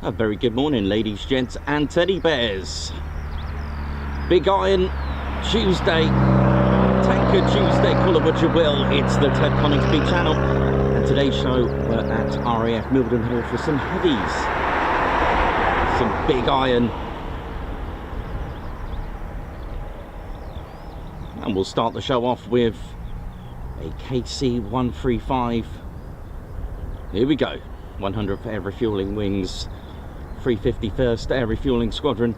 A very good morning, ladies, gents, and teddy bears. Big Iron Tuesday, Tanker Tuesday, call it what you will. It's the Ted Coningsby channel, and today's show we're at RAF Mildenhall for some heavies, some big iron, and we'll start the show off with a KC-135. Here we go. 100th Air Refueling Wings, 351st Air Refueling Squadron.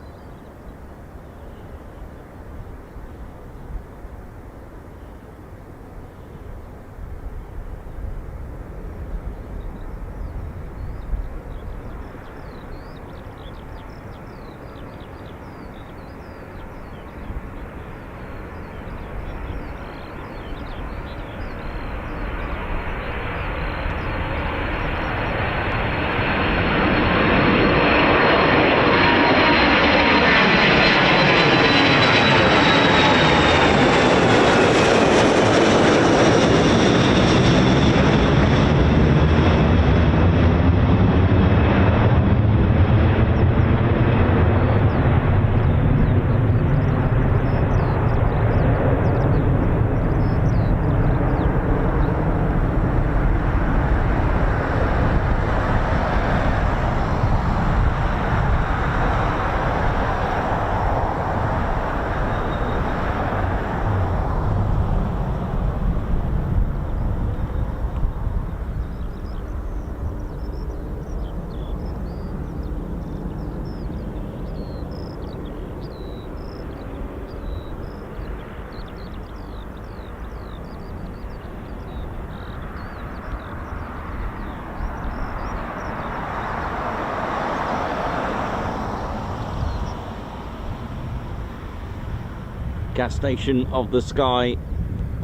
Gas station of the sky,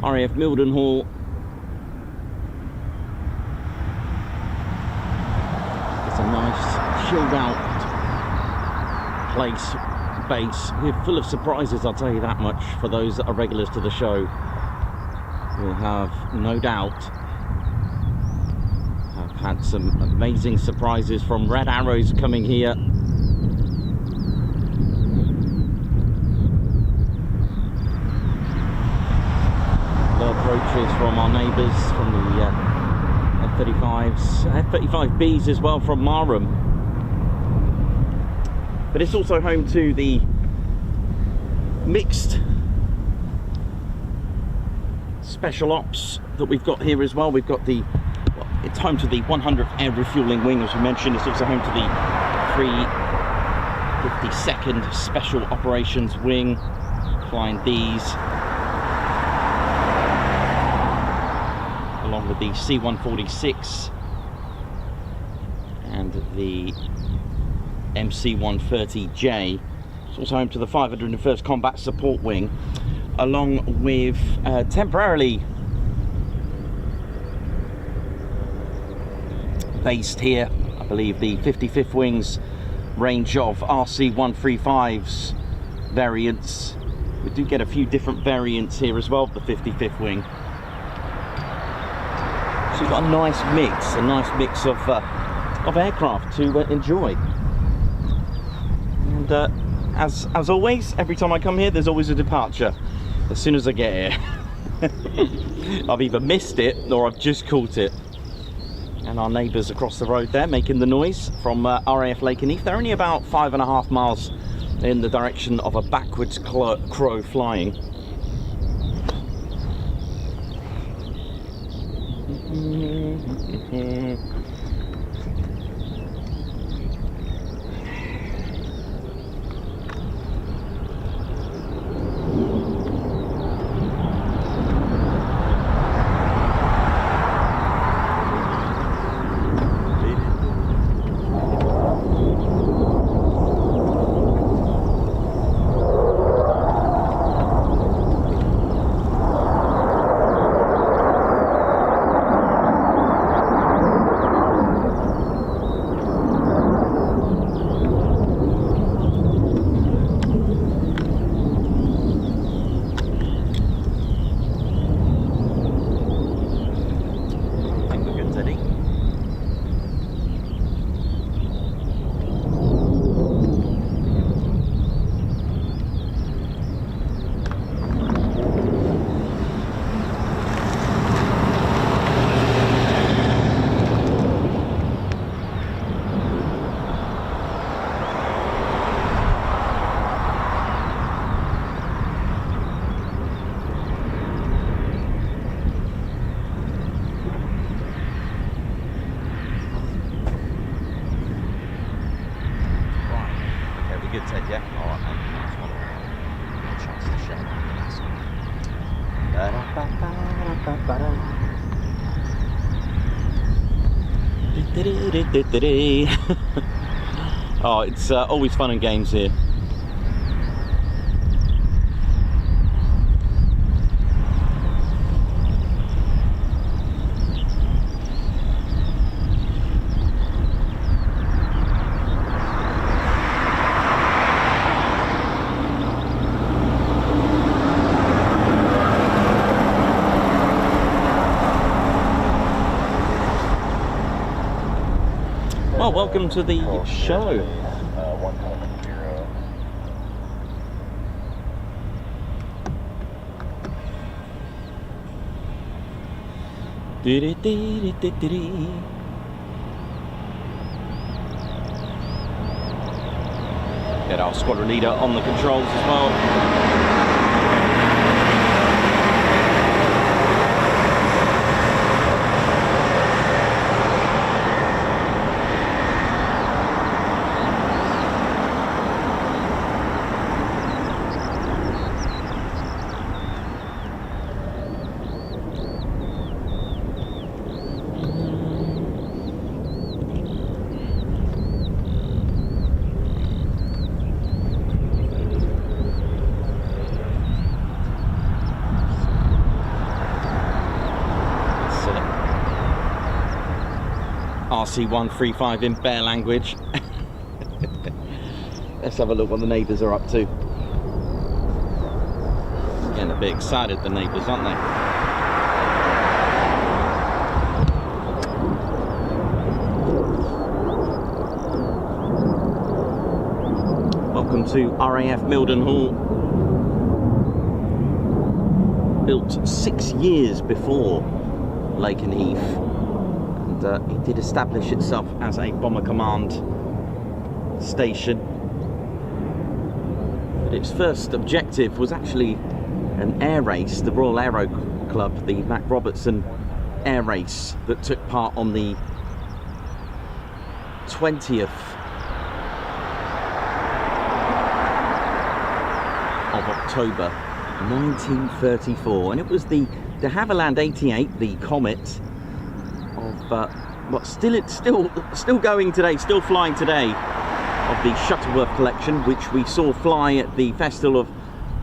RAF Mildenhall. It's a nice chilled out place, base. We're full of surprises, I'll tell you that much. For those that are regulars to the show, we'll have no doubt have had some amazing surprises from Red Arrows coming here. Approaches from our neighbours, from the F-35s, F-35Bs as well from Marham. But it's also home to the mixed special ops that we've got here as well. We've got the, well, it's home to the 100th Air Refueling Wing, as we mentioned. It's also home to the 352nd Special Operations Wing, flying these, along with the C-146 and the MC-130J. It's also home to the 501st Combat Support Wing, along with temporarily based here, I believe, the 55th Wing's range of RC-135s variants. We do get a few different variants here as well of the 55th Wing. So you've got a nice mix of aircraft to enjoy. And as always, every time I come here, there's always a departure as soon as I get here. I've either missed it or I've just caught it. And our neighbours across the road there making the noise from RAF Lakenheath. They're only about 5.5 miles in the direction of a backwards crow flying. Oh, it's always fun and games here. Well, welcome to the show. Get our squadron leader on the controls as well. RC-135 in bear language. Let's have a look what the neighbours are up to. Getting a bit excited, the neighbours, aren't they? Welcome to RAF Mildenhall. Built 6 years before Lakenheath. It did establish itself as a bomber command station. But its first objective was actually an air race, the Royal Aero Club, the Mac Robertson air race that took part on the 20th of October 1934, and it was the de Havilland 88, the Comet, but still going today, still flying today, of the Shuttleworth collection, which we saw fly at the Festival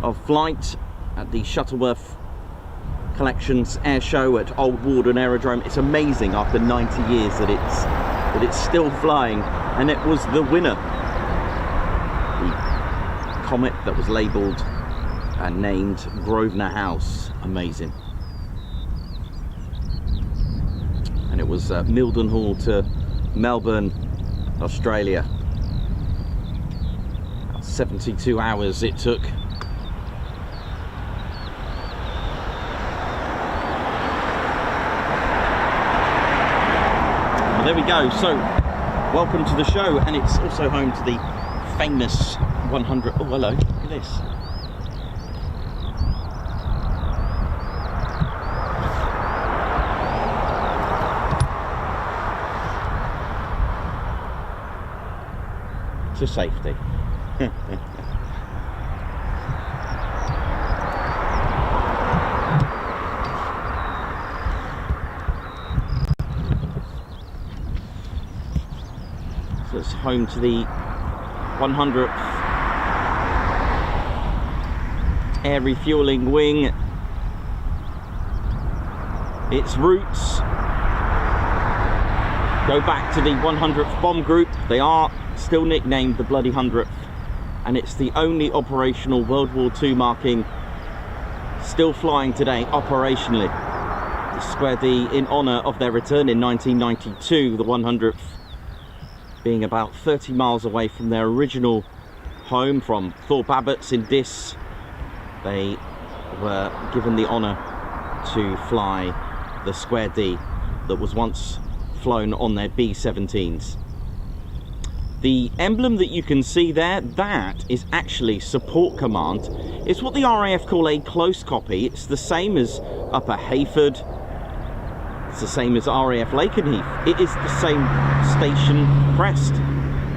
of Flight at the Shuttleworth Collections Air Show at Old Warden Aerodrome. It's amazing after 90 years that it's still flying, and it was the winner, the Comet that was labelled and named Grosvenor House. Amazing. And it was Mildenhall to Melbourne, Australia. About 72 hours it took. Well, there we go. So, welcome to the show, and it's also home to the famous 100. Oh, hello. Look at this. To safety. So it's home to the 100th Air Refueling Wing. Its roots go back to the 100th Bomb Group. They are still nicknamed the Bloody 100th, and it's the only operational World War II marking still flying today operationally. The Square D in honour of their return in 1992, the 100th being about 30 miles away from their original home from Thorpe Abbots in Diss. They were given the honour to fly the Square D that was once flown on their B-17s. The emblem that you can see there, that is actually Support Command. It's what the RAF call a close copy. It's the same as Upper Hayford. It's the same as RAF Lakenheath. It is the same station crest.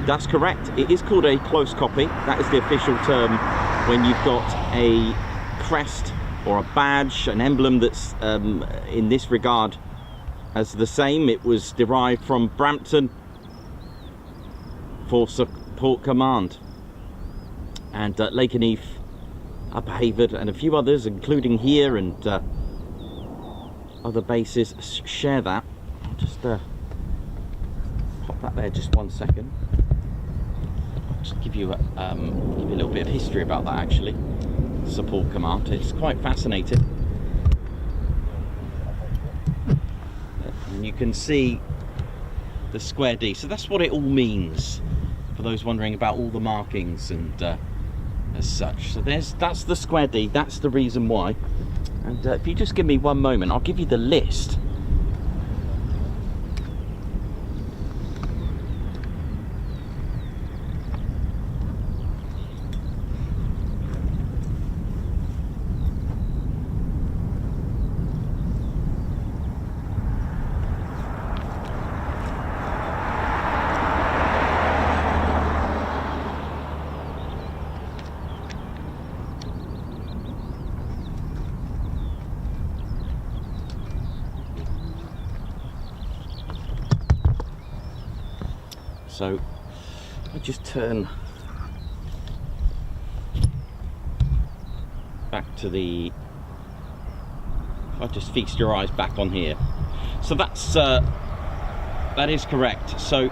That's correct. It is called a close copy. That is the official term when you've got a crest or a badge, an emblem that's in this regard as the same. It was derived from Brampton for Support Command, and Lakenheath, Upper Havard and a few others, including here and other bases, share that. I'll just pop that there just 1 second. I'll just give you a little bit of history about that actually. Support Command, it's quite fascinating. And you can see the square D, so that's what it all means for those wondering about all the markings and as such. So that's the square D, that's the reason why. And if you just give me 1 moment, I'll give you the list. So I just turn back to the, I'll just feast your eyes back on here. So that is correct. So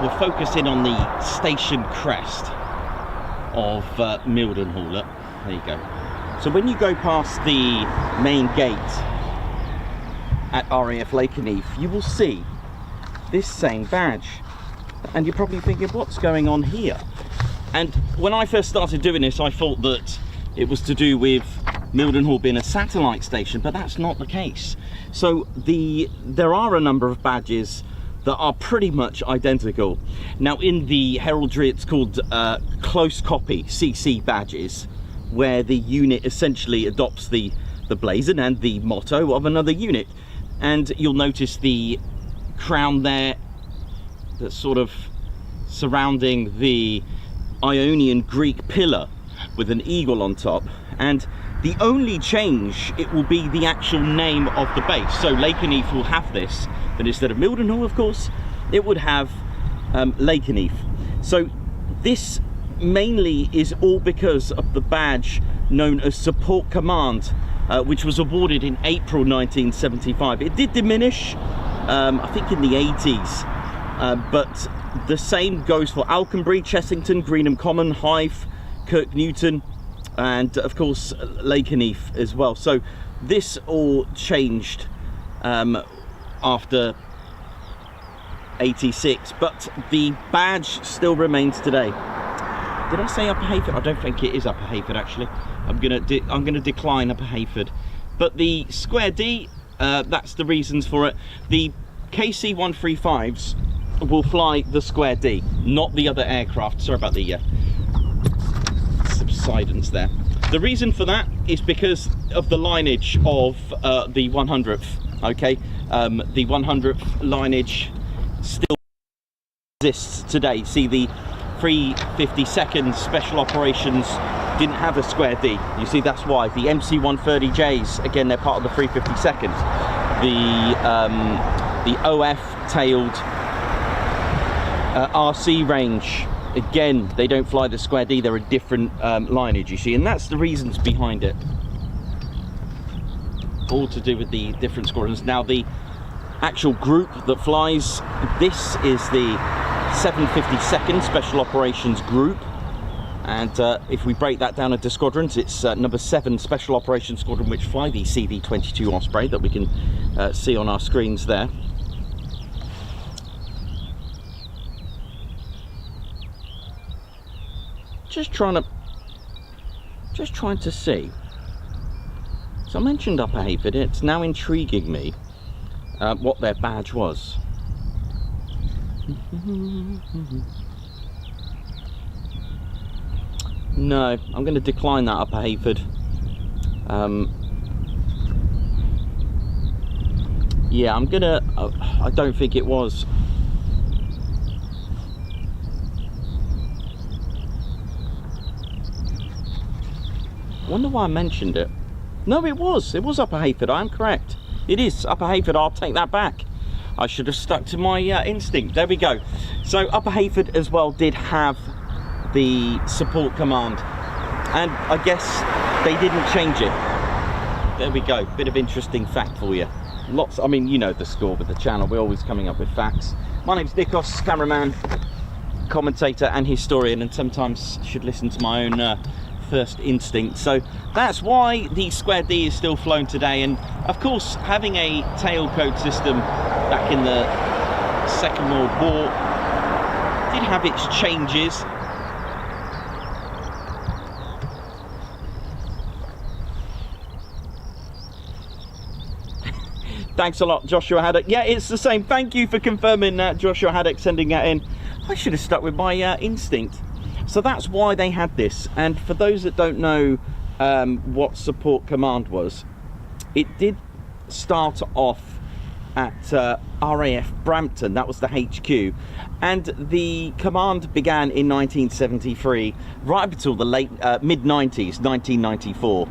we're focusing on the station crest of Mildenhall. Look, there you go. So when you go past the main gate at RAF Lakenheath, you will see this same badge, and you're probably thinking, what's going on here? And when I first started doing this, I thought that it was to do with Mildenhall being a satellite station, but that's not the case. So there are a number of badges that are pretty much identical. Now in the heraldry it's called close copy CC badges, where the unit essentially adopts the blazon and the motto of another unit. And you'll notice the crown there that's sort of surrounding the Ionian Greek pillar with an eagle on top, and the only change, it will be the actual name of the base. So Lakenheath will have this, but instead of Mildenhall, of course, it would have Lakenheath. So this mainly is all because of the badge known as Support Command, which was awarded in April 1975. It did diminish I think in the 80s, but the same goes for Alconbury, Chessington, Greenham Common, Hythe, Kirk Newton, and of course Lakenheath as well. So this all changed after 86, but the badge still remains today. Did I say Upper Hayford? I don't think it is Upper Hayford actually. I'm gonna decline Upper Hayford, but the square D, that's the reasons for it. The KC-135s will fly the square D, not the other aircraft. Sorry about the subsidence there. The reason for that is because of the lineage of the 100th. Okay, the 100th lineage still exists today. See, the 352nd Special Operations didn't have a square D. You see, that's why. The MC-130Js, again, they're part of the 352nd. The OF-tailed RC range, again, they don't fly the square D. They're a different lineage, you see, and that's the reasons behind it. All to do with the different squadrons. Now, the actual group that flies, this is the 752nd Special Operations Group, and if we break that down into squadrons, it's number 7 Special Operations Squadron, which fly the CV-22 Osprey that we can see on our screens there. Just trying to see. So I mentioned Upper Hayford. It's now intriguing me what their badge was. No, I'm going to decline that, Upper Hayford. Yeah, I'm gonna. I don't think it was. I wonder why I mentioned it. No, it was Upper Heyford. I am correct. It is Upper Heyford. I'll take that back. I should have stuck to my instinct. There we go. So Upper Heyford as well did have the support command, and I guess they didn't change it. There we go. Bit of interesting fact for you. Lots. I mean, you know the score with the channel. We're always coming up with facts. My name's Nikos, cameraman, commentator, and historian, and sometimes should listen to my own first instinct. So that's why the Square D is still flown today. And of course, having a tailcode system back in the Second World War did have its changes. Thanks a lot, Joshua Haddock. Yeah, it's the same. Thank you for confirming that, Joshua Haddock, sending that in. I should have stuck with my instinct. So that's why they had this. And for those that don't know what support command was, it did start off at RAF Brampton. That was the HQ. And the command began in 1973, right up until the late mid-90s, 1994.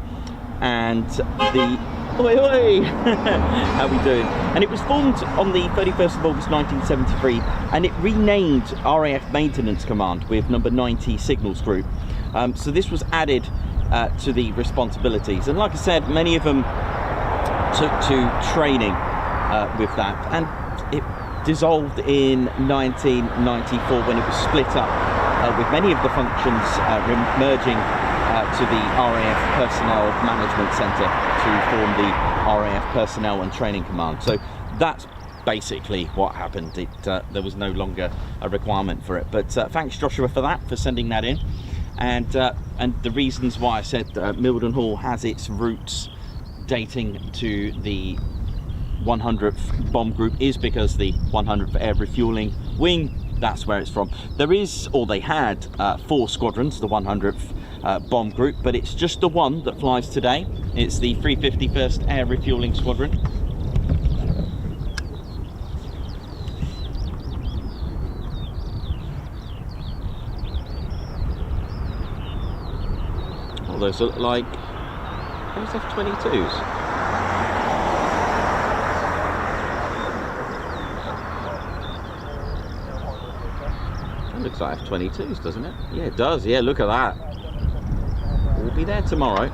And the... Oi, oi. How we doing? And it was formed on the 31st of August 1973, and it renamed RAF Maintenance Command with number 90 Signals Group. So this was added to the responsibilities, and like I said, many of them took to training with that, and it dissolved in 1994 when it was split up with many of the functions merging to the RAF Personnel Management Centre to form the RAF Personnel and Training Command. So that's basically what happened. There was no longer a requirement for it. But thanks, Joshua, for that, for sending that in. And the reasons why I said Mildenhall has its roots dating to the 100th Bomb Group is because the 100th Air Refueling Wing, that's where it's from. There is, or they had, 4 squadrons, the 100th Bomb Group, but it's just the one that flies today. It's the 351st Air Refueling Squadron. Oh, those look like those F-22s. Looks like F-22s, doesn't it? Yeah, it does. Yeah, look at that. We'll be there tomorrow.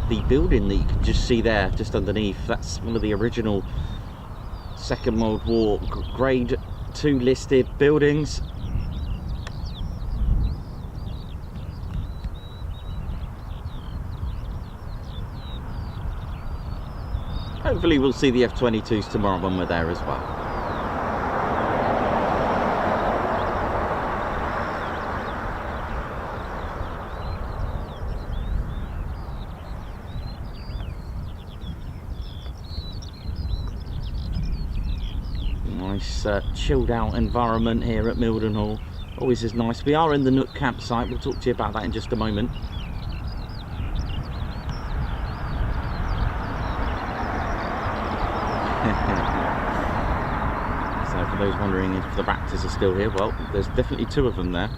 The building that you can just see there, just underneath, that's one of the original Second World War Grade 2 listed buildings. Hopefully we'll see the F-22s tomorrow when we're there as well. Nice chilled out environment here at Mildenhall. Always is nice. We are in the Nook campsite. We'll talk to you about that in just a moment. So for those wondering if the Raptors are still here, well, there's definitely 2 of them there.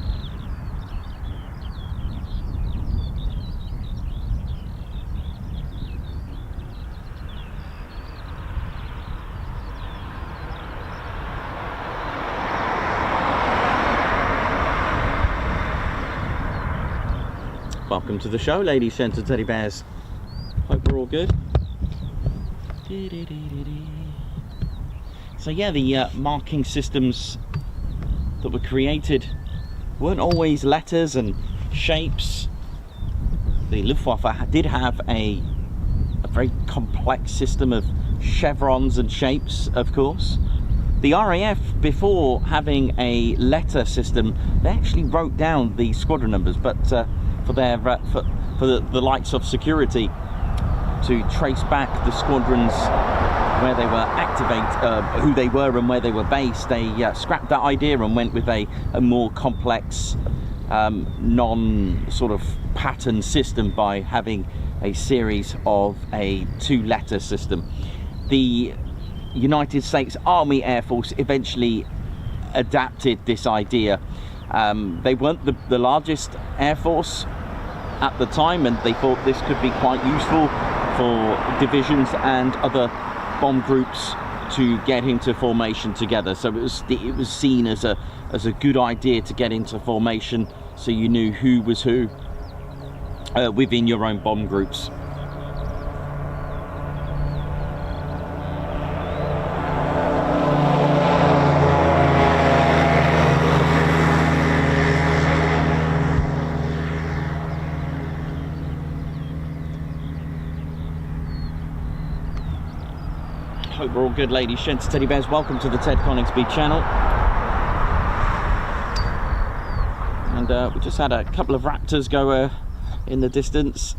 Welcome to the show, ladies, gents and teddy bears. Hope we're all good. So yeah, the marking systems that were created weren't always letters and shapes. The Luftwaffe did have a very complex system of chevrons and shapes, of course. The RAF, before having a letter system, they actually wrote down the squadron numbers, but for their for the likes of security to trace back the squadrons where they were who they were and where they were based. They scrapped that idea and went with a more complex, non sort of pattern system by having a series of a 2-letter system. The United States Army Air Force eventually adapted this idea. They weren't the largest air force at the time, and they thought this could be quite useful for divisions and other bomb groups to get into formation together. So it was seen as a good idea to get into formation, so you knew who was who within your own bomb groups. Hope we're all good, ladies, gents, teddy bears. Welcome to the Ted Coningsby channel. And we just had a couple of Raptors go in the distance,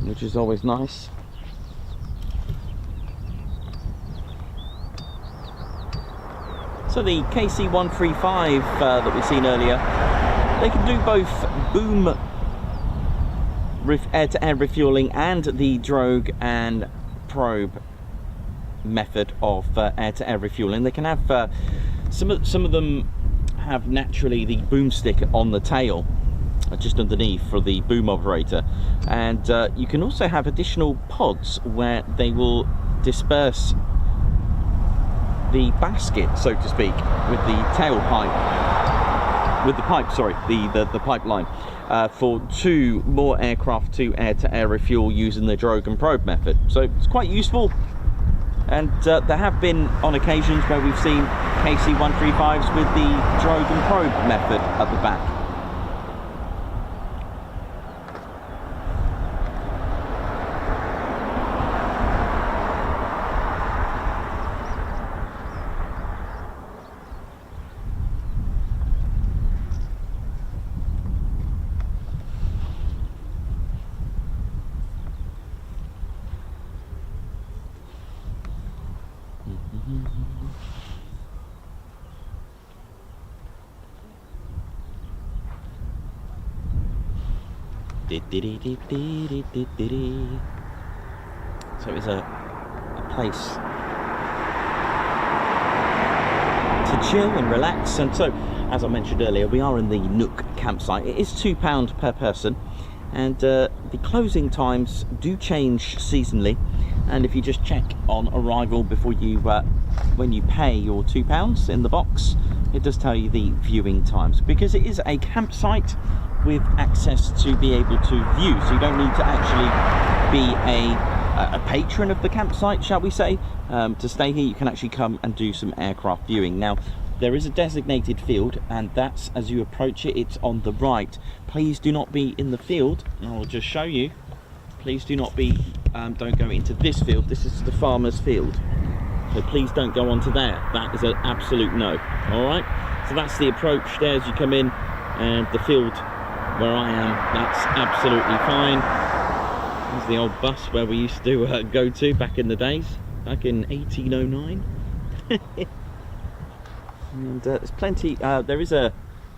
which is always nice. So the KC-135 that we've seen earlier, they can do both boom air-to-air refueling and the drogue and probe method of air-to-air refueling. They can have some of them have naturally the boomstick on the tail just underneath for the boom operator, and you can also have additional pods where they will disperse the basket, so to speak, with the tailpipe, with the pipeline, for 2 more aircraft to air-to-air refuel using the drogue and probe method. So it's quite useful, and there have been on occasions where we've seen KC-135s with the drogue and probe method at the back. So it's a place to chill and relax. And so, as I mentioned earlier, we are in the Nook campsite. It is £2 per person, and the closing times do change seasonally. And if you just check on arrival before you when you pay your £2 in the box, it does tell you the viewing times, because it is a campsite with access to be able to view, so you don't need to actually be a patron of the campsite, shall we say, to stay here. You can actually come and do some aircraft viewing. Now, there is a designated field, and that's, as you approach it, it's on the right. Please do not be in the field, and I'll just show you. Please do not be, don't go into this field. This is the farmer's field, so please don't go onto there. That is an absolute no. All right, so that's the approach there as you come in, and the field where I am, that's absolutely fine. There's the old bus where we used to go to back in the days, back in 1809. And there's plenty, there is a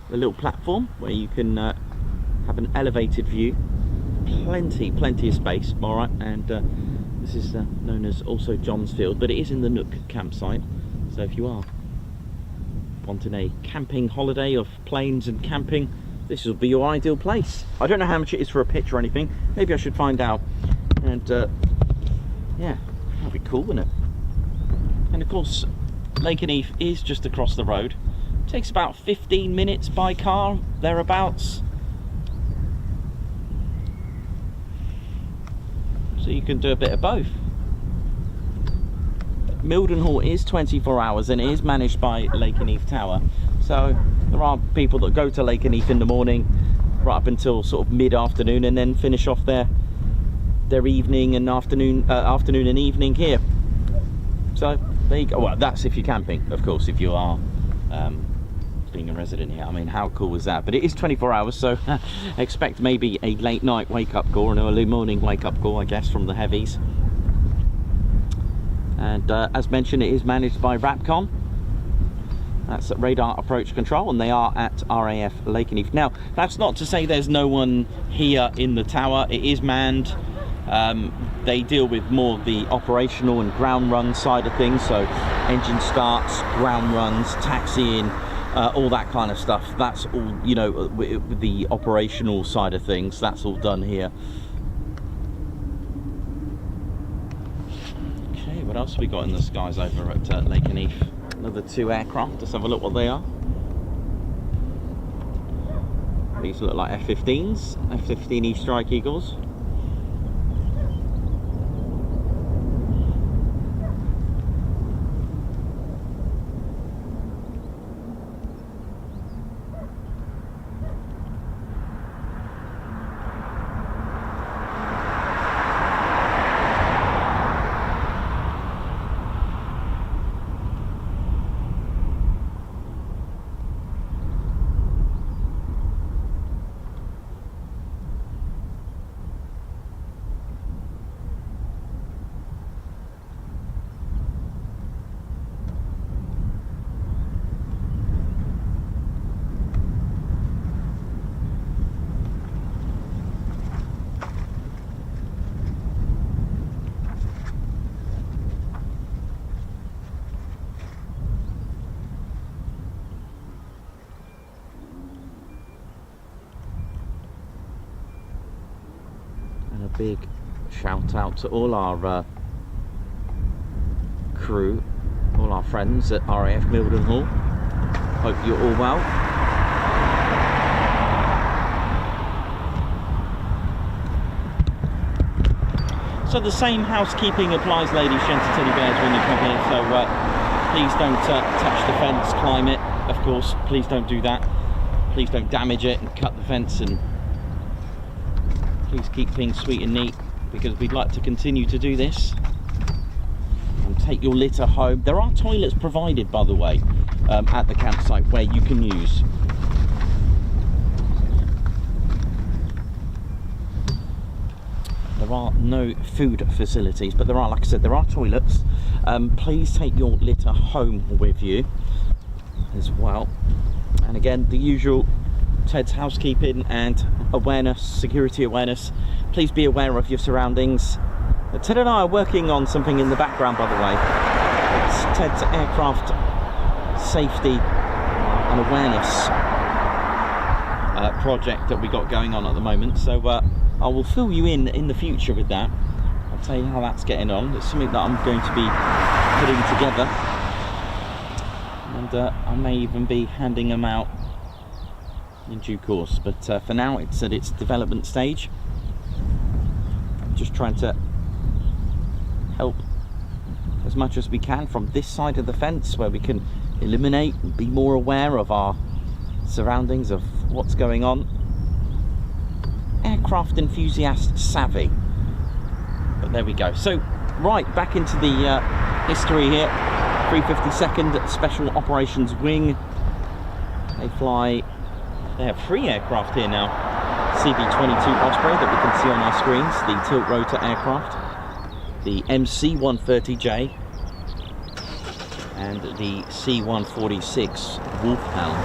little platform where you can have an elevated view. Plenty of space, all right. And this is known as also John's Field, but it is in the Nook campsite. So if you are wanting a camping holiday of planes and camping, this will be your ideal place. I don't know how much it is for a pitch or anything. Maybe I should find out. And yeah, that'd be cool, wouldn't it? And of course, Lakenheath is just across the road. It takes about 15 minutes by car, thereabouts. So you can do a bit of both. Mildenhall is 24 hours and it is managed by Lakenheath Tower. So there are people that go to Lakenheath in the morning right up until sort of mid-afternoon, and then finish off their evening and afternoon and evening here. So there you go. Well, that's if you're camping, of course. If you are being a resident here. I mean, how cool was that? But it is 24 hours, so expect maybe a late night wake-up call, an early morning wake-up call, I guess, from the heavies. And as mentioned, it is managed by RAPCON. That's Radar Approach Control, and they are at RAF Lakenheath. Now, that's not to say there's no one here in the tower. It is manned. They deal with more of the operational and ground run side of things, so engine starts, ground runs, taxiing, all that kind of stuff. That's all, you know, with the operational side of things, that's all done here. Okay, what else have we got in the skies over at Lakenheath? Another 2 aircraft. Let's have a look what they are. These look like F-15s, F-15E Strike Eagles. Big shout out to all our crew, all our friends at RAF Mildenhall. Hope you're all well. So the same housekeeping applies, ladies, gents, teddy bears, when you come here. So please don't touch the fence, climb it. Of course, please don't do that. Please don't damage it and cut the fence, and please keep things sweet and neat, because we'd like to continue to do this. And take your litter home. There are toilets provided, by the way, at the campsite where you can use. There are no food facilities, but there are, like I said, there are toilets. Please take your litter home with you as well. And again, the usual Ted's housekeeping and awareness, security awareness. Please be aware of your surroundings. Ted and I are working on something in the background, by the way. It's Ted's aircraft safety and awareness project that we got going on at the moment. So I will fill you in the future with that. I'll tell you how that's getting on. It's something that I'm going to be putting together, and I may even be handing them out in due course, but for now it's at its development stage. I'm just trying to help as much as we can from this side of the fence, where we can eliminate and be more aware of our surroundings, of what's going on. Aircraft enthusiast savvy. But there we go. So right, back into the history here. 352nd Special Operations Wing. They fly. They have 3 aircraft here now. CV-22 Osprey that we can see on our screens, the tilt rotor aircraft, the MC-130J, and the C-146 Wolfhound.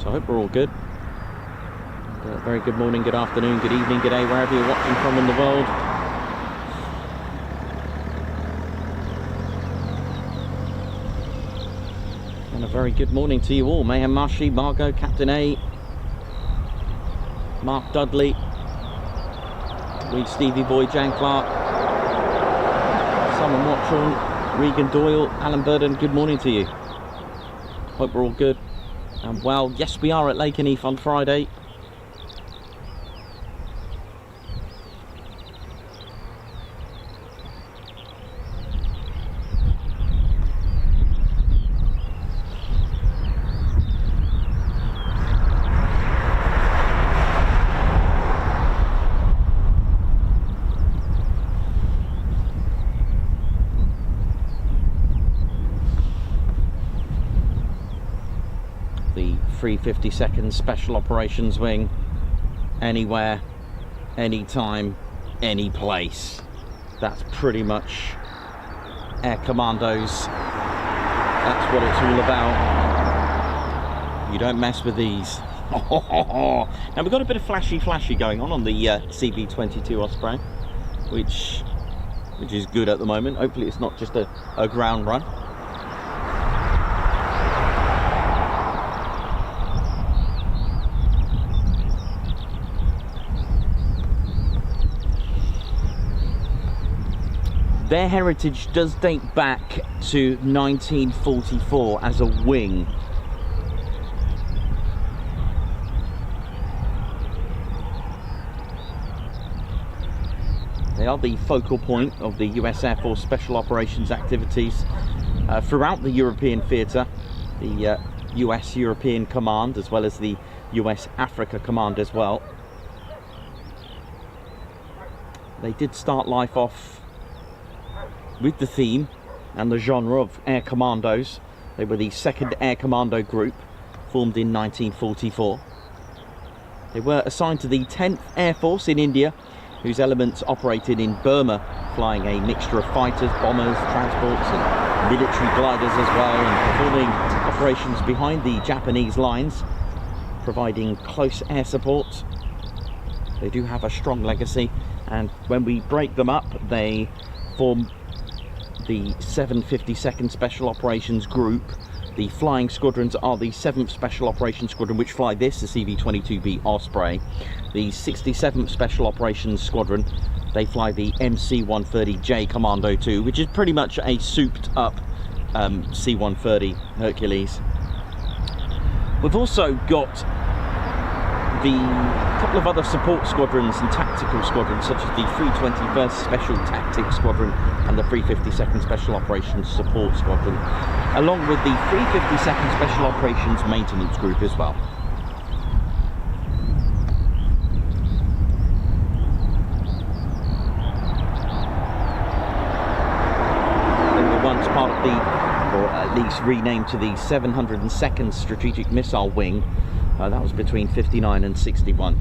So I hope we're all good. And, very good morning, good afternoon, good evening, good day, wherever you're watching from in the world. And a very good morning to you all. Mayhem Marshy, Margot, Captain A, Mark Dudley, Reed Stevie Boy, Jan Clark, Simon Watron, Regan Doyle, Alan Burden, good morning to you. Hope we're all good and well. Yes, we are at Lakenheath on Friday. 352nd Special Operations Wing, anywhere, anytime, any place. That's pretty much Air Commandos. That's what it's all about. You don't mess with these. Now we've got a bit of flashy going on the CV-22 Osprey, which is good at the moment. Hopefully it's not just a ground run. Their heritage does date back to 1944 as a wing. They are the focal point of the US Air Force Special Operations activities throughout the European theatre, the US European Command, as well as the US Africa Command as well. They did start life off with the theme and the genre of Air Commandos. They were the 2nd Air Commando Group, formed in 1944. They were assigned to the 10th Air Force in India, whose elements operated in Burma, flying a mixture of fighters, bombers, transports and military gliders as well, and performing operations behind the Japanese lines, providing close air support. They do have a strong legacy, and when we break them up, they form the 752nd Special Operations Group. The flying squadrons are the 7th Special Operations Squadron, which fly this, the CV-22 Osprey. The 67th Special Operations Squadron, they fly the MC-130J Commando 2, which is pretty much a souped up C-130 Hercules. We've also got the couple of other support squadrons and tactical squadrons, such as the 321st Special Tactics Squadron and the 352nd Special Operations Support Squadron, along with the 352nd Special Operations Maintenance Group as well. They were once part of the, or at least renamed to the 702nd Strategic Missile Wing. That was between 59 and 61.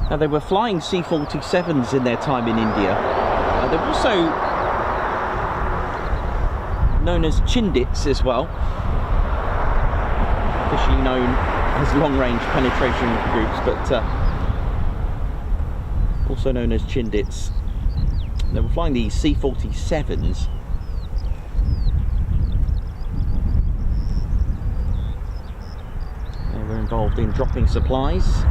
Now, they were flying C-47s in their time in India. They were also known as Chindits as well, officially known as long-range penetration groups, but also known as Chindits. They were flying the C-47s. They were involved in dropping supplies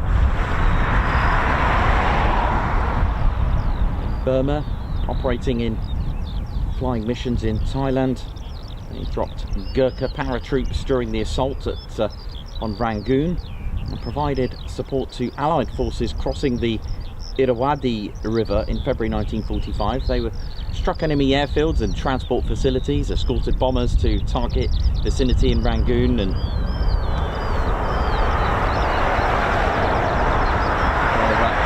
Burma, operating in flying missions in Thailand. They dropped Gurkha paratroops during the assault on Rangoon, and provided support to Allied forces crossing the Irrawaddy River in February 1945. They struck enemy airfields and transport facilities, escorted bombers to target vicinity in Rangoon, and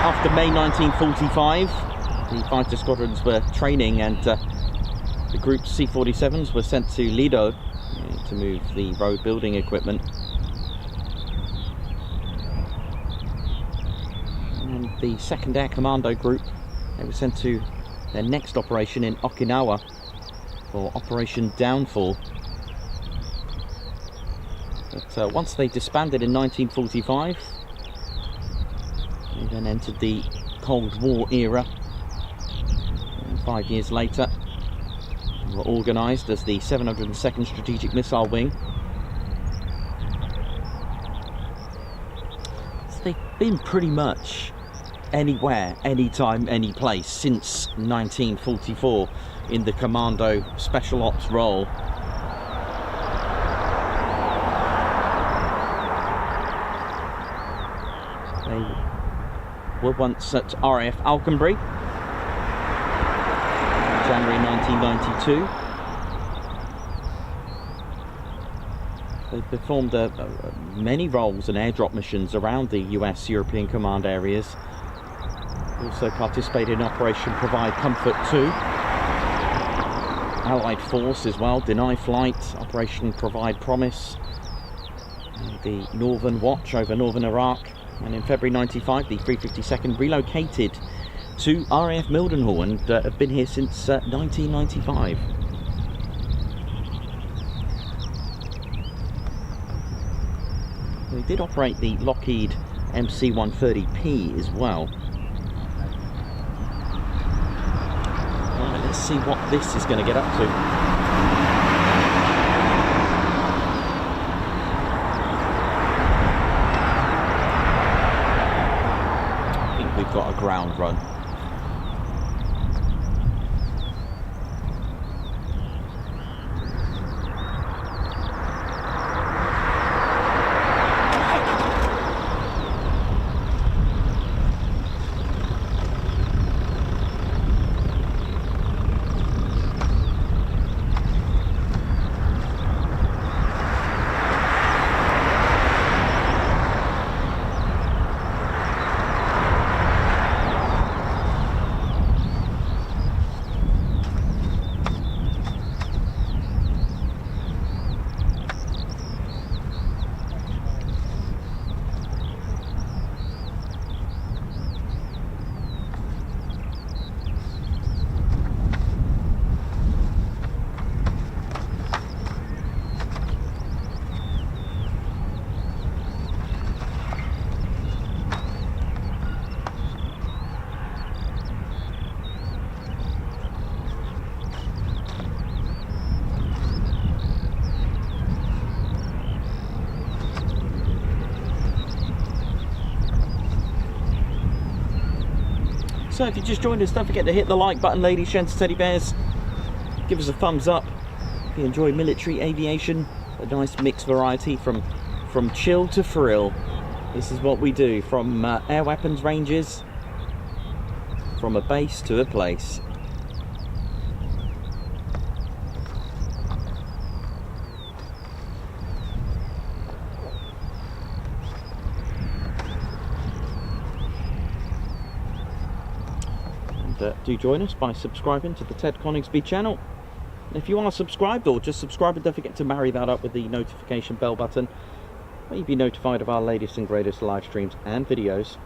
after May 1945, the fighter squadrons were training, and the group's C-47s were sent to Lido to move the road building equipment. And the 2nd Air Commando Group, they were sent to their next operation in Okinawa for Operation Downfall. But once they disbanded in 1945, they then entered the Cold War era. 5 years later, were organised as the 702nd Strategic Missile Wing. So they've been pretty much anywhere, anytime, any place since 1944 in the Commando Special Ops role. They were once at RAF Alconbury, January 1992. They performed many roles and airdrop missions around the US European Command areas. Also participated in Operation Provide Comfort 2. Allied Force as well, Deny Flight, Operation Provide Promise, the Northern Watch over northern Iraq, and in February 95 the 352nd relocated to RAF Mildenhall and have been here since 1995. They did operate the Lockheed MC-130P as well. Right, let's see what this is going to get up to. I think we've got a ground run. So if you just joined us, don't forget to hit the like button, ladies, gents, teddy bears. Give us a thumbs up if you enjoy military aviation, a nice mixed variety from chill to thrill. This is what we do, from air weapons ranges, from a base to a place. Do join us by subscribing to the Ted Coningsby channel. And if you are subscribed, or just subscribe, and don't forget to marry that up with the notification bell button, where you'll be notified of our latest and greatest live streams and videos.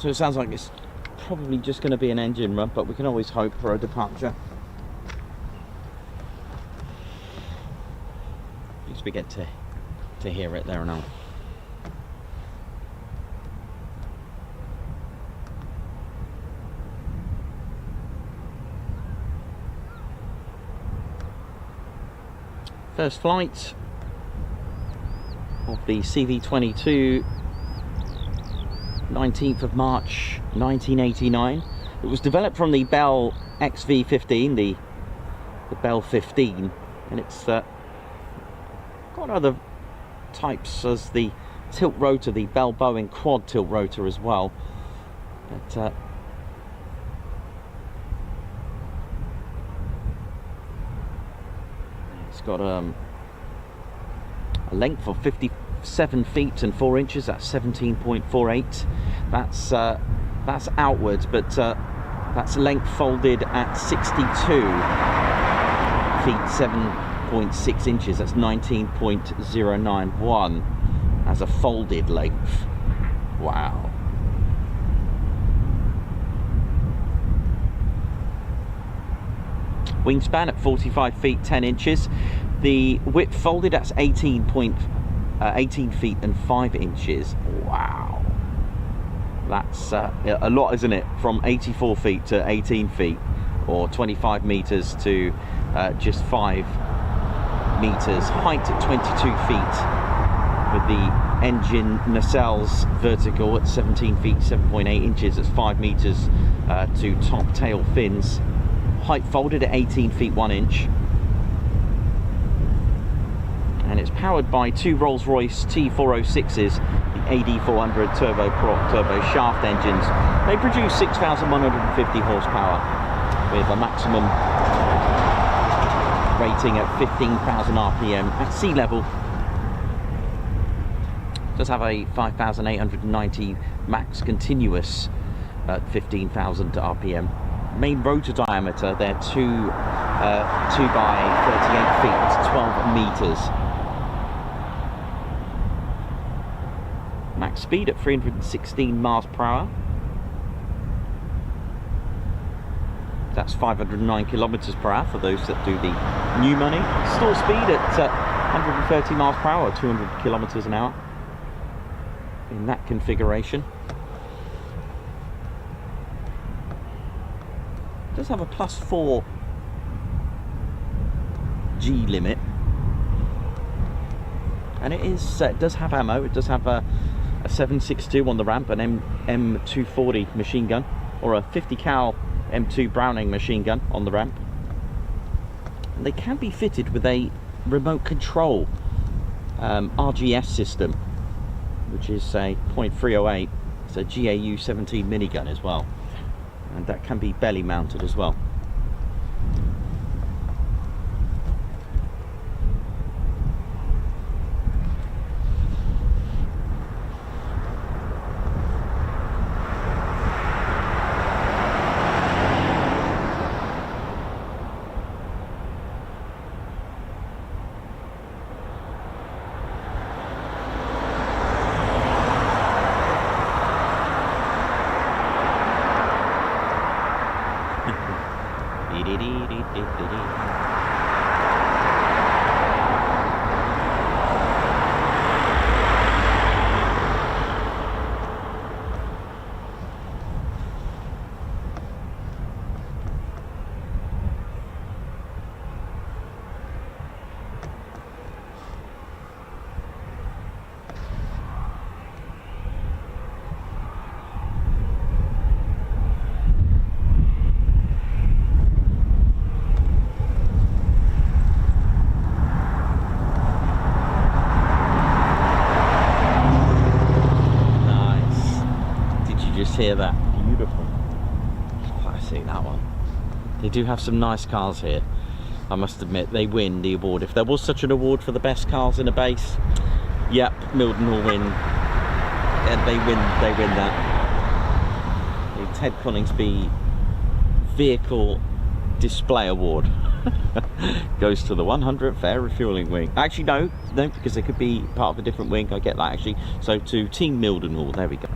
So it sounds like it's probably just going to be an engine run, but we can always hope for a departure. At least we get to hear it there and now. First flight of the CV-22, 19th of March 1989. It was developed from the Bell XV-15, the Bell 15, and it's got other types as the tilt rotor, the Bell Boeing quad tilt rotor as well. But it's got a length of 57 feet and 4 inches. That's 17.48. That's outwards, but that's length folded at 62 feet 7.6 inches. That's 19.091 as a folded length. Wow. Wingspan at 45 feet 10 inches. The width folded, that's 18 feet and 5 inches. Wow, that's a lot, isn't it? From 84 feet to 18 feet, or 25 meters to just 5 meters. Height at 22 feet with the engine nacelles vertical at 17 feet 7.8 inches. That's 5 meters to top tail fins. Height folded at 18 feet 1 inch. And it's powered by 2 Rolls-Royce T406s, the AD400 turboprop turbo shaft engines. They produce 6,150 horsepower with a maximum rating at 15,000 RPM at sea level. It does have a 5,890 max continuous at 15,000 RPM. Main rotor diameter, they're 2 by 38 feet, that's 12 meters. Max speed at 316 miles per hour. That's 509 kilometers per hour for those that do the new money. Stall speed at 130 miles per hour, 200 kilometers an hour in that configuration. It does have a +4 G limit, and it does have ammo. It does have a 7.62 on the ramp, an M240 machine gun, or a 50 cal M2 Browning machine gun on the ramp. And they can be fitted with a remote control RGS system, which is a .308. It's a GAU 17 minigun as well, and that can be belly mounted as well. Hear that? Beautiful. Classic, that one. They do have some nice cars here, I must admit. They win the award. If there was such an award for the best cars in a base, yep, Mildenhall win. And they win that. The Ted Coningsby Vehicle Display Award goes to the 100th Air Refueling Wing. Actually no, because they could be part of a different wing. I get that actually. So to Team Mildenhall, there we go.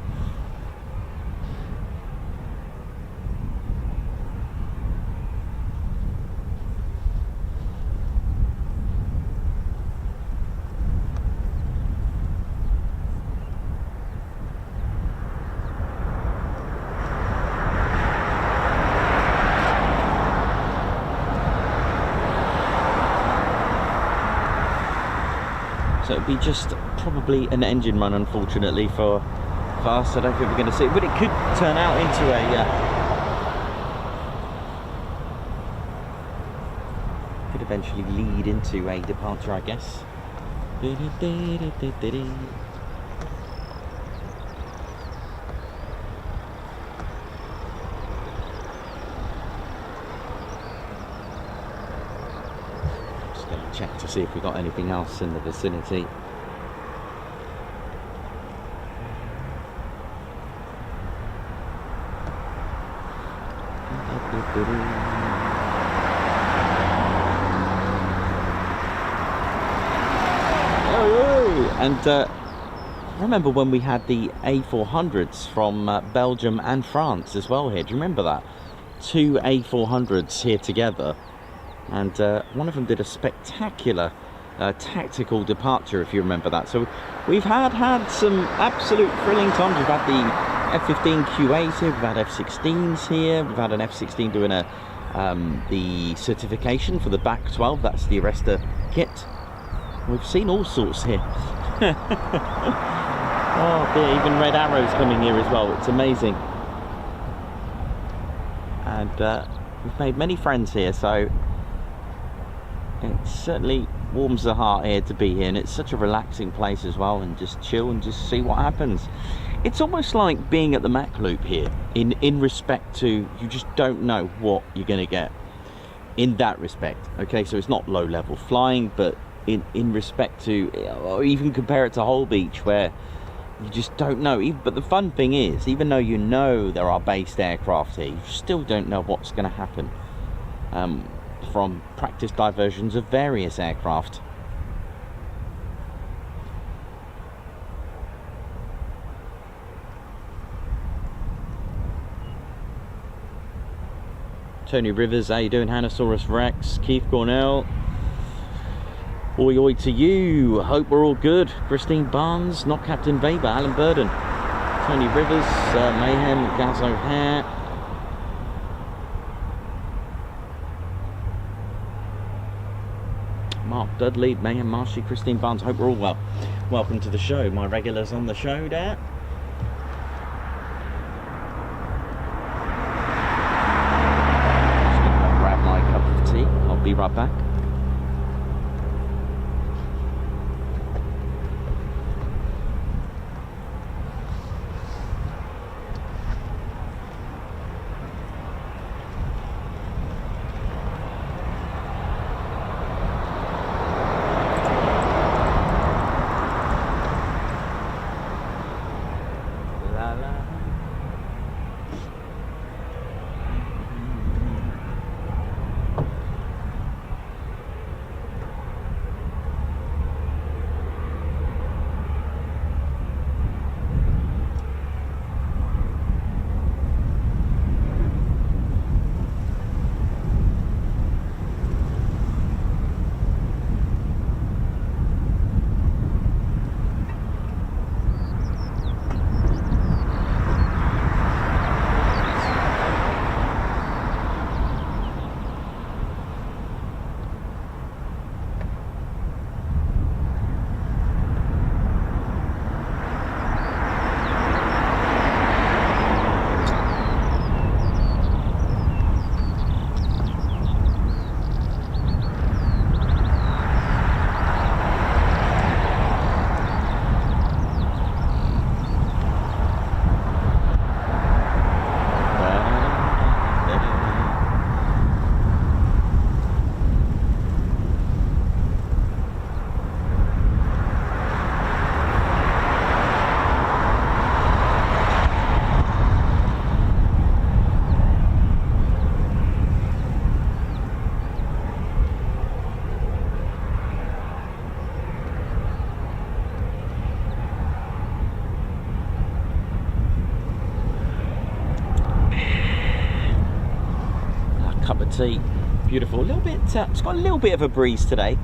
So it'll be just probably an engine run, unfortunately, for us. I don't think we're going to see it, but it could turn out into a could eventually lead into a departure, I guess. Just going to check to see if we've got anything else in the vicinity. And remember when we had the A400s from Belgium and France as well here? Do you remember that? 2 A400s here together, and one of them did a spectacular tactical departure, if you remember that. So we've had some absolute thrilling times. We've had the F-15 QAs here, we've had F-16s here, we've had an F-16 doing the certification for the BAC 12, that's the arrestor kit. We've seen all sorts here. Oh dear, even Red Arrow's coming here as well. It's amazing. And we've made many friends here, so it certainly warms the heart here to be here, and it's such a relaxing place as well, and just chill and just see what happens. It's almost like being at the Mach Loop here, in respect to you just don't know what you're going to get in that respect. Okay, so it's not low level flying, but in respect to, or even compare it to Hull Beach, where you just don't know. But the fun thing is, even though you know there are based aircraft here, you still don't know what's going to happen from practice diversions of various aircraft. Tony Rivers, how you doing? Hanosaurus Rex, Keith Cornell. Oi oi to you, hope we're all good. Christine Barnes, not Captain Weber, Alan Burden, Tony Rivers, Mayhem, Gaz O'Hare. Mark Dudley, Mayhem Marshy, Christine Barnes, hope we're all well. Welcome to the show, my regulars on the show there. Just gonna grab my cup of tea, I'll be right back. Beautiful, a little bit, it's got a little bit of a breeze today,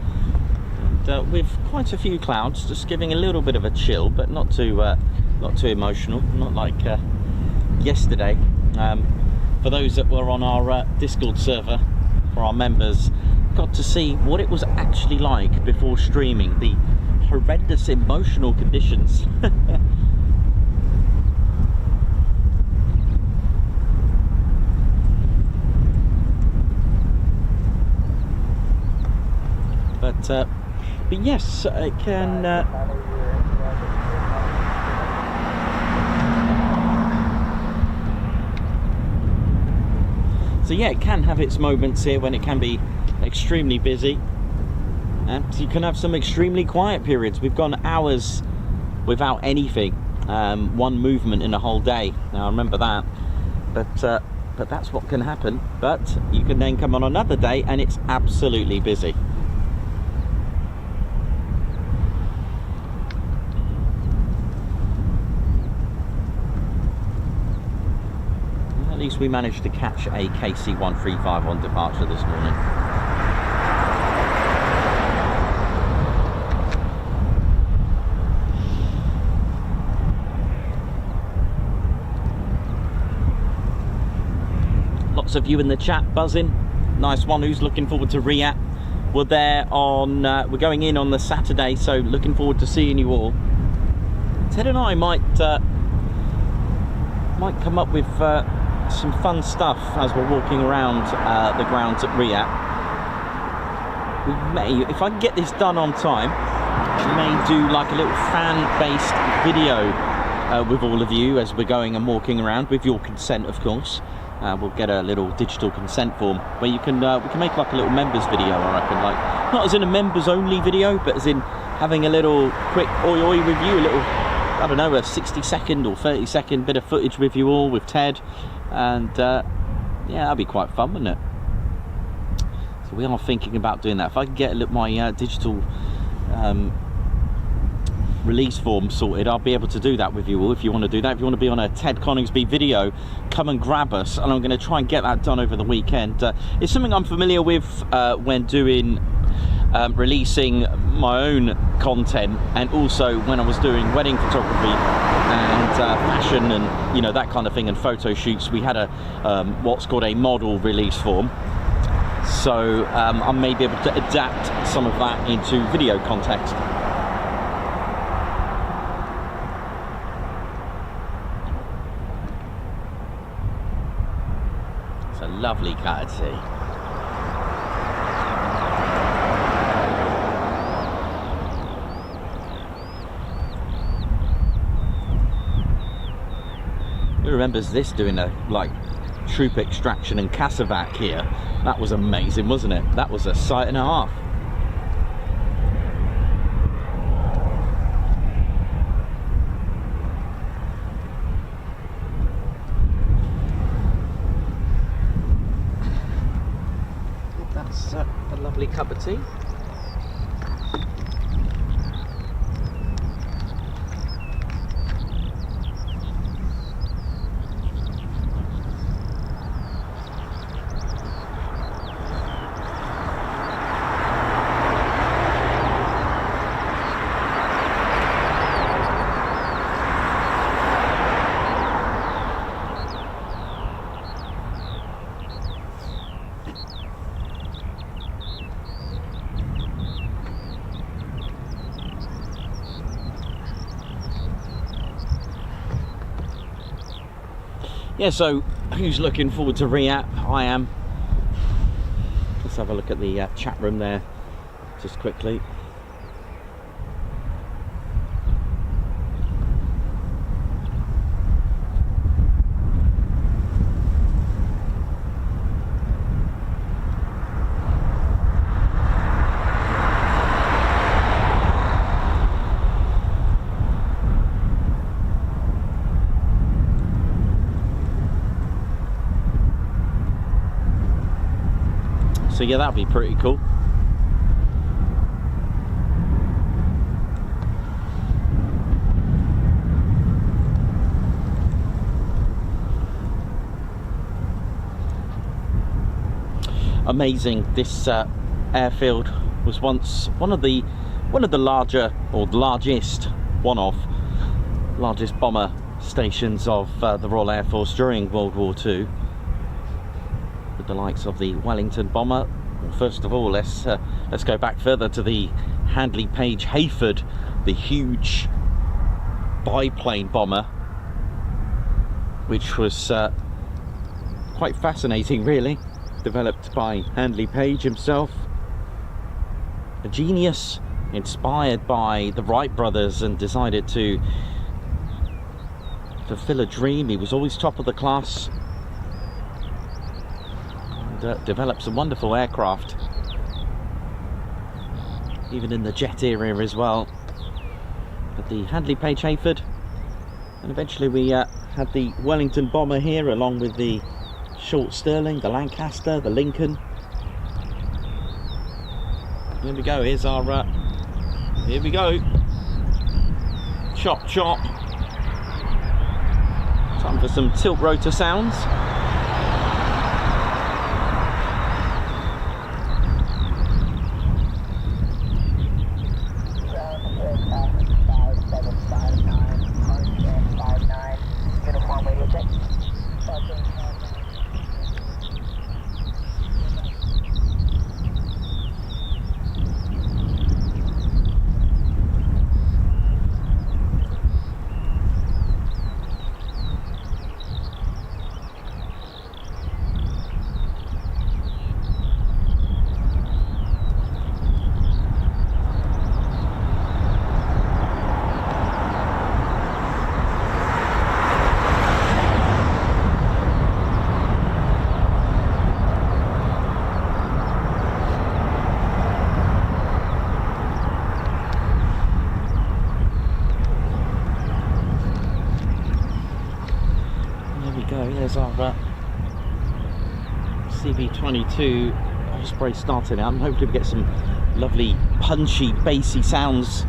and with quite a few clouds, just giving a little bit of a chill, but not too emotional, not like yesterday. For those that were on our Discord server, for our members, got to see what it was actually like before streaming, the horrendous emotional conditions. But yes, it can so yeah, it can have its moments here when it can be extremely busy, and you can have some extremely quiet periods. We've gone hours without anything, one movement in a whole day. Now I remember that, but that's what can happen. But you can then come on another day and it's absolutely busy. At least we managed to catch a KC-135 on departure this morning. Lots of you in the chat buzzing. Nice one. Who's looking forward to REAP? We're there on we're going in on the Saturday, so looking forward to seeing you all. Ted and I might come up with some fun stuff as we're walking around the grounds at REAP. We may, if I can get this done on time, we may do like a little fan-based video with all of you as we're going and walking around, with your consent of course. We'll get a little digital consent form where you can we can make like a little members video, I reckon, like not as in a members only video, but as in having a little quick oi review, a little, I don't know, a 60-second or 30-second bit of footage with you all, with Ted, and yeah, that'd be quite fun, wouldn't it? So we are thinking about doing that. If I can get my digital release form sorted, I'll be able to do that with you all. If you want to do that, if you want to be on a Ted Coningsby video, come and grab us, and I'm going to try and get that done over the weekend. It's something I'm familiar with when doing releasing my own content, and also when I was doing wedding photography and fashion and, you know, that kind of thing, and photo shoots. We had a what's called a model release form, so I may be able to adapt some of that into video context. It's a lovely cat at sea. Who remembers this, doing a like troop extraction and casavac here? That was amazing, wasn't it? That was a sight and a half. That's a lovely cup of tea. Yeah, so who's looking forward to REAP? I am. Let's have a look at the chat room there just quickly. So yeah, that'd be pretty cool. Amazing. This airfield was once one of the larger, or the largest bomber stations of the Royal Air Force during World War II. The likes of the Wellington bomber, First of all, let's go back further to the Handley Page Hayford, the huge biplane bomber, which was quite fascinating, really. Developed by Handley Page himself, a genius inspired by the Wright brothers, and decided to fulfill a dream. He was always top of the class, and developed some wonderful aircraft, even in the jet era as well. But the Handley Page Hayford, and eventually we had the Wellington bomber here, along with the Short Stirling, the Lancaster, the Lincoln. Here we go, here's our here we go, chop chop. Time for some tilt rotor sounds. There's our CV-22 Osprey starting out, and hopefully we get some lovely punchy bassy sounds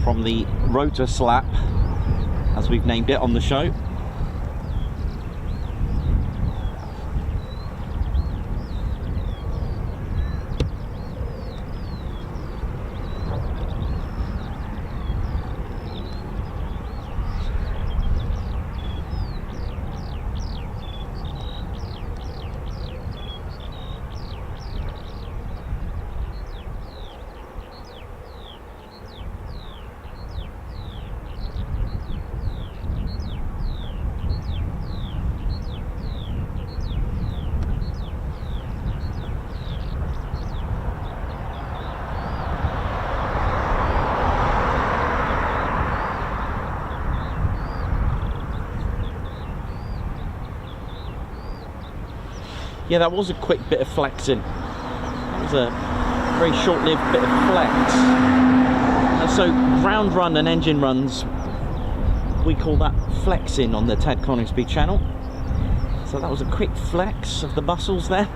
from the rotor slap, as we've named it on the show. Yeah, that was a quick bit of flexing. That was a very short-lived bit of flex. So ground run and engine runs, we call that flexing on the Ted Coningsby channel. So that was a quick flex of the muscles there.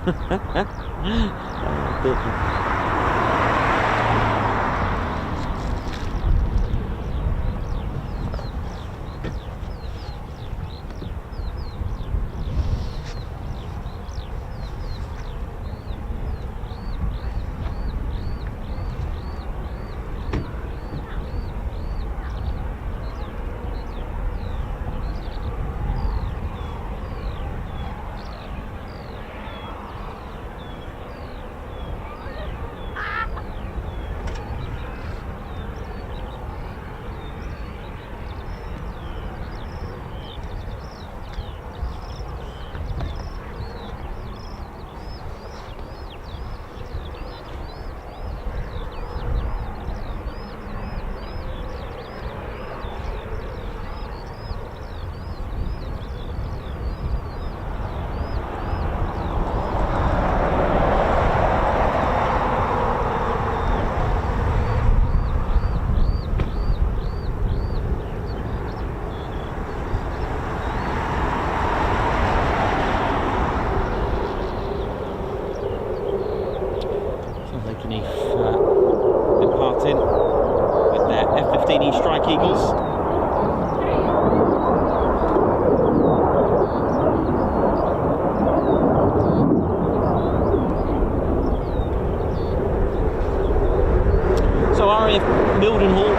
RAF Mildenhall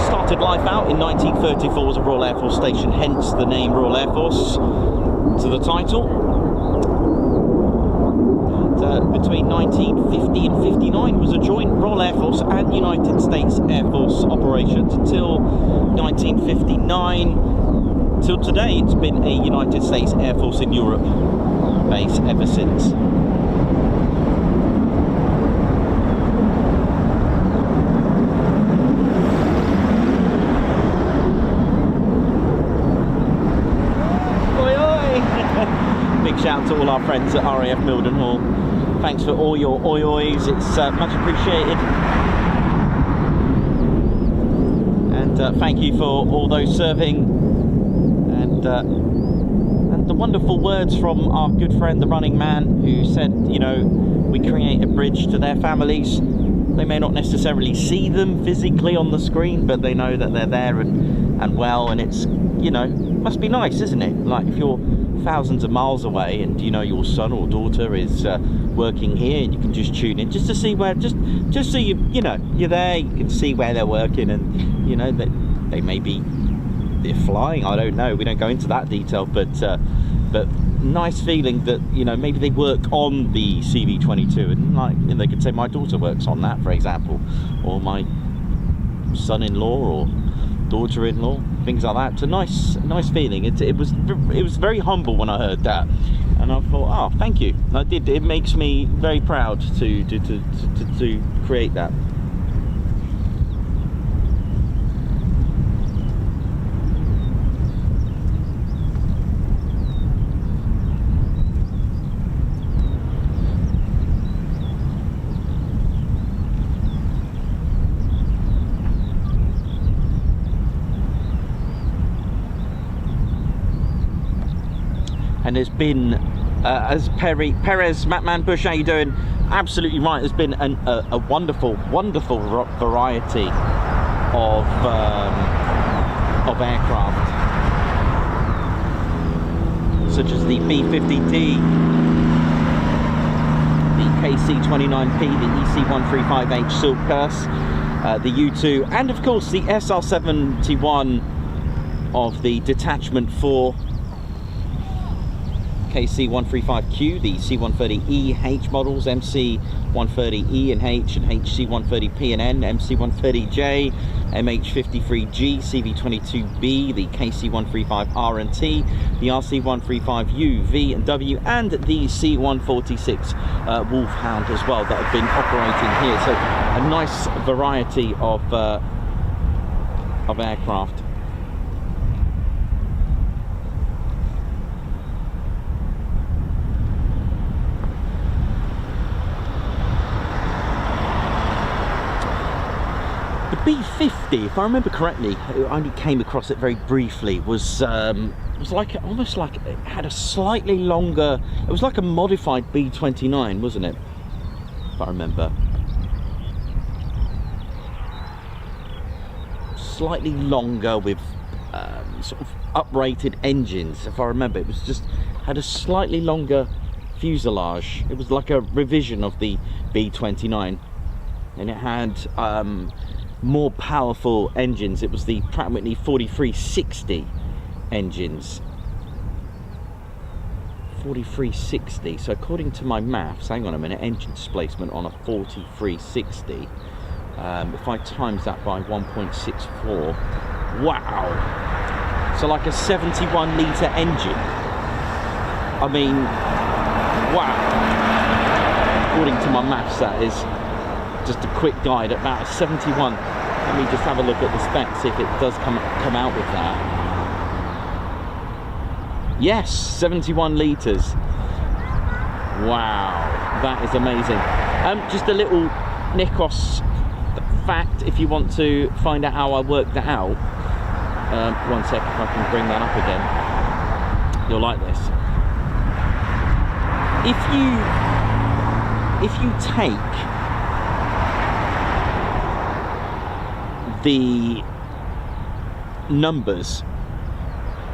started life out in 1934 as a Royal Air Force station, hence the name Royal Air Force to the title. between 1950 and 59 was a joint Royal Air Force and United States Air Force operations until 1959. Till today, it's been a United States Air Force in Europe base ever since. Big shout to all our friends at RAF Mildenhall. Thanks for all your oi-ois, it's much appreciated. And thank you for all those serving. And the wonderful words from our good friend, the running man, who said, you know, we create a bridge to their families. They may not necessarily see them physically on the screen, but they know that they're there and well, and it's, you know, must be nice, isn't it? Like if you're thousands of miles away and you know your son or daughter is working here, and you can just tune in just to see where, just so you know you're there, you can see where they're working, and you know that they may be, they're flying, I don't know, we don't go into that detail, but nice feeling that, you know, maybe they work on the CV-22, and like, and they could say my daughter works on that, for example, or my son-in-law or daughter-in-law, things like that. It's a nice feeling. It was very humble when I heard that, and I thought, oh, thank you. It makes me very proud to create that. And there's been, as Perez, Matman Bush, how you doing? Absolutely right. There's been a wonderful variety of aircraft, such as the B-50D, the KC-29P, the EC-135H Silk Curse, the U-2, and of course the SR-71 of the Detachment 4. KC-135Q, the C-130E H models, MC-130E and H, and HC-130P and N, MC-130J, MH-53G, CV-22B, the KC-135R and T, the RC-135U, V and W, and the C-146 Wolfhound as well that have been operating here. So a nice variety of aircraft. B-50, if I remember correctly, I only came across it very briefly, was like, almost like it had a slightly longer, it was like a modified B-29, wasn't it? If I remember. Slightly longer with sort of uprated engines, if I remember. It was just, had a slightly longer fuselage. It was like a revision of the B-29. And it had more powerful engines. It was the Pratt & Whitney 4360 engines. 4360. So according to my maths, hang on a minute, engine displacement on a 4360. If I times that by 1.64, wow! So like a 71 litre engine. I mean, wow! According to my maths, that is just a quick guide at about a 71. Let me just have a look at the specs, see if it does come out with that. Yes, 71 litres. Wow, that is amazing. Just a little Nikos fact, if you want to find out how I worked that out. One sec, if I can bring that up again. You'll like this. If you take the numbers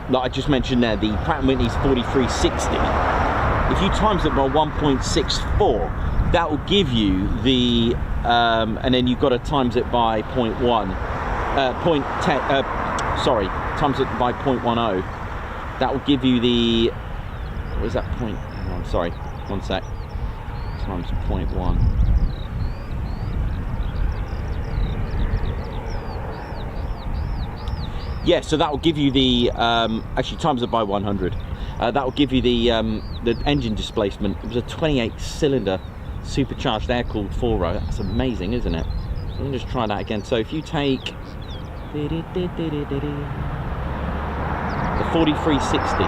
that I just mentioned there, the Pratt & Whitney's 4360, if you times it by 1.64, that will give you the and then you've got to times it by 0.1 times it by 0.10. That will give you the, what is that point, hang on, sorry, one sec, times 0.1. Yeah, so that will give you the, actually times it by 100. That will give you the engine displacement. It was a 28-cylinder supercharged air-cooled 4-row. That's amazing, isn't it? So let me just try that again. So if you take the 4360.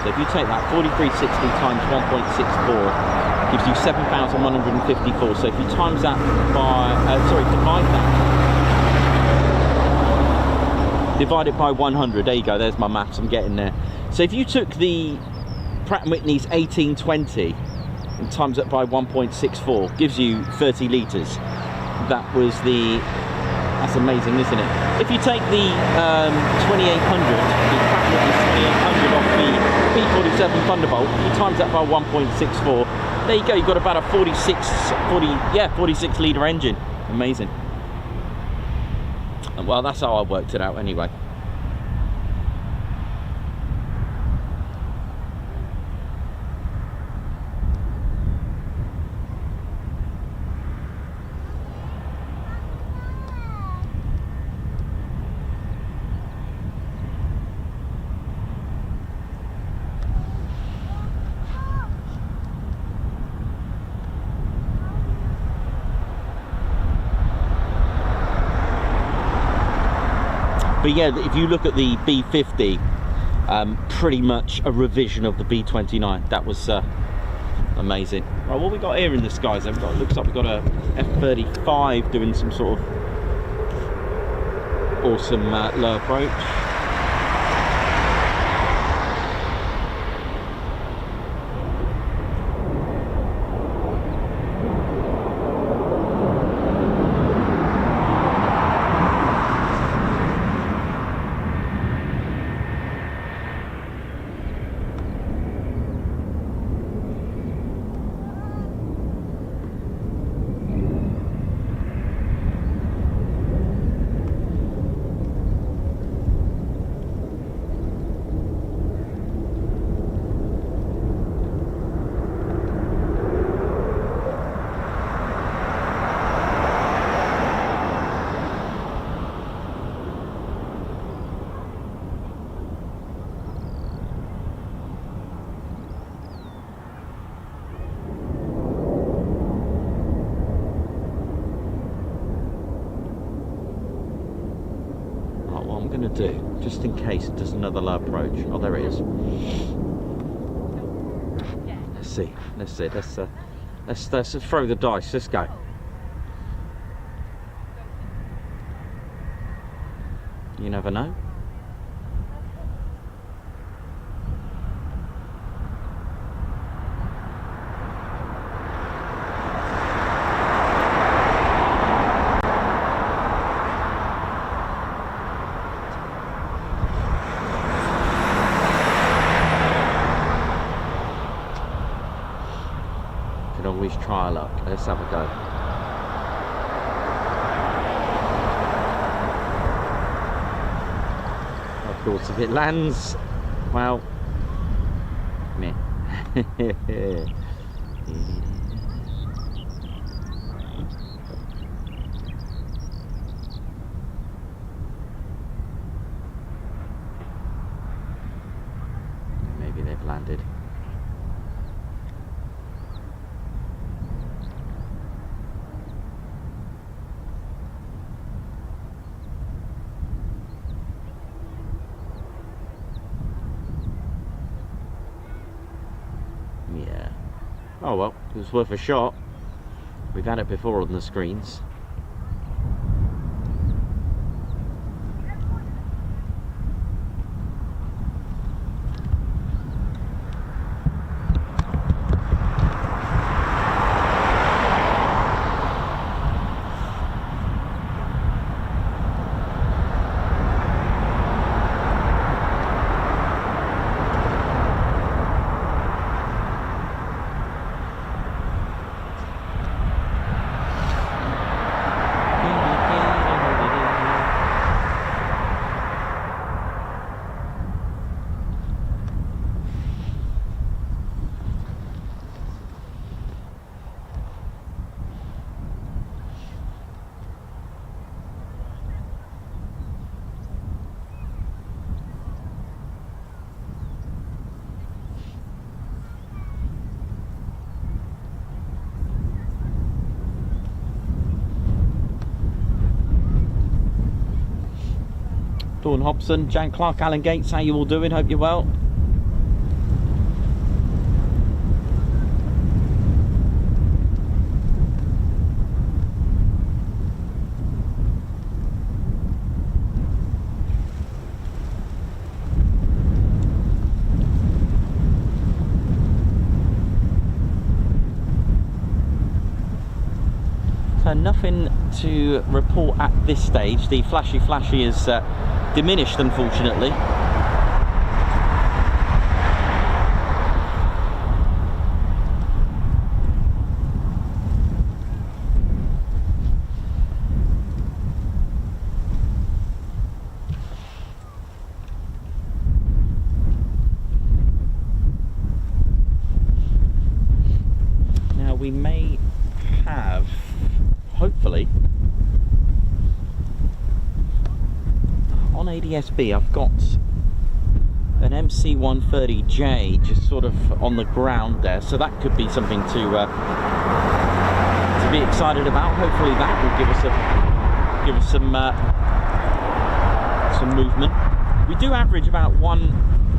So if you take that 4360 times 1.64, gives you 7,154. So if you times that by, divide it by 100. There you go. There's my maths. I'm getting there. So if you took the Pratt & Whitney's 1820 and times it by 1.64, gives you 30 litres. That was the. That's amazing, isn't it? If you take the 2800, the Pratt & Whitney's 2800 off the P47 Thunderbolt, you times that by 1.64, there you go, you've got about a 46 litre engine. Amazing. Well, that's how I worked it out anyway. But yeah, if you look at the B50, pretty much a revision of the B29. That was amazing. Right, what we got here in the skies? It looks like we've got a F-35 doing some sort of awesome low approach. Do just in case it does another low approach. Oh, there it is. Let's throw the dice. Let's go. You never know. Always try our luck. Let's have a go. Of course, if it lands, well, meh. Maybe they've landed. Oh well, it was worth a shot. We've had it before on the screens. Dawn Hobson, Jan Clark, Alan Gates, how you all doing? Hope you're well. So nothing to report at this stage. The flashy is diminished, unfortunately. Now we may have, hopefully, on ADSB I've got an MC-130J just sort of on the ground there, so that could be something to be excited about. Hopefully that will give us some movement. We do average about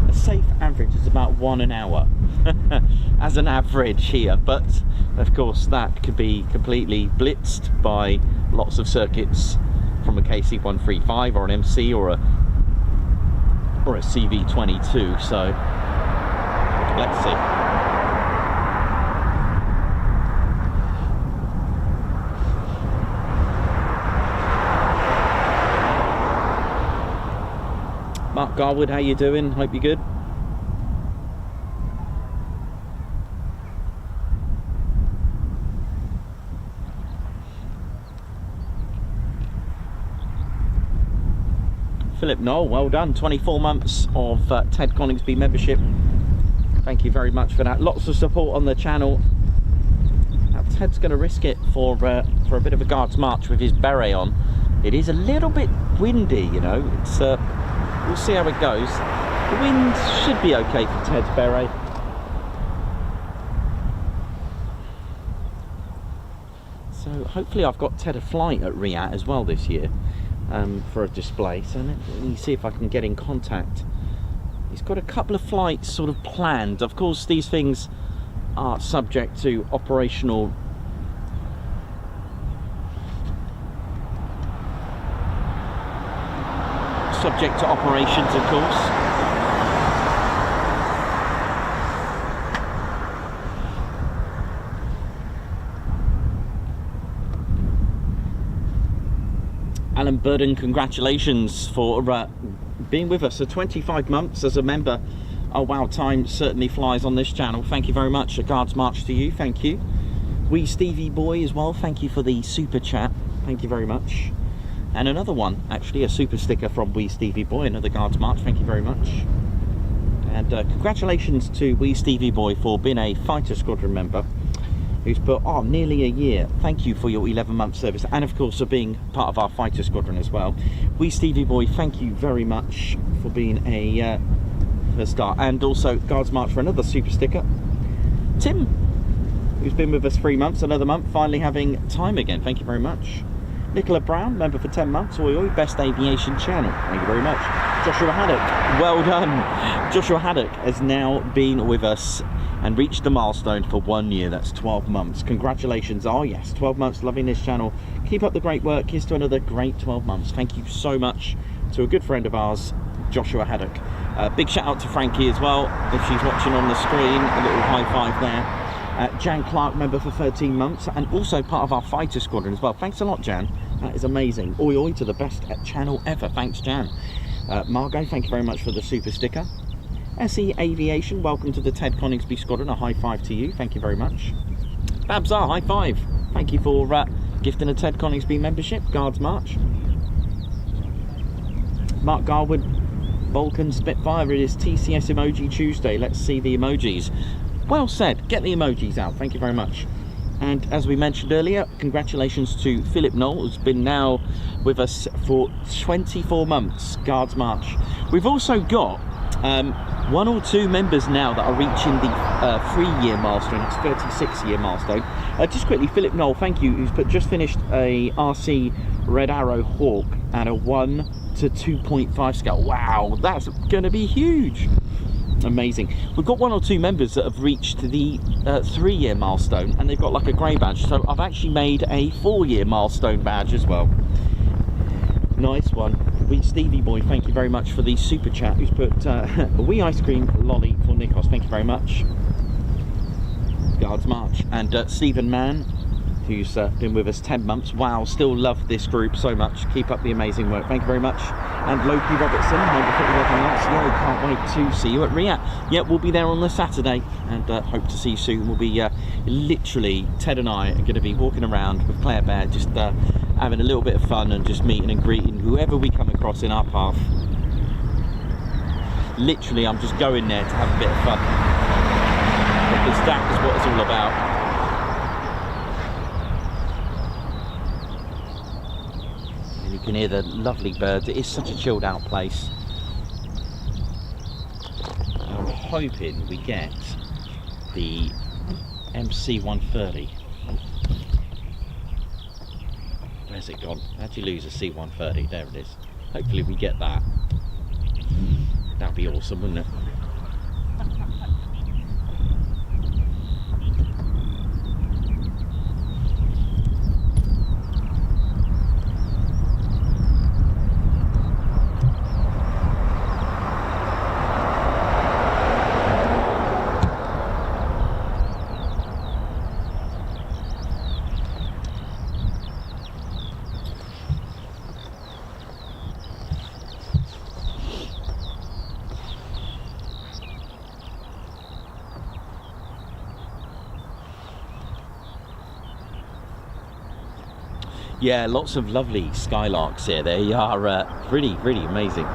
a safe average is about 1 an hour as an average here, but of course that could be completely blitzed by lots of circuits from a KC-135 or an MC or a CV-22, so let's see. Mark Garwood, how you doing? Hope you're good. Philip Knoll, well done. 24 months of Ted Coningsby membership. Thank you very much for that. Lots of support on the channel. Now, Ted's going to risk it for a bit of a Guards March with his beret on. It is a little bit windy, you know. It's we'll see how it goes. The wind should be okay for Ted's beret. So hopefully I've got Ted a flight at RIAT as well this year. For a display, so let me see if I can get in contact. He's got a couple of flights sort of planned. Of course these things are subject to operational operations, of course. Alan Burden, congratulations for being with us for 25 months as a member. Oh wow, time certainly flies on this channel. Thank you very much. A Guards March to you, thank you. Wee Stevie Boy as well, thank you for the super chat. Thank you very much. And another one, actually, a super sticker from Wee Stevie Boy, another Guards March, thank you very much. And congratulations to Wee Stevie Boy for being a Fighter Squadron member who's put on nearly a year. Thank you for your 11-month service, and of course for being part of our Fighter Squadron as well. Wee Stevie Boy, thank you very much for being a star. And also Guards March for another super sticker. Tim, who's been with us 3 months, another month, finally having time again. Thank you very much. Nicola Brown, member for 10 months. Oi oi, best aviation channel. Thank you very much. Joshua Haddock, well done. Joshua Haddock has now been with us and reached the milestone for 1 year. That's 12 months. Congratulations. Oh yes, 12 months loving this channel. Keep up the great work. Here's to another great 12 months. Thank you so much to a good friend of ours, Joshua Haddock. Big shout out to Frankie as well, if she's watching on the screen. A little high five there. Jan Clark, member for 13 months, and also part of our Fighter Squadron as well. Thanks a lot, Jan. That is amazing. Oi oi to the best channel ever. Thanks, Jan. Margot, thank you very much for the super sticker. SE Aviation, welcome to the Ted Coningsby Squadron. A high five to you. Thank you very much. Babsar, high five. Thank you for gifting a Ted Coningsby membership. Guards March. Mark Garwood, Vulcan Spitfire. It is TCS Emoji Tuesday. Let's see the emojis. Well said. Get the emojis out. Thank you very much. And as we mentioned earlier, congratulations to Philip Knoll, who's been now with us for 24 months. Guards March. We've also got 1 or 2 members now that are reaching the 3-year milestone. It's 36-year milestone. Just quickly, Philip Knoll, thank you, who's just finished a RC Red Arrow Hawk and a 1 to 2.5 scale. Wow, that's going to be huge. Amazing. We've got 1 or 2 members that have reached the 3-year milestone, and they've got like a grey badge. So I've actually made a 4-year milestone badge as well. Nice one. Stevie boy, thank you very much for the super chat, who's put a wee ice cream lolly for Nikos. Thank you very much. Guards March. And Stephen Mann, who's been with us 10 months. Wow, still love this group so much. Keep up the amazing work. Thank you very much. And Loki Robertson, yeah, can't wait to see you at RIAT. Yeah, we'll be there on the Saturday, and hope to see you soon. We'll be literally, Ted and I are going to be walking around with Claire Bear, just having a little bit of fun and just meeting and greeting whoever we come across in our path. Literally, I'm just going there to have a bit of fun, because that is what it's all about. You can hear the lovely birds. It is such a chilled out place. I'm hoping we get the MC-130. Where's it gone? How'd you lose a C-130? There it is. Hopefully we get that. That'd be awesome, wouldn't it? Yeah, lots of lovely skylarks here. They are really, really amazing.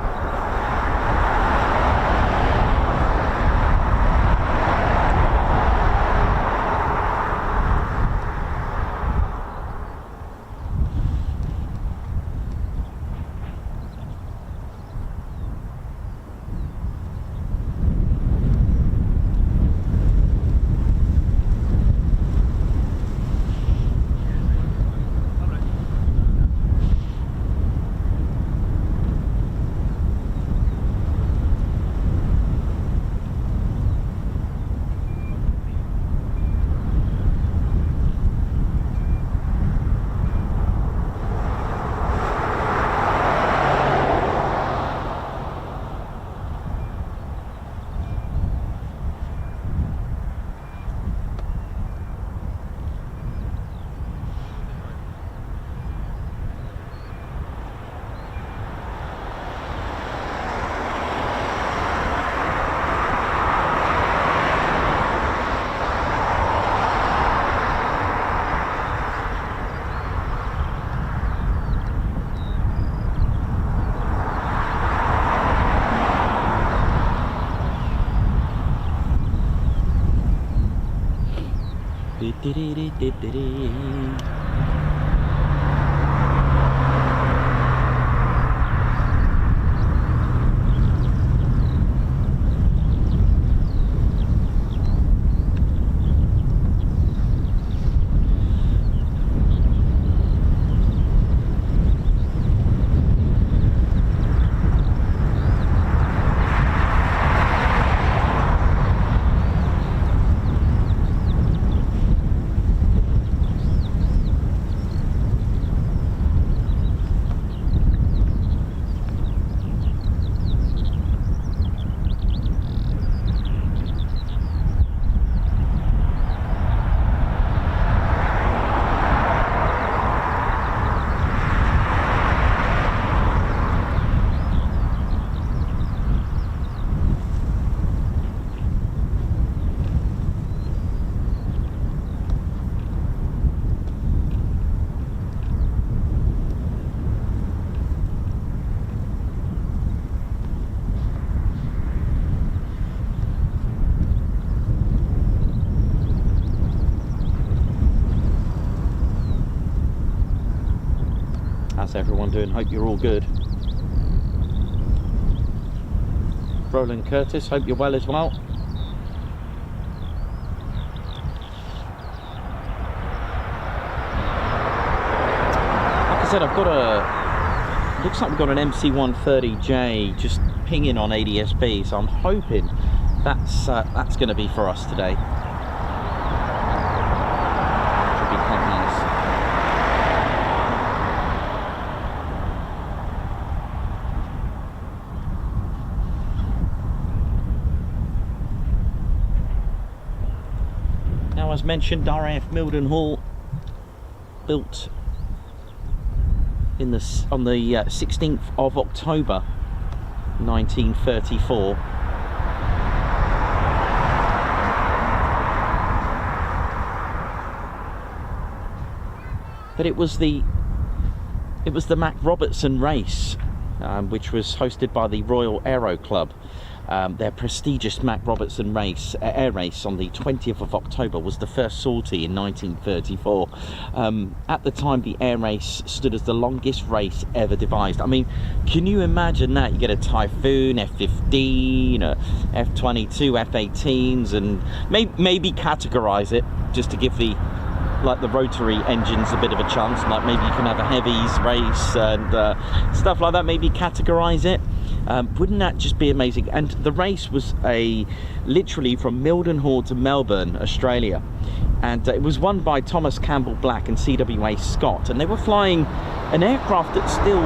How's everyone doing? Hope you're all good. Roland Curtis, hope you're well as well. Like I said, I've got Looks like we've got an MC-130J just pinging on ADSB, so I'm hoping that's going to be for us today. Should be quite nice. Now, as mentioned, RAF Mildenhall built on the 16th of October 1934. But it was the Mac Robertson race, which was hosted by the Royal Aero Club. Their prestigious Mac Robertson race, air race on the 20th of October was the first sortie in 1934. At the time, the air race stood as the longest race ever devised. I mean, can you imagine that? You get a Typhoon, F-15, F-22, F-18s, and maybe categorise it just to give the rotary engines a bit of a chance. Like maybe you can have a heavies race and stuff like that. Maybe categorise it. Wouldn't that just be amazing? And the race was literally from Mildenhall to Melbourne, Australia, and it was won by Thomas Campbell Black and CWA Scott, and they were flying an aircraft that's still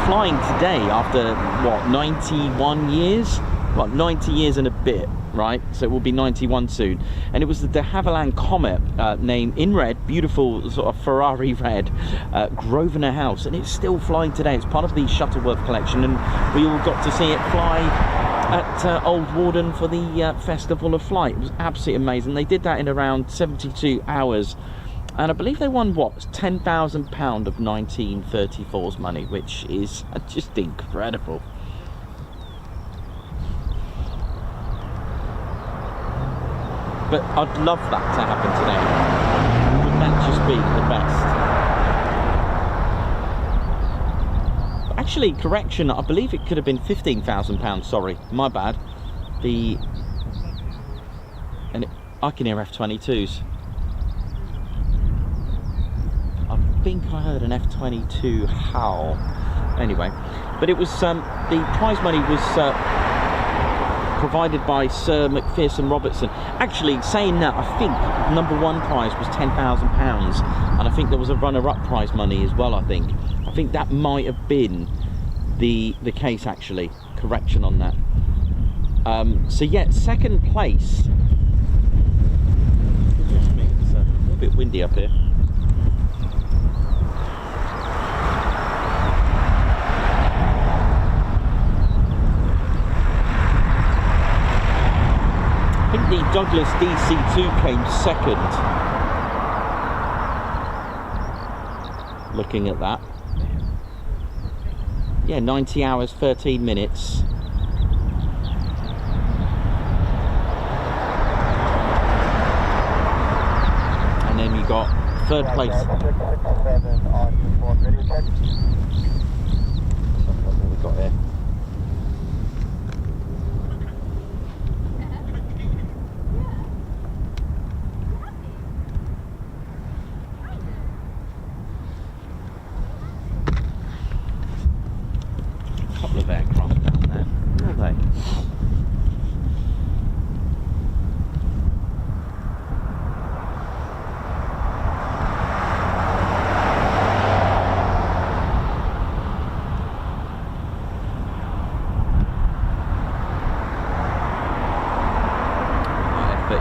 flying today after what, 91 years? Well, 90 years and a bit, right? So it will be 91 soon. And it was the de Havilland Comet, named in red, beautiful sort of Ferrari red, Grosvenor House, and it's still flying today. It's part of the Shuttleworth collection, and we all got to see it fly at Old Warden for the Festival of Flight. It was absolutely amazing. They did that in around 72 hours, and I believe they won what, £10,000 of 1934's money, which is just incredible. But I'd love that to happen today. Wouldn't that just be the best? Actually, correction, I believe it could have been £15,000, sorry, my bad. I can hear F-22s. I think I heard an F-22 howl. Anyway, but it was, the prize money was provided by Sir Macpherson Robertson. Actually, saying that, I think #1 prize was £10,000, and I think there was a runner-up prize money as well. I think that might have been the case, actually. Correction on that. So yeah, second place. It's a little bit windy up here. I think the Douglas DC-2 came second. Looking at that. Yeah, 90 hours, 13 minutes. And then you got third place. What have we got here?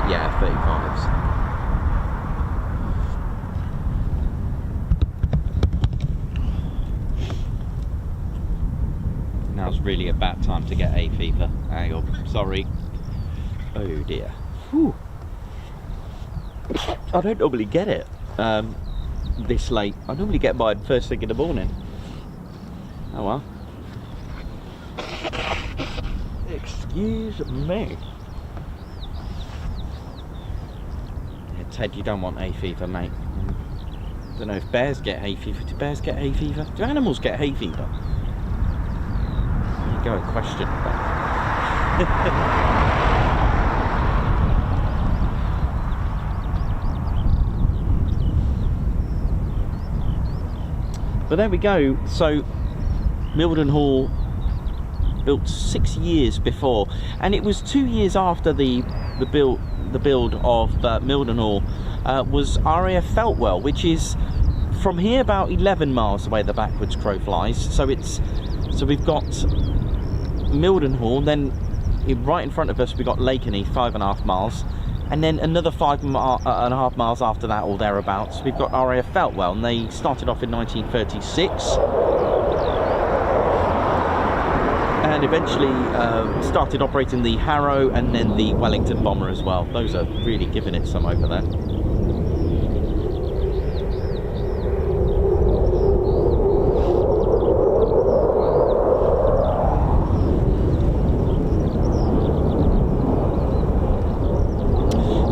Yeah, 35s. Now's really a bad time to get hay fever. Hang on, sorry. Oh dear. Whew. I don't normally get it this late. I normally get mine first thing in the morning. Oh well. Excuse me. Ted, you don't want hay fever, mate. Don't know if bears get hay fever. Do bears get hay fever? Do animals get hay fever? There you go, a question. But there we go. So Mildenhall built 6 years before, and it was 2 years after the build of Mildenhall was RAF Feltwell, which is from here about 11 miles away the backwards crow flies. So we've got Mildenhall, then right in front of us we've got Lakenheath, 5.5 miles, and then another 5.5 miles after that or thereabouts we've got RAF Feltwell, and they started off in 1936 and eventually started operating the Harrow and then the Wellington bomber as well. Those are really giving it some over there.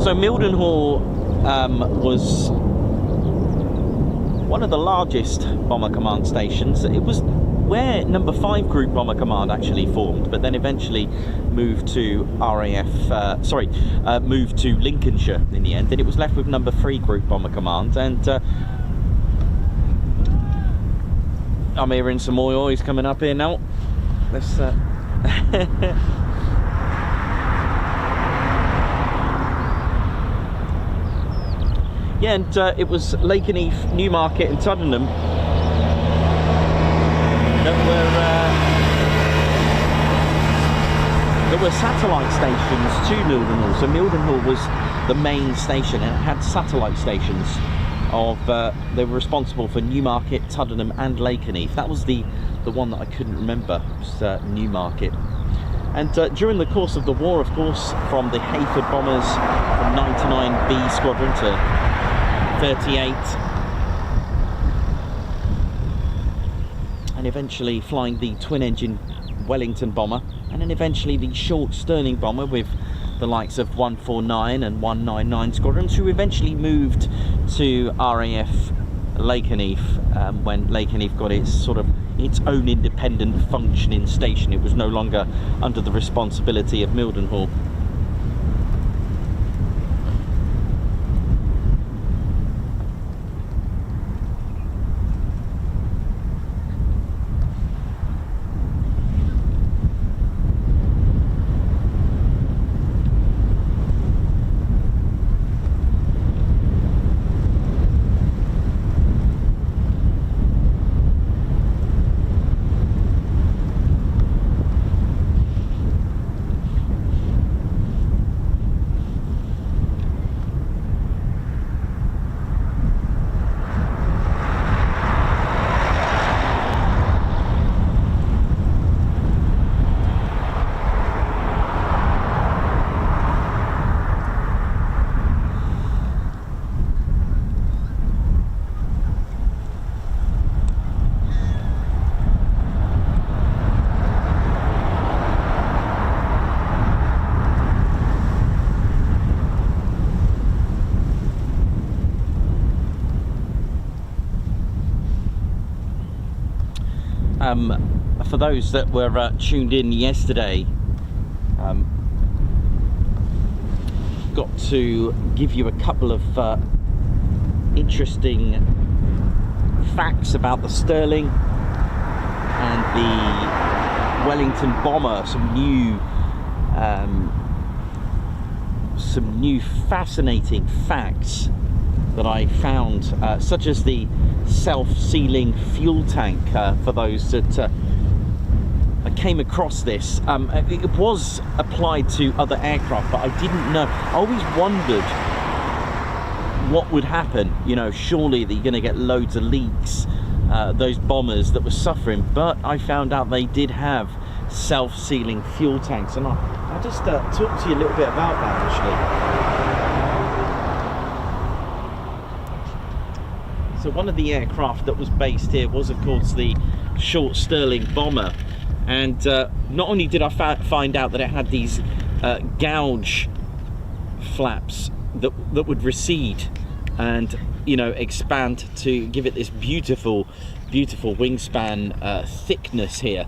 So Mildenhall was one of the largest bomber command stations. It was where number 5 Group Bomber Command actually formed, but then eventually moved to moved to Lincolnshire in the end, and it was left with number 3 Group Bomber Command. And I'm hearing some oils coming up here now. Let's yeah, and it was Lakenheath, Newmarket and Tuddenham that were satellite stations to Mildenhall. So Mildenhall was the main station, and it had satellite stations of they were responsible for Newmarket, Tuddenham and Lakenheath. That was the one that I couldn't remember, was Newmarket. And during the course of the war, of course, from the Hayford bombers, from 99B Squadron to 38, and eventually flying the twin-engine Wellington bomber, and then eventually the short Sterling bomber with the likes of 149 and 199 squadrons, who eventually moved to RAF Lakenheath when Lakenheath got its own independent functioning station. It was no longer under the responsibility of Mildenhall. For those that were tuned in yesterday, got to give you a couple of interesting facts about the Sterling and the Wellington bomber, some new fascinating facts that I found, such as the self-sealing fuel tank. For those that I came across this, it was applied to other aircraft, but I didn't know. I always wondered what would happen. You know, surely that you're going to get loads of leaks, those bombers that were suffering, but I found out they did have self-sealing fuel tanks, and I'll just talk to you a little bit about that actually. So one of the aircraft that was based here was of course the short Sterling bomber, and not only did I find out that it had these gouge flaps that would recede and, you know, expand to give it this beautiful wingspan thickness here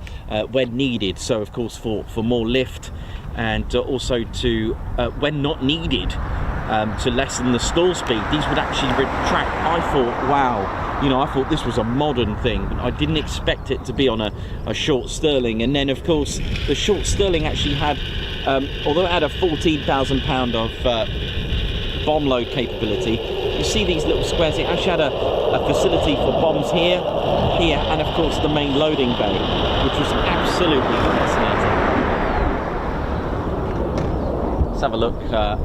when needed, so of course for more lift, and also to when not needed, to lessen the stall speed, these would actually retract. I thought, wow, you know, I thought this was a modern thing. I didn't expect it to be on a short Sterling. And then of course the short Sterling actually had, although it had a 14,000 pound of bomb load capability, you see these little squares, it actually had a facility for bombs here, and of course the main loading bay, which was absolutely fascinating. Let's have a look at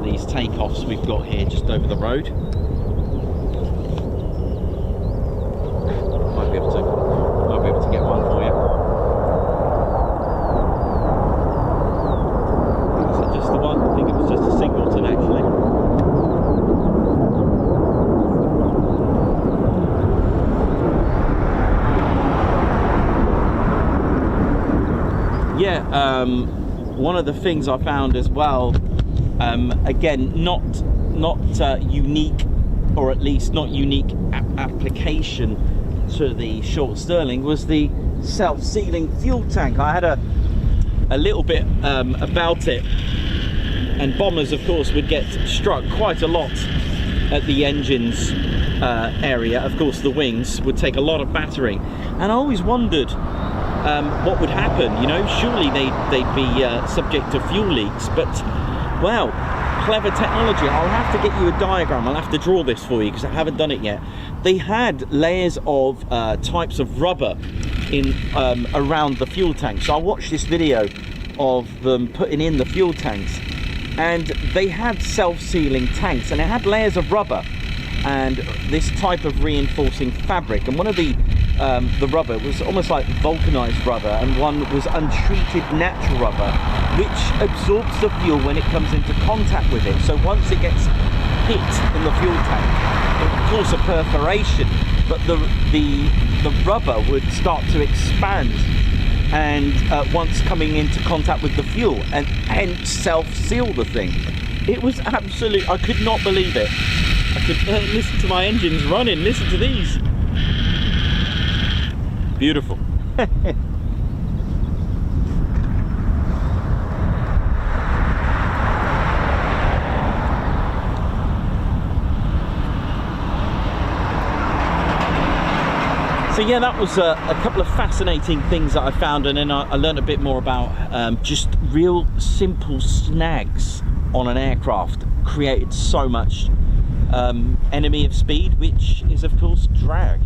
these takeoffs we've got here just over the road. Might be able to get one for you. Is that just the one? I think it was just a singleton actually. Yeah, one of the things I found as well, again, not unique, or at least not unique application to the short Sterling, was the self-sealing fuel tank. I had a little bit about it, and bombers of course would get struck quite a lot at the engines area. Of course the wings would take a lot of battering, and I always wondered what would happen. You know, surely they'd be subject to fuel leaks, but well, clever technology. I'll have to get you a diagram. I'll have to draw this for you because I haven't done it yet. They had layers of types of rubber in around the fuel tank. So I watched this video of them putting in the fuel tanks, and they had self-sealing tanks, and it had layers of rubber and this type of reinforcing fabric. And one of the rubber was almost like vulcanized rubber, and one was untreated natural rubber, which absorbs the fuel when it comes into contact with it. So once it gets hit in the fuel tank, it would cause a perforation, but the rubber would start to expand, and once coming into contact with the fuel, and hence self-seal the thing. It was absolute, I could not believe it. I could listen to my engines running, listen to these. Beautiful. So yeah, that was a couple of fascinating things that I found, and then I learned a bit more about just real simple snags on an aircraft created so much enemy of speed, which is of course drag.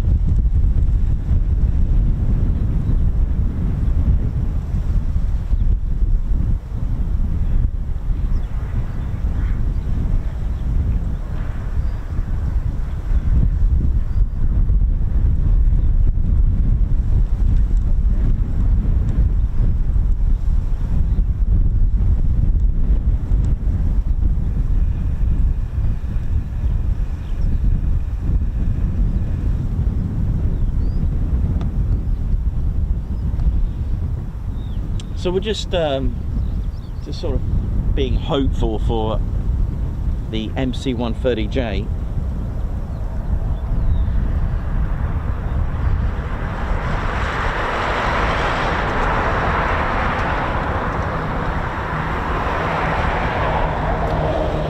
So we're just sort of being hopeful for the MC-130J.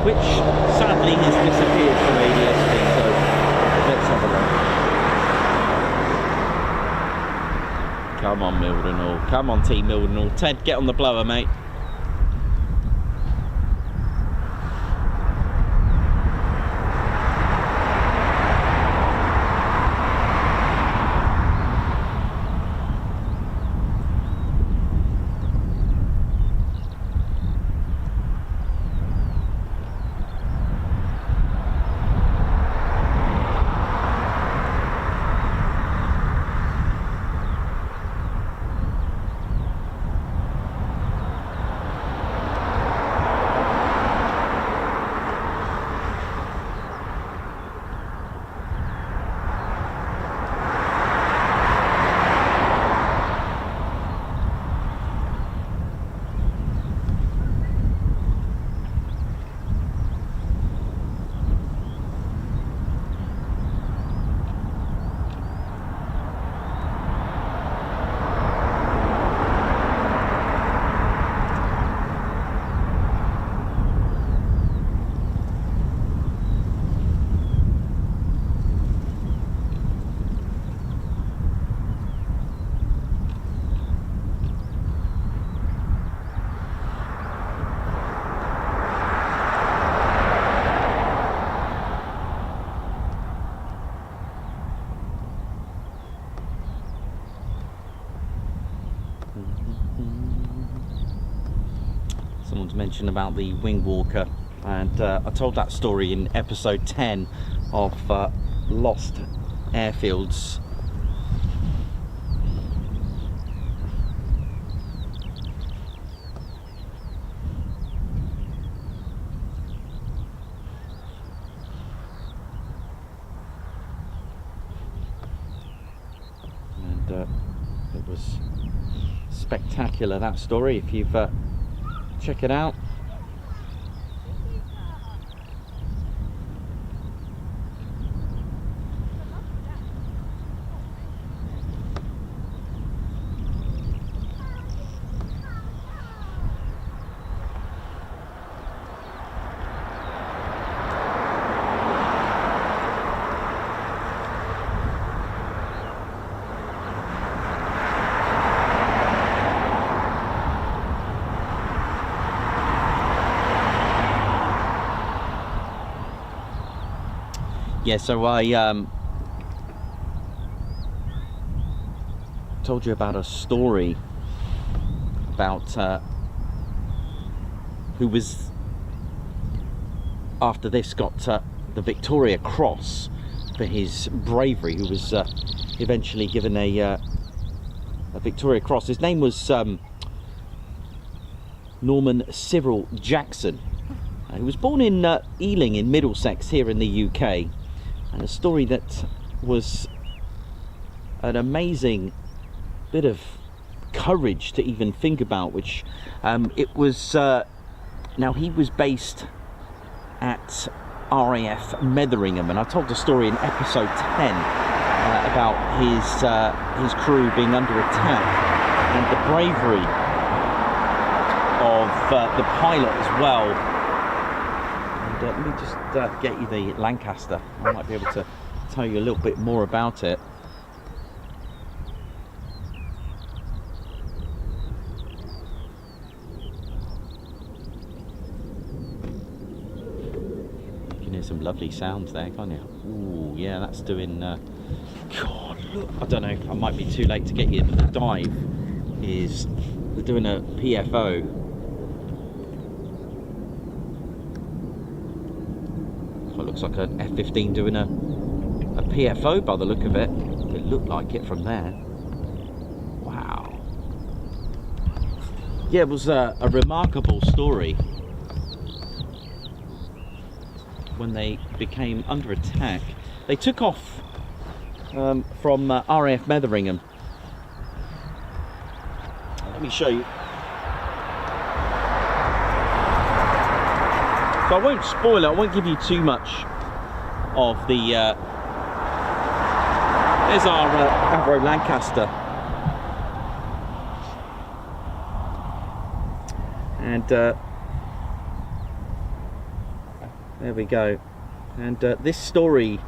Which sadly has disappeared from ADSB, so let's have a look. Come on, Mildenhall. Come on, Team Mildenhall. Ted, get on the blower, mate. Someone's mentioned about the wing walker, and I told that story in episode 10 of Lost Airfields. And it was spectacular, that story. If you've check it out. Yeah, so I told you about a story about who was, after this, got the Victoria Cross for his bravery, who was eventually given a Victoria Cross. His name was Norman Cyril Jackson. He was born in Ealing in Middlesex here in the UK. And a story that was an amazing bit of courage to even think about, which it was, now he was based at RAF Mildenhall, and I told the story in episode 10 about his crew being under attack and the bravery of the pilot as well. Let me just get you the Lancaster. I might be able to tell you a little bit more about it. You can hear some lovely sounds there, can't you? Ooh, yeah, that's doing... God, look, I don't know, I might be too late to get you, but the dive is... They're doing a PFO. Looks like an F-15 doing a PFO by the look of it. It looked like it from there. Wow. Yeah, it was a remarkable story when they became under attack. They took off from RAF Mildenhall. Let me show you. So I won't spoil it, I won't give you too much of the... there's our Avro Lancaster. And there we go. And this story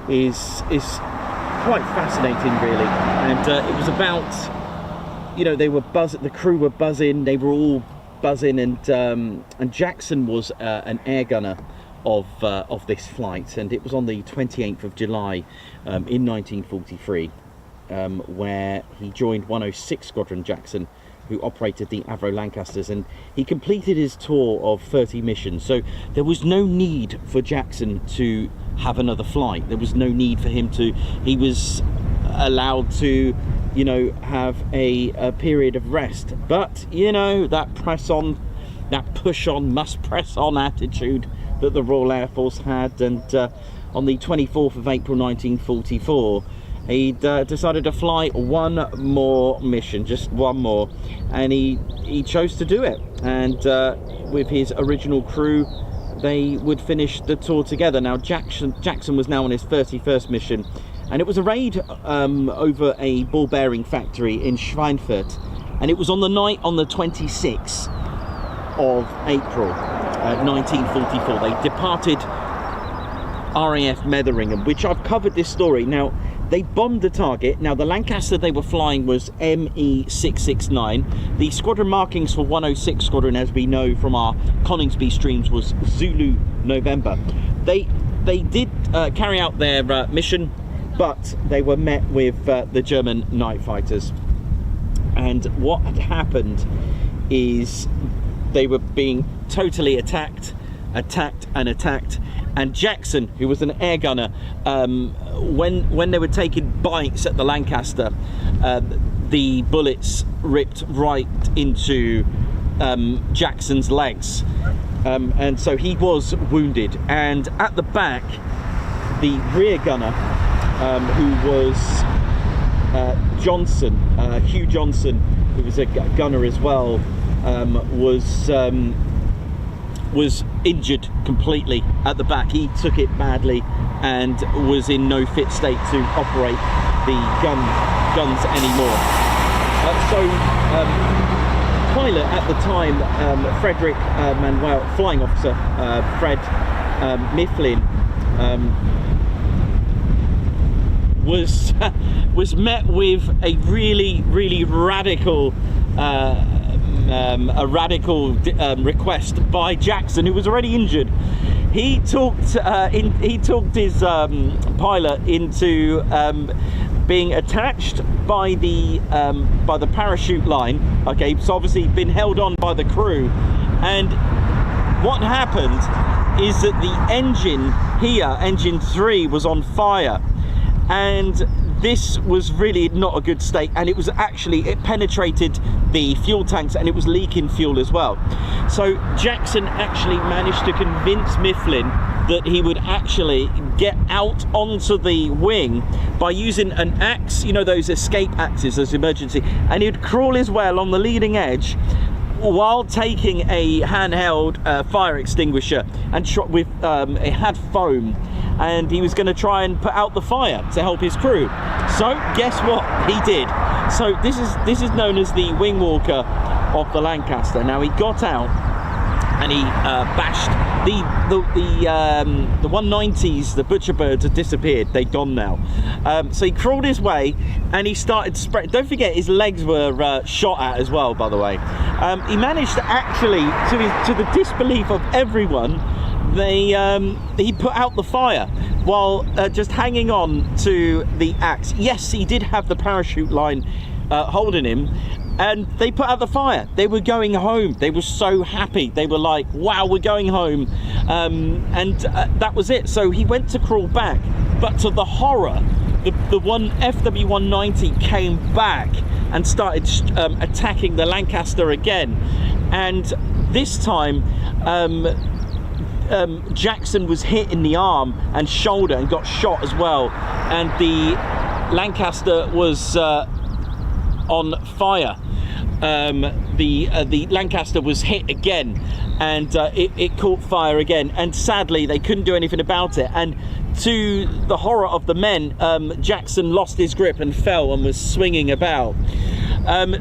is quite fascinating, really. And it was about, you know, they were the crew were buzzing, they were all buzzing, and Jackson was an air gunner of this flight, and it was on the 28th of July in 1943 where he joined 106 Squadron Jackson, who operated the Avro Lancasters, and he completed his tour of 30 missions. So there was no need for Jackson to have another flight. There was no need for him to, he was allowed to, you know, have a period of rest. But, you know, that push on, must press on attitude that the Royal Air Force had, and on the 24th of April 1944, he'd decided to fly one more mission, just one more, and he chose to do it. And with his original crew, they would finish the tour together. Now Jackson was now on his 31st mission, and it was a raid over a ball bearing factory in Schweinfurt, and it was on the night on the 26th of April 1944. They departed RAF Mildenhall, which I've covered this story. Now, they bombed the target. Now, the Lancaster they were flying was ME-669. The squadron markings for 106 Squadron, as we know from our Coningsby streams, was Zulu November. They did carry out their mission, but they were met with the German night fighters. And what had happened is they were being totally attacked, and Jackson, who was an air gunner, when they were taking bites at the Lancaster, the bullets ripped right into Jackson's legs, and so he was wounded. And at the back, the rear gunner, who was Johnson, Hugh Johnson, who was a gunner as well, was injured completely at the back. He took it badly and was in no fit state to operate the guns anymore. Pilot at the time, Frederick Manuel, flying officer Fred Mifflin, was met with a really radical request by Jackson, who was already injured. He talked his pilot into being attached by the parachute line. Okay, so obviously been held on by the crew, and what happened is that the engine here, engine 3, was on fire, and this was really not a good state, and it penetrated the fuel tanks, and it was leaking fuel as well. So Jackson actually managed to convince Mifflin that he would actually get out onto the wing by using an axe, you know, those escape axes, those emergency, and he'd crawl his way along the leading edge while taking a handheld fire extinguisher, and it had foam, and he was going to try and put out the fire to help his crew. So guess what he did? So this is known as the wing walker of the Lancaster. Now he got out and he bashed the 190s. The butcher birds had disappeared, they'd gone now. So he crawled his way and he started spreading. Don't forget his legs were shot at as well, by the way. He managed to actually, to the disbelief of everyone, he put out the fire while just hanging on to the axe. Yes, he did have the parachute line holding him, and they put out the fire. They were going home. They were so happy. They were like, wow, we're going home. And that was it. So he went to crawl back, but to the horror, the one FW-190 came back and started attacking the Lancaster again. And this time, Jackson was hit in the arm and shoulder and got shot as well, and the Lancaster was on fire. The Lancaster was hit again, and it caught fire again, and sadly they couldn't do anything about it. And to the horror of the men, Jackson lost his grip and fell and was swinging about.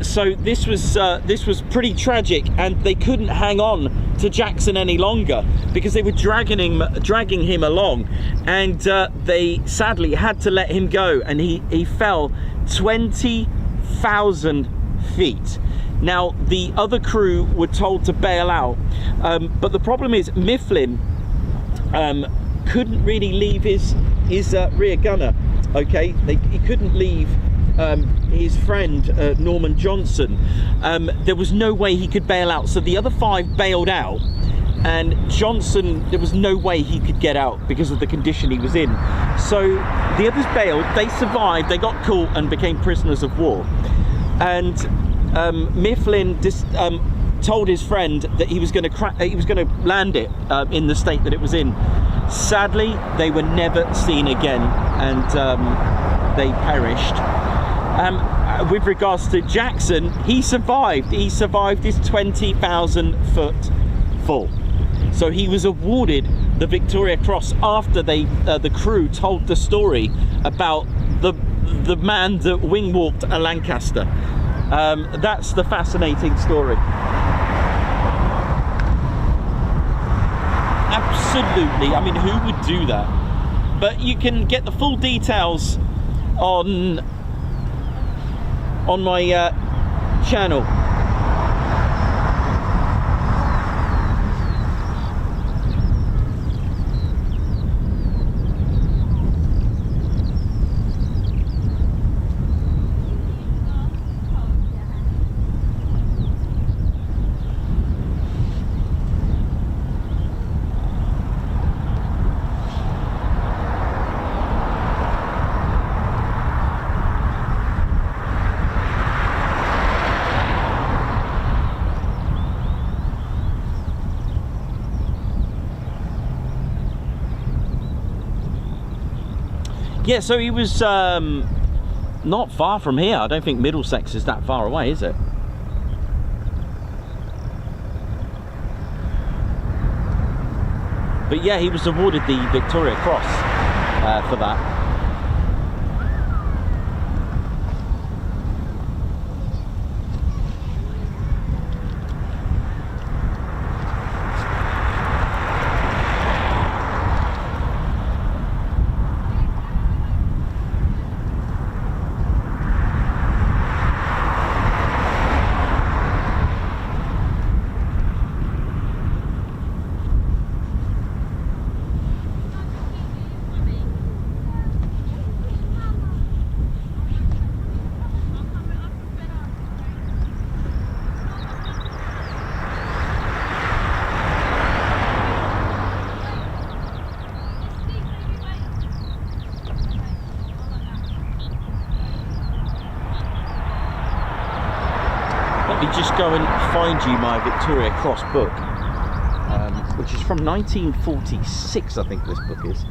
So this was pretty tragic, and they couldn't hang on to Jackson any longer because they were dragging him along, and they sadly had to let him go, and he fell 20,000 feet. Now the other crew were told to bail out, but the problem is Mifflin couldn't really leave his rear gunner. Okay, he couldn't leave his friend Norman Johnson. There was no way he could bail out, so the other 5 bailed out, and Johnson, there was no way he could get out because of the condition he was in. So the others bailed, they survived, they got caught and became prisoners of war. And Mifflin told his friend that he was going to land it in the state that it was in. Sadly, they were never seen again, and they perished. With regards to Jackson, he survived. He survived his 20,000 foot fall. So he was awarded the Victoria Cross after the crew told the story about the man that wing walked a Lancaster. That's the fascinating story. Absolutely. I mean, who would do that? But you can get the full details on my channel. Yeah, so he was not far from here. I don't think Middlesex is that far away, is it? But yeah, he was awarded the Victoria Cross for that. Just go and find you my Victoria Cross book, which is from 1946, I think this book is.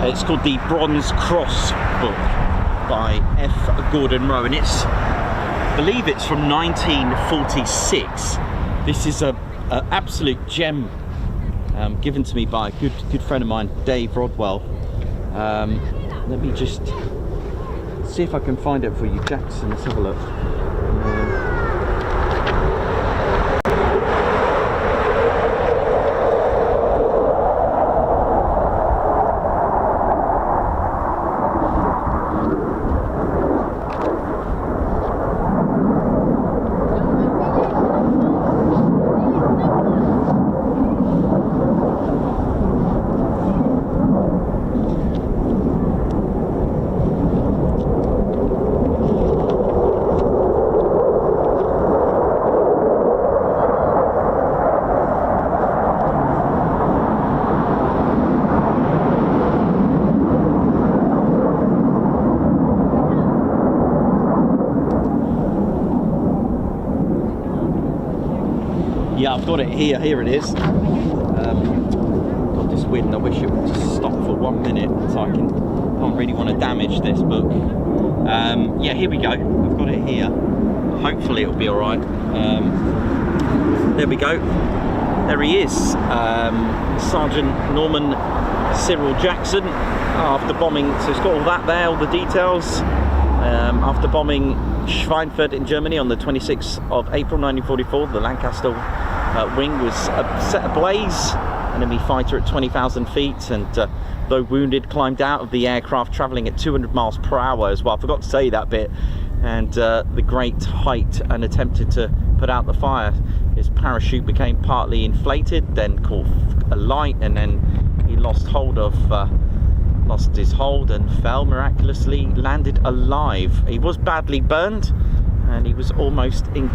It's called the Bronze Cross book by F. Gordon Rowe, and I believe it's from 1946. This is a absolute gem, given to me by a good friend of mine, Dave Rodwell. Let me just see if I can find it for you, Jackson. Let's have a look. Yeah, I've got it here. Here it is. Got this wind. I wish it would just stop for 1 minute so I don't really want to damage this book. Yeah, here we go. I've got it here. Hopefully it'll be all right. There we go. There he is, Sergeant Norman Cyril Jackson. After bombing, so it's got all that there, all the details. After bombing Schweinfurt in Germany on the 26th of April 1944, the Lancaster wing was set ablaze. Enemy fighter at 20,000 feet, and though wounded, climbed out of the aircraft, travelling at 200 miles per hour as well. I forgot to say that bit. And the great height, and attempted to put out the fire. His parachute became partly inflated, then caught alight, and then he lost his hold and fell. Miraculously landed alive. He was badly burned, and he was almost in.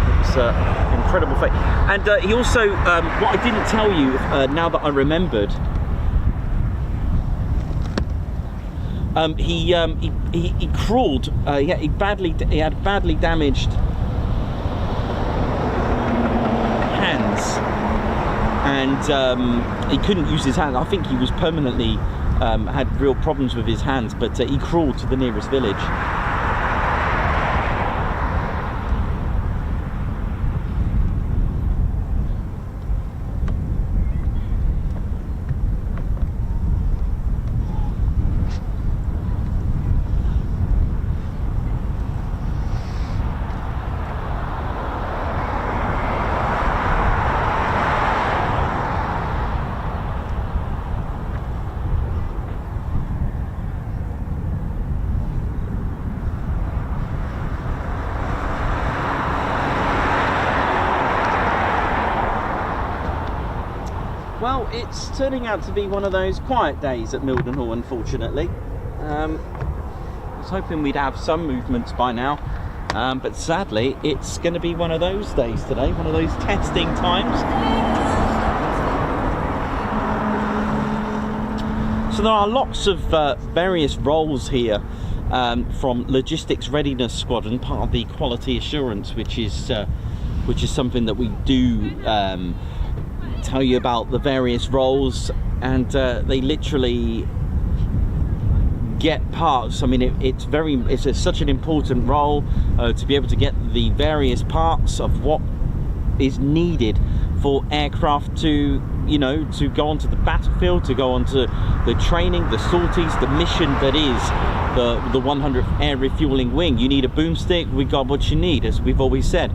It was an incredible fate. And he also, what I didn't tell you, now that I remembered, he crawled. He had badly damaged hands, and he couldn't use his hands. I think he was permanently had real problems with his hands, but he crawled to the nearest village. Well, it's turning out to be one of those quiet days at Mildenhall, unfortunately. I was hoping we'd have some movements by now, but sadly it's going to be one of those days today, one of those testing times. So there are lots of various roles here, from Logistics Readiness Squadron, part of the quality assurance, which is something that we do tell you about the various roles, and they literally get parts. I mean, it's such an important role to be able to get the various parts of what is needed for aircraft to, you know, to go onto the battlefield, to go onto the training, the sorties, the mission that is the 100th Air Refueling Wing. You need a boomstick, we got what you need, as we've always said.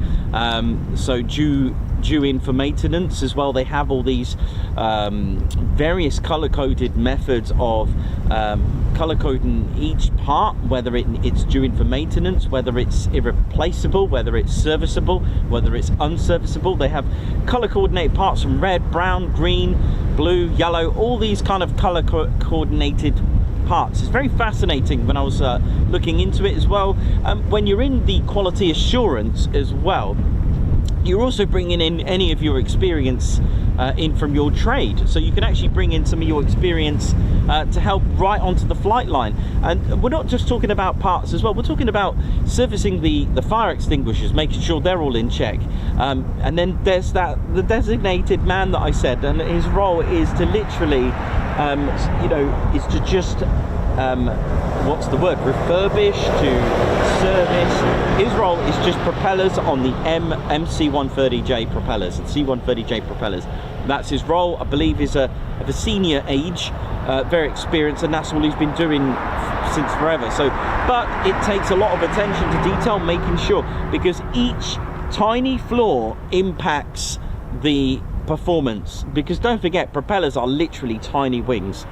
So due in for maintenance as well, they have all these various color-coded methods of color-coding each part, whether it's due in for maintenance, whether it's irreplaceable, whether it's serviceable, whether it's unserviceable. They have color-coordinated parts from red, brown, green, blue, yellow, all these kind of color-coordinated parts. It's very fascinating when I was looking into it as well. When you're in the quality assurance as well, you're also bringing in any of your experience in from your trade, so you can actually bring in some of your experience to help right onto the flight line. And we're not just talking about parts as well, we're talking about servicing the fire extinguishers, making sure they're all in check. And then there's the designated man that I said, and his role is to literally you know, is to just what's the word, refurbish, to service. His role is just propellers on the MC-130J propellers, and C-130J propellers. That's his role. I believe he's of a senior age, very experienced, and that's all he's been doing since forever. So, but it takes a lot of attention to detail, making sure, because each tiny flaw impacts the performance. Because don't forget, propellers are literally tiny wings,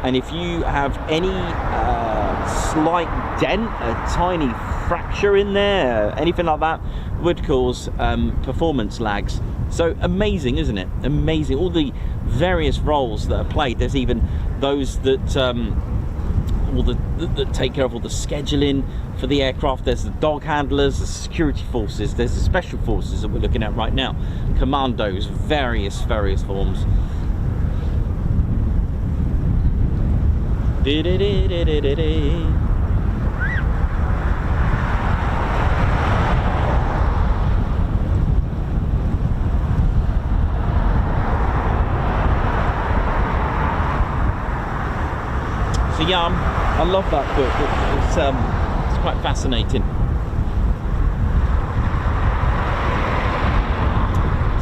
and if you have any slight dent, a tiny fracture in there, anything like that, would cause performance lags. So amazing, isn't it? Amazing, all the various roles that are played. There's even those that that take care of all the scheduling for the aircraft. There's the dog handlers, the security forces, there's the special forces that we're looking at right now, commandos, various forms. So yeah, I love that book. It's quite fascinating.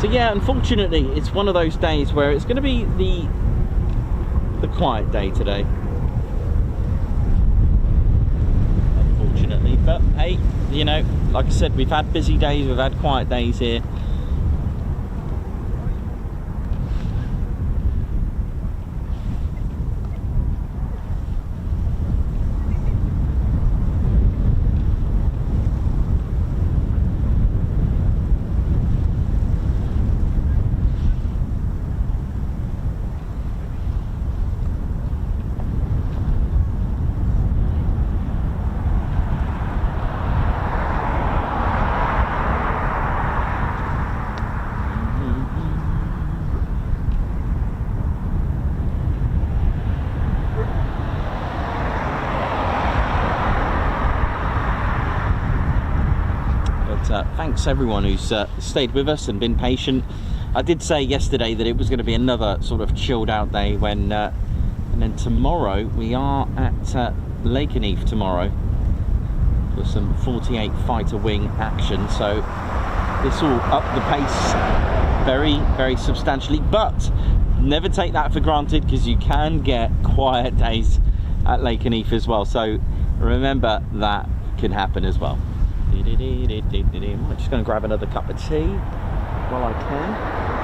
So yeah, unfortunately, it's one of those days where it's going to be the quiet day today. Unfortunately, but hey, you know, like I said, we've had busy days, we've had quiet days here. Thanks everyone who's stayed with us and been patient. I did say yesterday that it was going to be another sort of chilled out day when and then tomorrow we are at Lakenheath tomorrow for some 48 fighter wing action, so this will up the pace very substantially, but never take that for granted, because you can get quiet days at Lakenheath as well, so remember that can happen as well. I'm just going to grab another cup of tea while I can.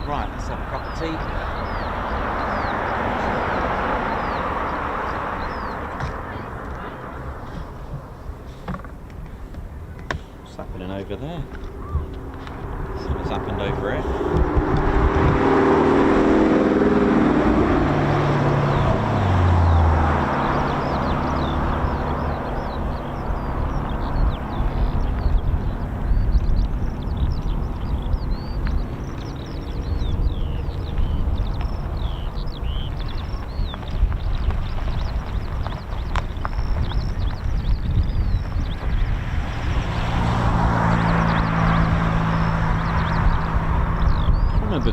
Right, let's have a cup of tea. What's happening over there? Something's happened over here.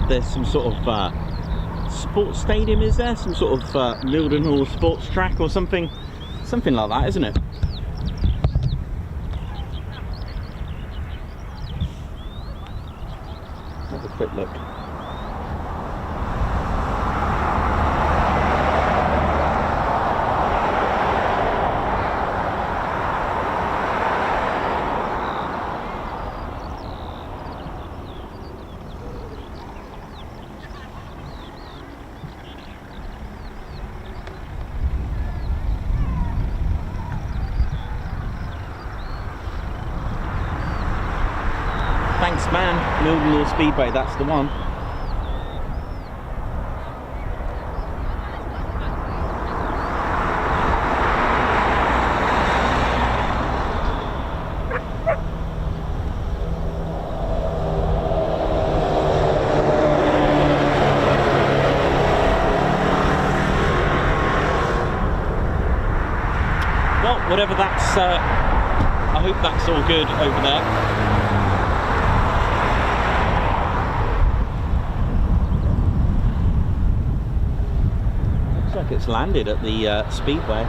There's some sort of sports stadium, is there? Some sort of Mildenhall sports track or something like that, isn't it? Have a quick look. Thanks, man. Mildenhall Speedway, that's the one. Well, whatever that's, I hope that's all good over there. Looks like it's landed at the speedway.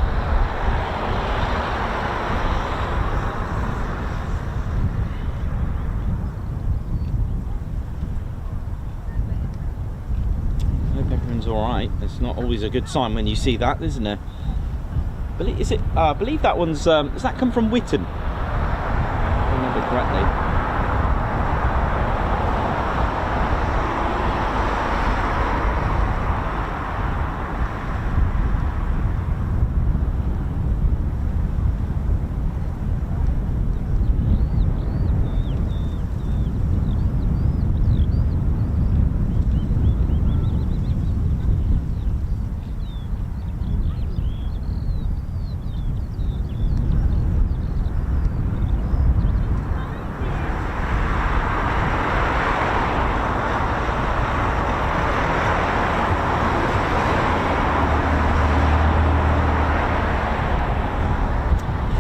Alright, it's not always a good sign when you see that, isn't it? Is it? I believe that one's. Does that come from Whitton? If I remember correctly.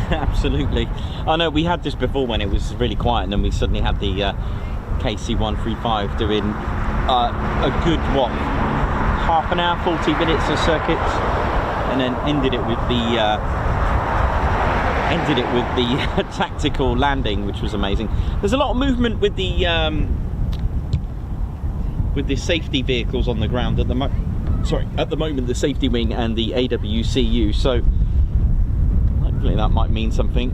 Absolutely. I know we had this before when it was really quiet, and then we suddenly had the KC-135 doing a good, what, half an hour, 40 minutes of circuits, and then ended it with the tactical landing, which was amazing. There's a lot of movement with the safety vehicles on the ground at the moment, the safety wing and the AWCU. So hopefully that might mean something.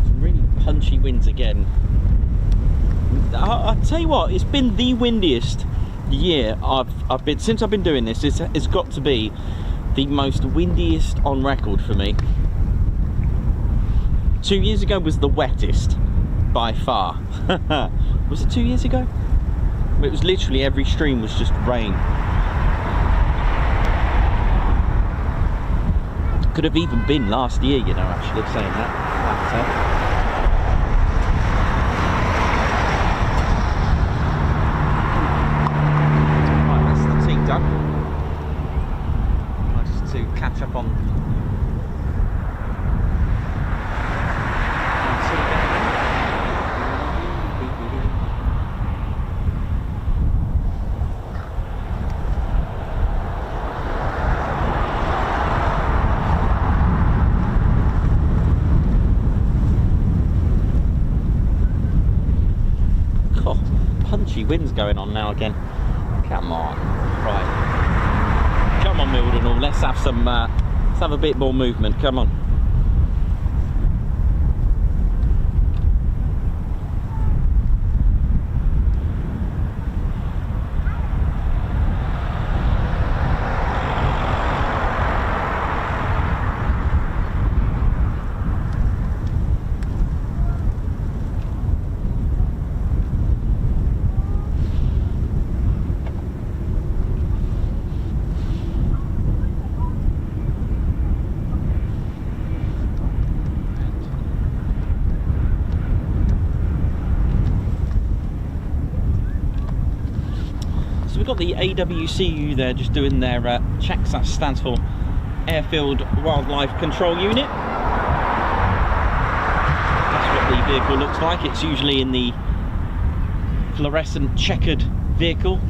Some really punchy winds again. I'll tell you what, it's been the windiest year I've been since I've been doing this. It's got to be the most windiest on record for me. 2 years ago was the wettest by far. Was it 2 years ago? It was literally every stream was just rain. Could have even been last year, you know, actually, saying that. Right, that's the team done. Just to catch up on. Winds going on now again. Come on, right? Come on, Mildenhall. Let's have some. Let's have a bit more movement. Come on. Got the AWCU there just doing their checks. That stands for Airfield Wildlife Control Unit. That's what the vehicle looks like. It's usually in the fluorescent checkered vehicle,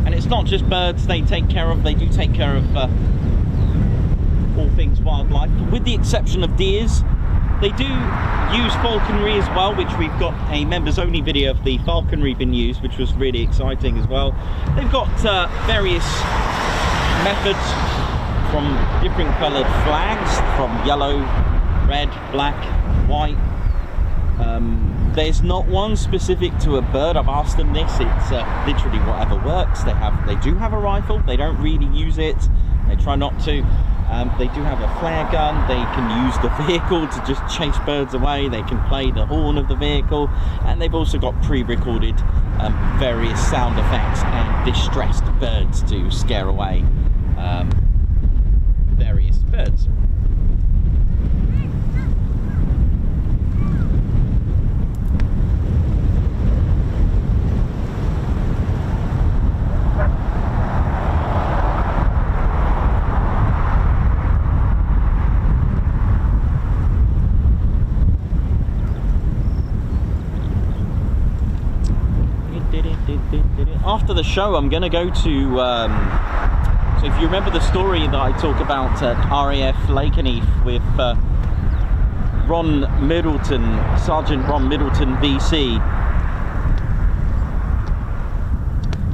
and it's not just birds they take care of. They do take care of all things wildlife, with the exception of deers. They do use falconry as well, which we've got a members only video of the falconry being used, which was really exciting as well. They've got various methods from different coloured flags, from yellow, red, black, white. There's not one specific to a bird. I've asked them this. It's literally whatever works. They do have a rifle. They don't really use it. They try not to. They do have a flare gun. They can use the vehicle to just chase birds away. They can play the horn of the vehicle, and they've also got pre-recorded various sound effects and distressed birds to scare away various birds. after the show, I'm going to go to, so if you remember the story that I talk about at RAF Lakenheath with Ron Middleton, Sergeant Ron Middleton VC,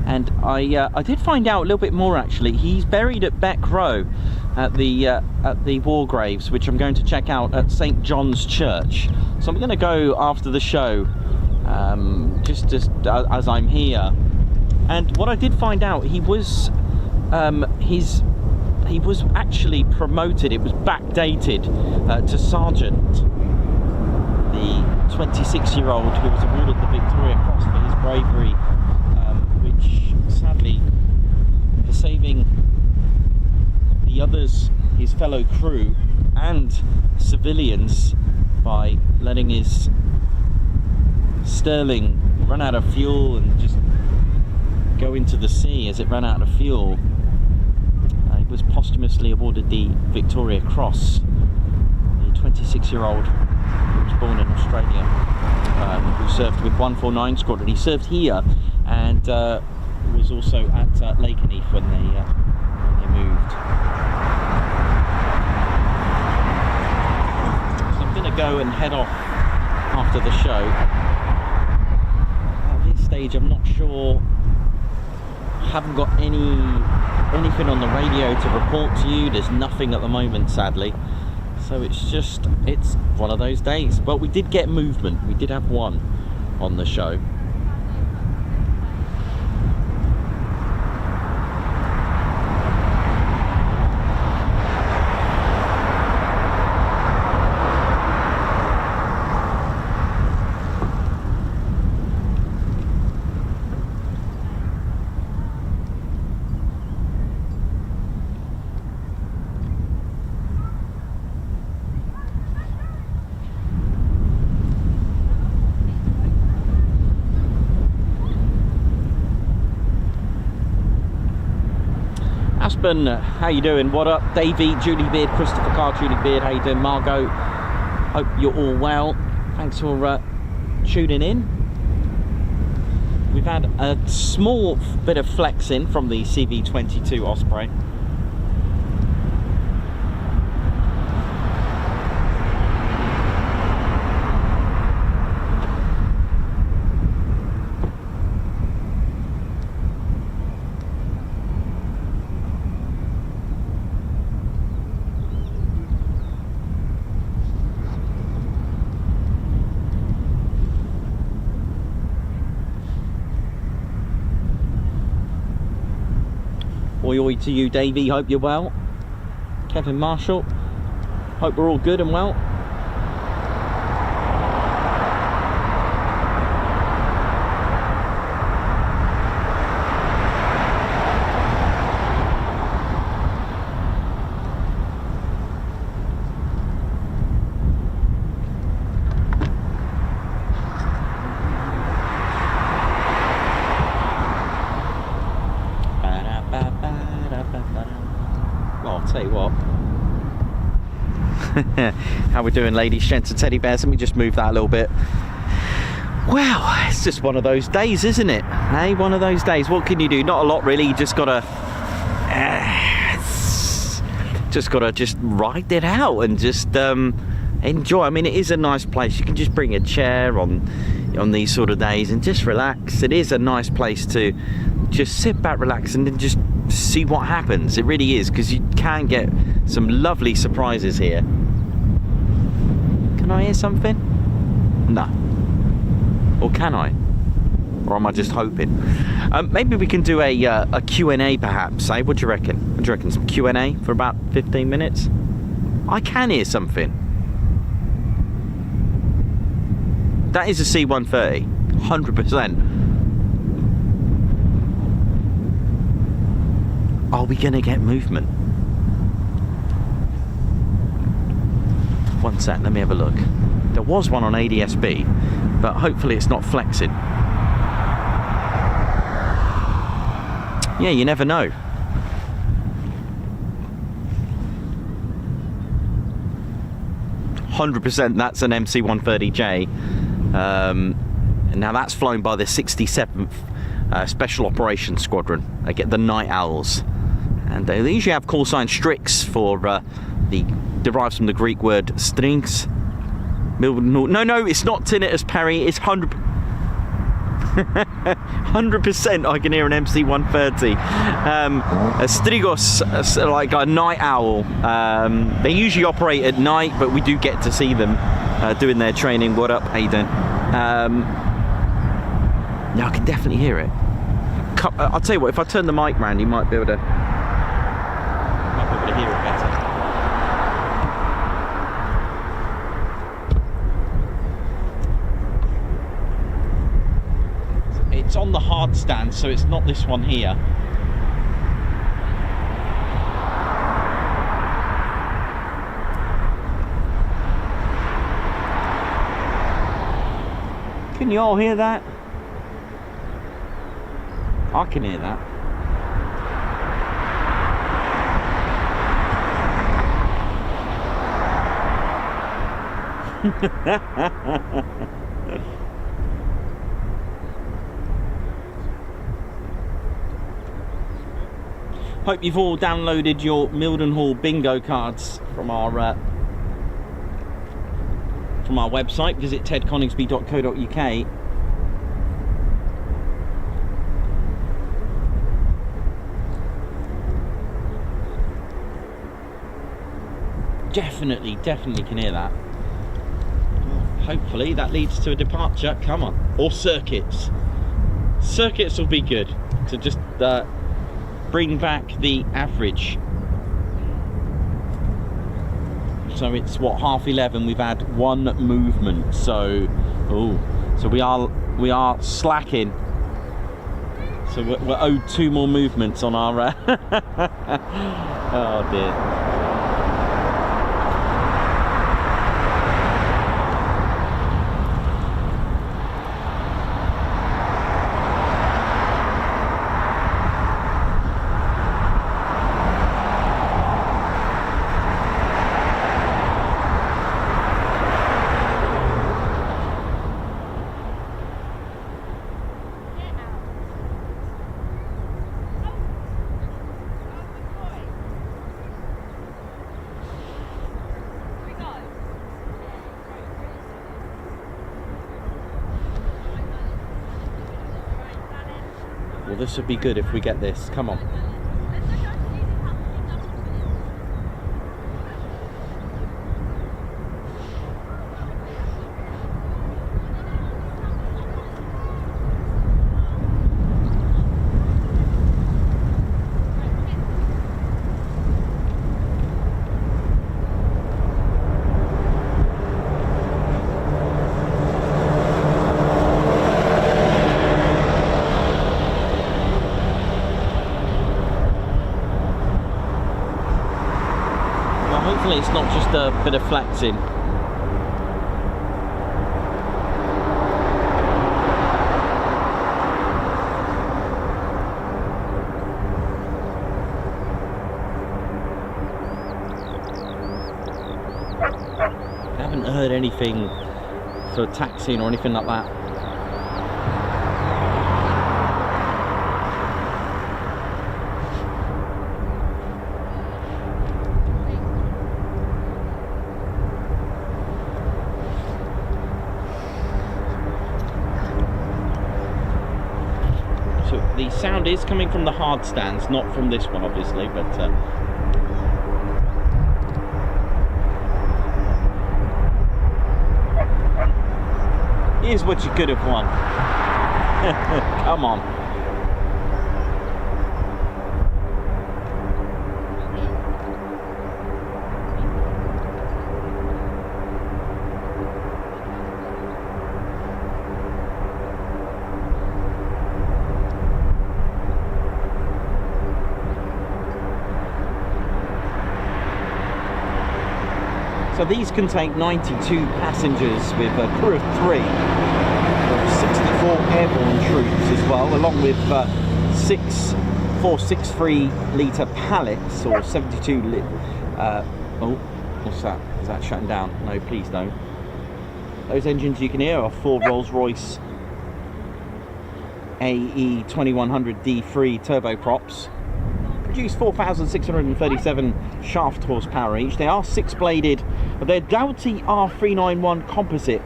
and I did find out a little bit more actually. He's buried at Beck Row at the war graves, which I'm going to check out at St. John's Church. So I'm going to go after the show, just as I'm here. And what I did find out, he was actually promoted. It was backdated to sergeant. The 26-year-old who was awarded the Victoria Cross for his bravery, which sadly, for saving the others, his fellow crew and civilians, by letting his Sterling run out of fuel and just go into the sea as it ran out of fuel. He was posthumously awarded the Victoria Cross. The 26-year-old who was born in Australia, who served with 149 Squadron. He served here and was also at Lakenheath when they moved. So I'm going to go and head off after the show. At this stage, I'm not sure. I haven't got anything on the radio to report to you. There's nothing at the moment, sadly. So it's one of those days. Well, we did get movement. We did have one on the show. Aspen, how you doing? What up? Davey, Julie Beard, Christopher Carr, Julie Beard, how you doing? Margot, hope you're all well. Thanks for tuning in. We've had a small bit of flexing from the CV-22 Osprey. Oi oi to you, Davey, hope you're well. Kevin Marshall, hope we're all good and well. How we doing, ladies, gents and teddy bears? Let me just move that a little bit. Well, it's just one of those days, isn't it? Hey, one of those days. What can you do? Not a lot, really. You just gotta just ride it out and just enjoy. I mean, it is a nice place. You can just bring a chair on these sort of days and just relax. It is a nice place to just sit back, relax, and then just see what happens. It really is, because you can get some lovely surprises here. Can I hear something? No. Or can I? Or am I just hoping? Maybe we can do a Q&A perhaps, eh? What do you reckon? What do you reckon? Some Q&A for about 15 minutes? I can hear something. That is a C-130. 100%. Are we gonna get movement? One sec, let me have a look. There was one on ADSB, but hopefully it's not flexing. Yeah, you never know. %, that's an MC-130J. Now that's flown by the 67th Special Operations Squadron. They get the Night Owls, and they usually have call sign Strix for derives from the Greek word strings. No, it's not tinnitus, Perry. It's 100% I can hear an MC-130. A strigos, like a night owl. They usually operate at night, but we do get to see them doing their training. What up? How you doing? No, I can definitely hear it. I'll tell you what, if I turn the mic round, you might be able to hear it better. It's on the hard stand, so it's not this one here. Can you all hear that? I can hear that. Hope you've all downloaded your Mildenhall bingo cards from our website. Visit tedconingsby.co.uk. Definitely can hear that. Hopefully that leads to a departure. Come on. Or circuits. Circuits will be good to just bring back the average. So it's what, 11:30. We've had one movement. So we are slacking. So we're owed 2 more movements on our oh dear. Well, this would be good if we get this. Come on. Hopefully it's not just a bit of flexing. I haven't heard anything for taxiing or anything like that. The sound is coming from the hard stands, not from this one obviously, but here's what you could have won. Come on. So these can take 92 passengers with a crew of 3, 64 airborne troops as well, along with 4 6.3-litre pallets, or 72 oh, what's that? Is that shutting down? No, please don't. Those engines you can hear are 4 Rolls-Royce AE2100D3 turboprops. Produce 4,637 shaft horsepower each. They are 6-bladed, but they're Doughty R391 composite,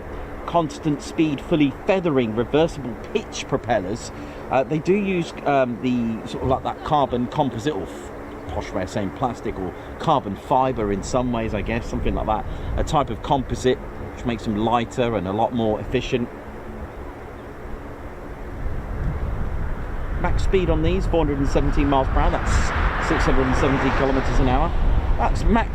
constant speed, fully feathering, reversible pitch propellers. They do use the sort of like that carbon composite, or posh way of saying plastic, or carbon fibre in some ways, I guess, something like that. A type of composite which makes them lighter and a lot more efficient. Max speed on these, 417 miles per hour, that's 670 kilometers an hour. That's Mach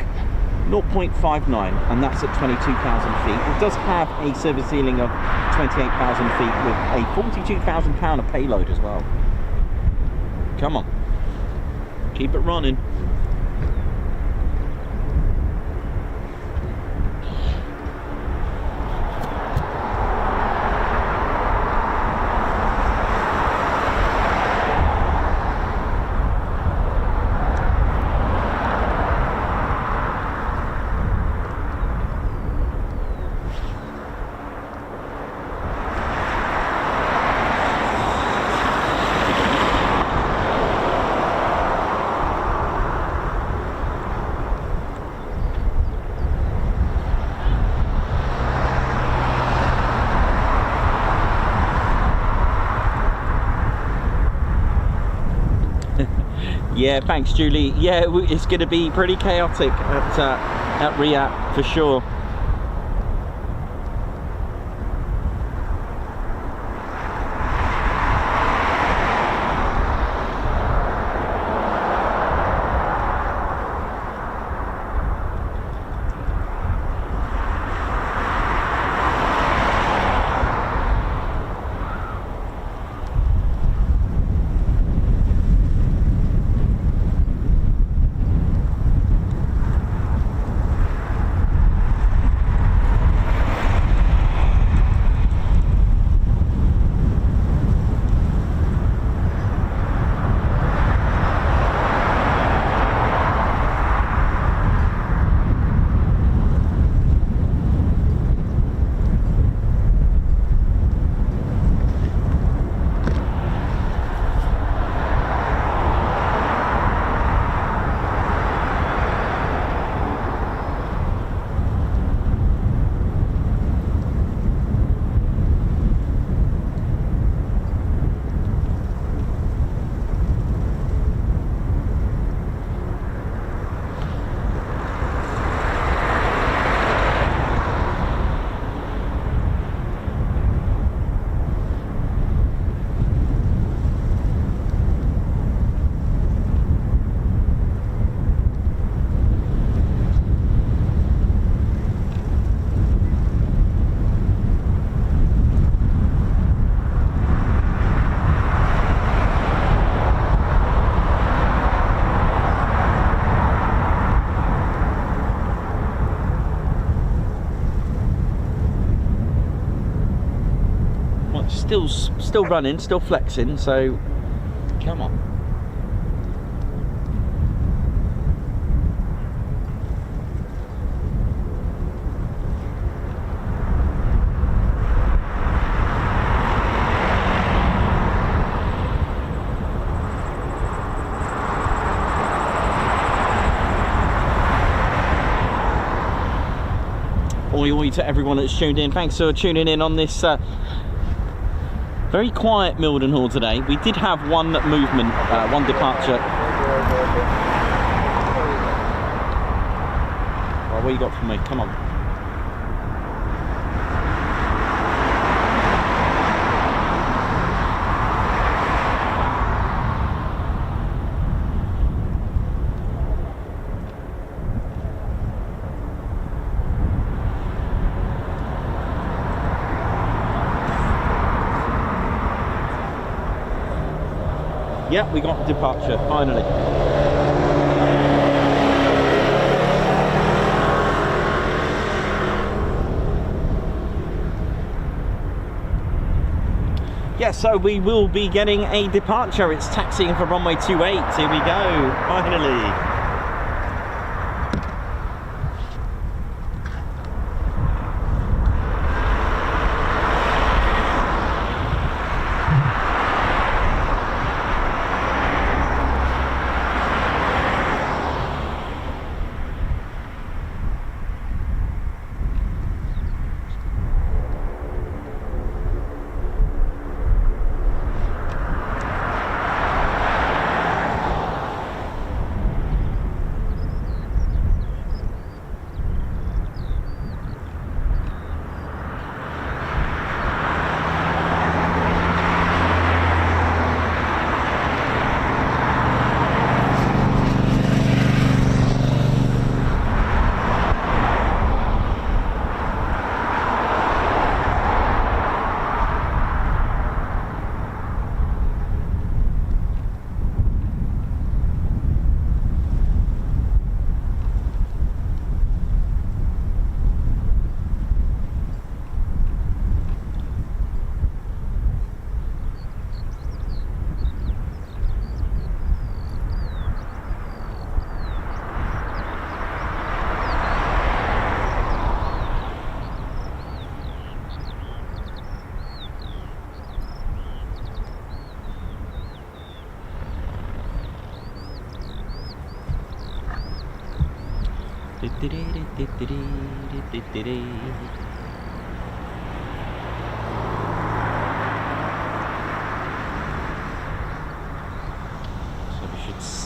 0.59, and that's at 22,000 feet. It does have a service ceiling of 28,000 feet with a 42,000 pounder payload as well. Come on, keep it running. Yeah, thanks, Julie. Yeah, it's going to be pretty chaotic at RIAT for sure. Still running, still flexing, so come on. Oi oi to everyone that's tuned in. Thanks for tuning in on this very quiet Mildenhall today. We did have one movement, one departure. Oh, what you got for me? Come on. Yep, we got departure, finally. Yeah, so we will be getting a departure. It's taxiing for runway 28. Here we go, finally.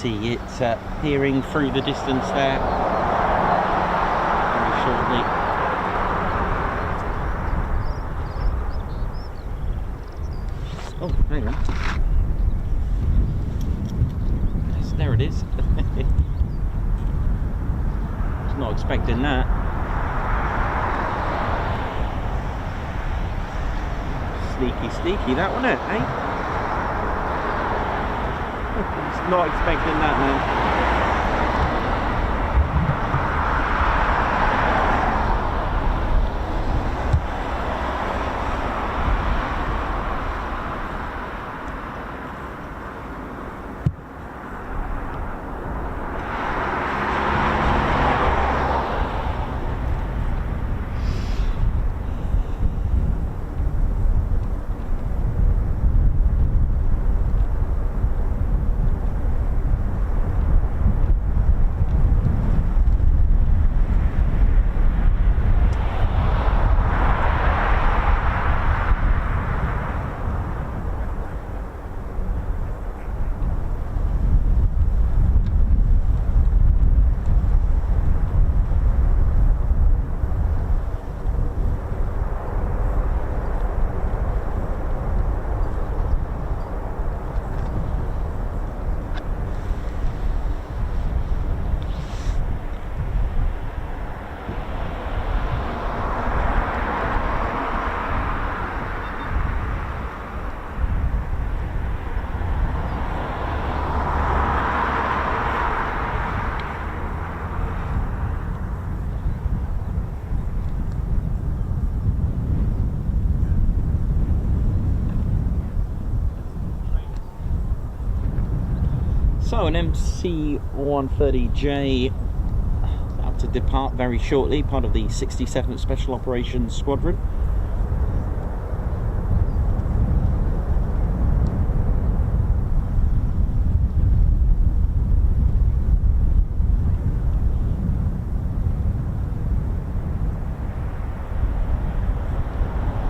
See it peering through the distance there very shortly. Oh, hang on. Yes, there it is. Was not expecting that. Sneaky, that wasn't it, eh? Not expecting that, man. So an MC-130J about to depart very shortly, part of the 67th Special Operations Squadron.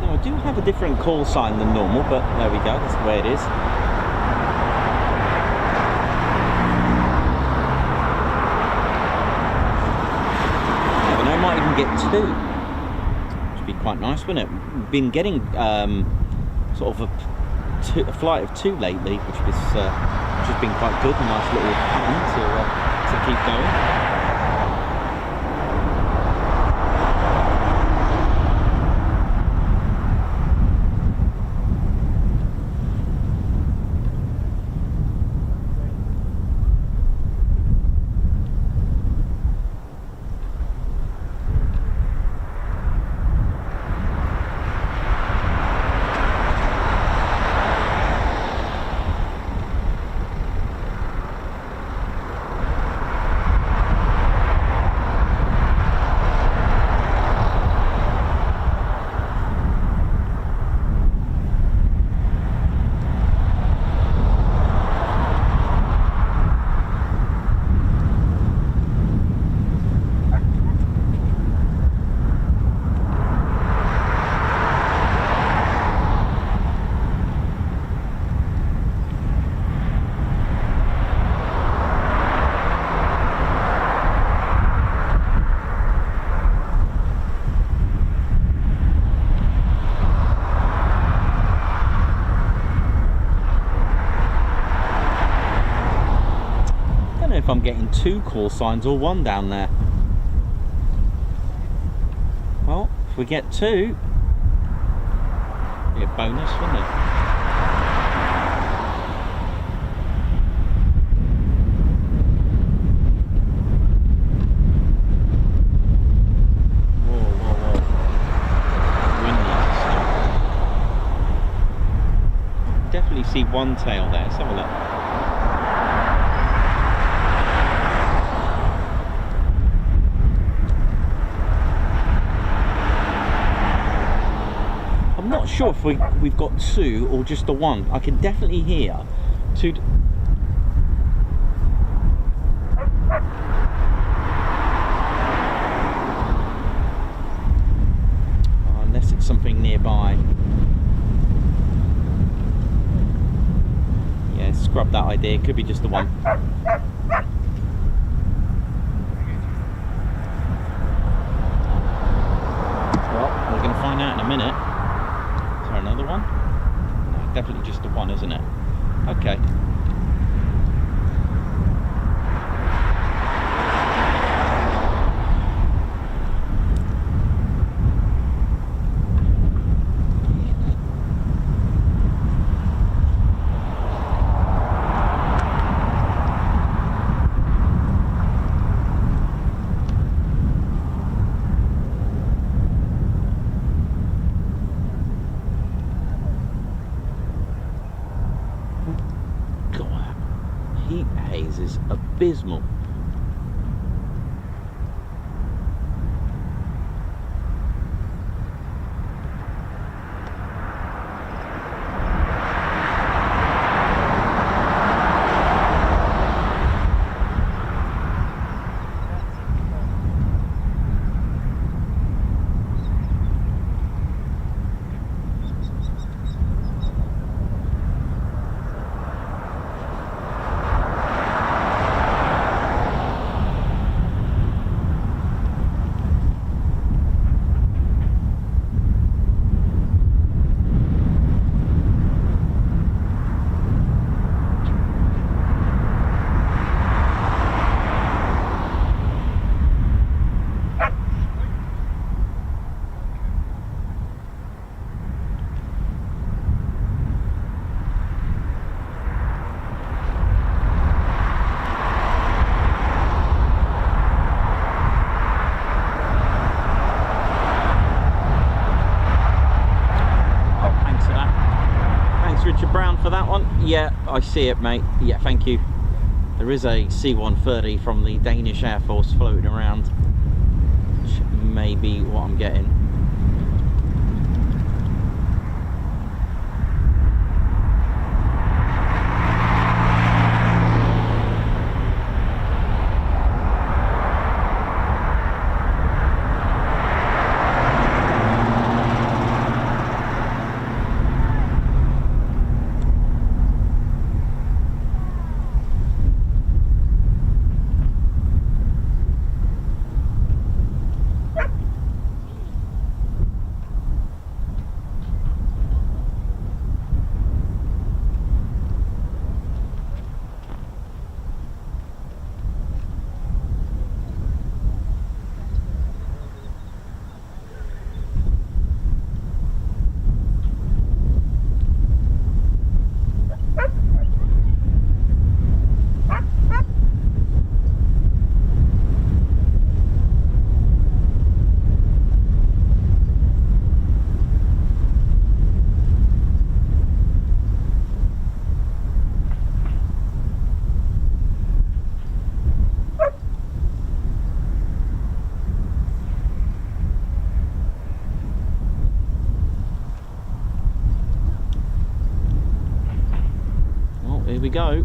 Now I do have a different call sign than normal, but there we go, that's the way it is. Get two, which would be quite nice, wouldn't it? We've been getting sort of a flight of two lately, which has been quite good, a nice little pattern to keep going. If I'm getting two call signs or one down there. Well, if we get two, it'd be a bonus, wouldn't it? Whoa. Windy. Definitely see one tail there. Let's have a look. I'm not sure if we've got two or just the one. I can definitely hear two. idea, could be just the one. Well, we're going to find out in a minute. Is there another one? No, definitely just the one, isn't it? Okay. Is abysmal. For that one, yeah, I see it, mate. Yeah, thank you. There is a C-130 from the Danish Air Force floating around, which may be what I'm getting. Here we go.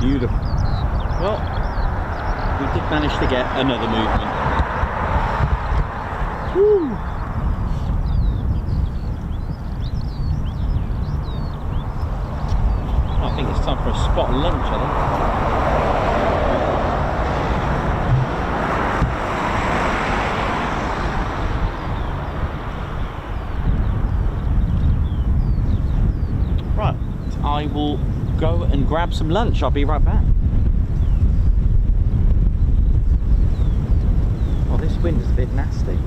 Beautiful. Well, we did manage to get another movement. Woo. I think it's time for a spot of lunch, I think. Right, I will go and grab some lunch. I'll be right back. Oh, this wind is a bit nasty.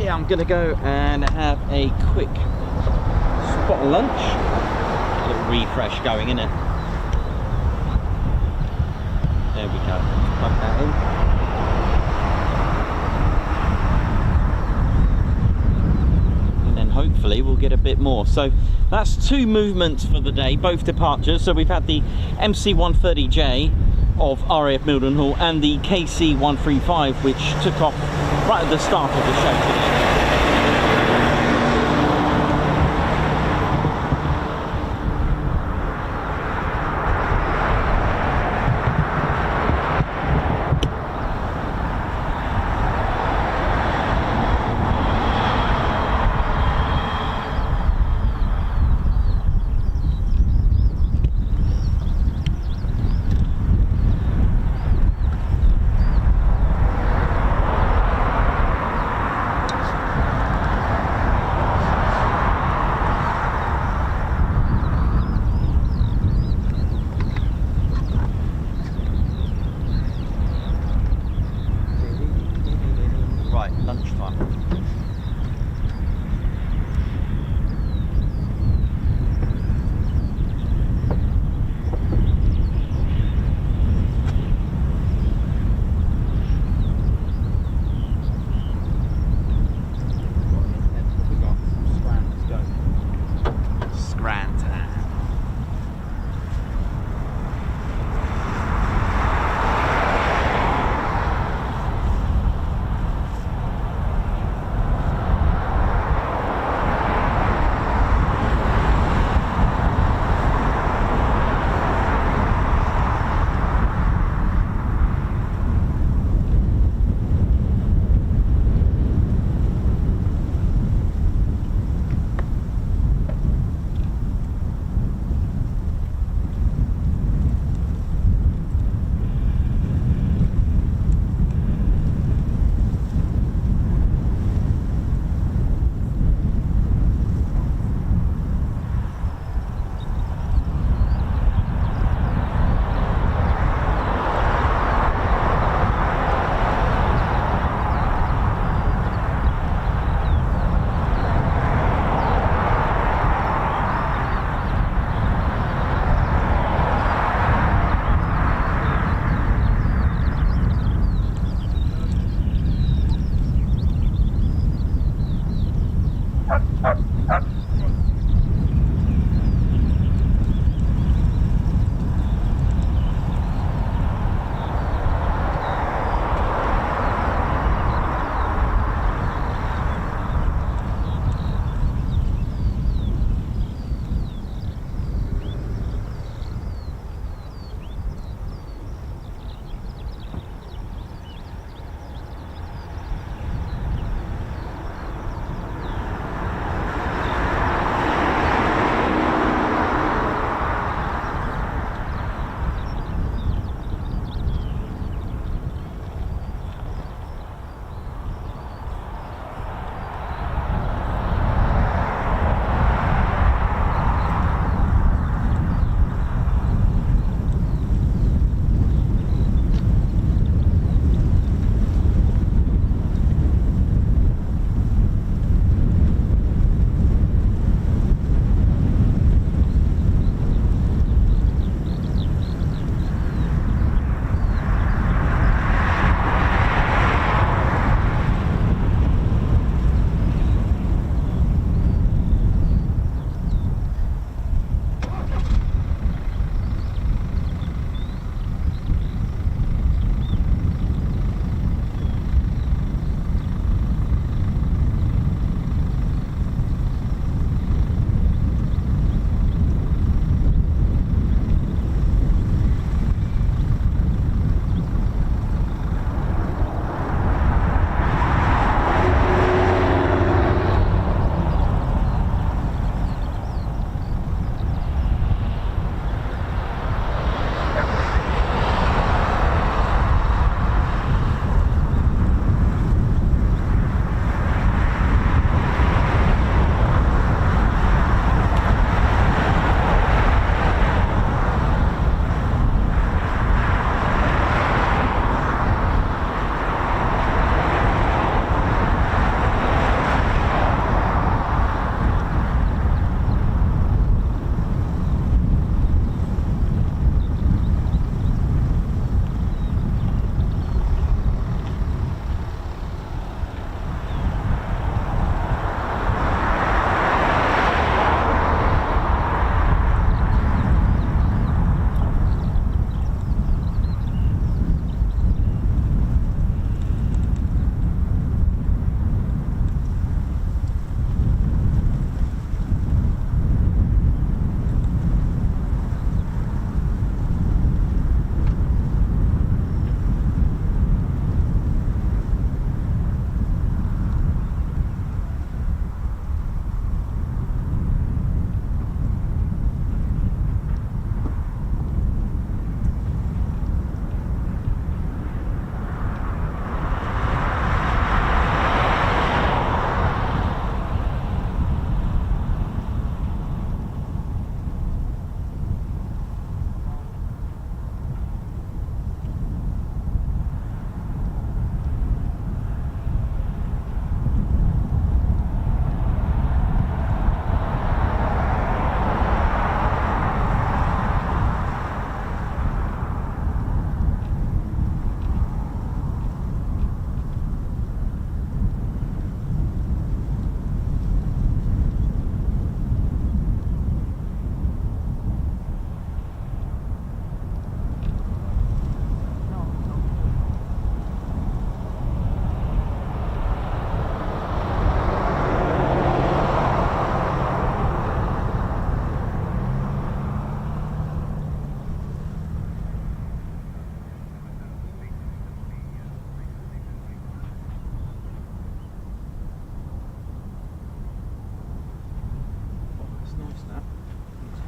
I'm gonna go and have a quick spot of lunch. A little refresh going, innit? There we go. Plug that in. And then hopefully we'll get a bit more. So that's 2 movements for the day, both departures. So we've had the MC-130J of RAF Mildenhall and the KC-135, which took off right at the start of the show today.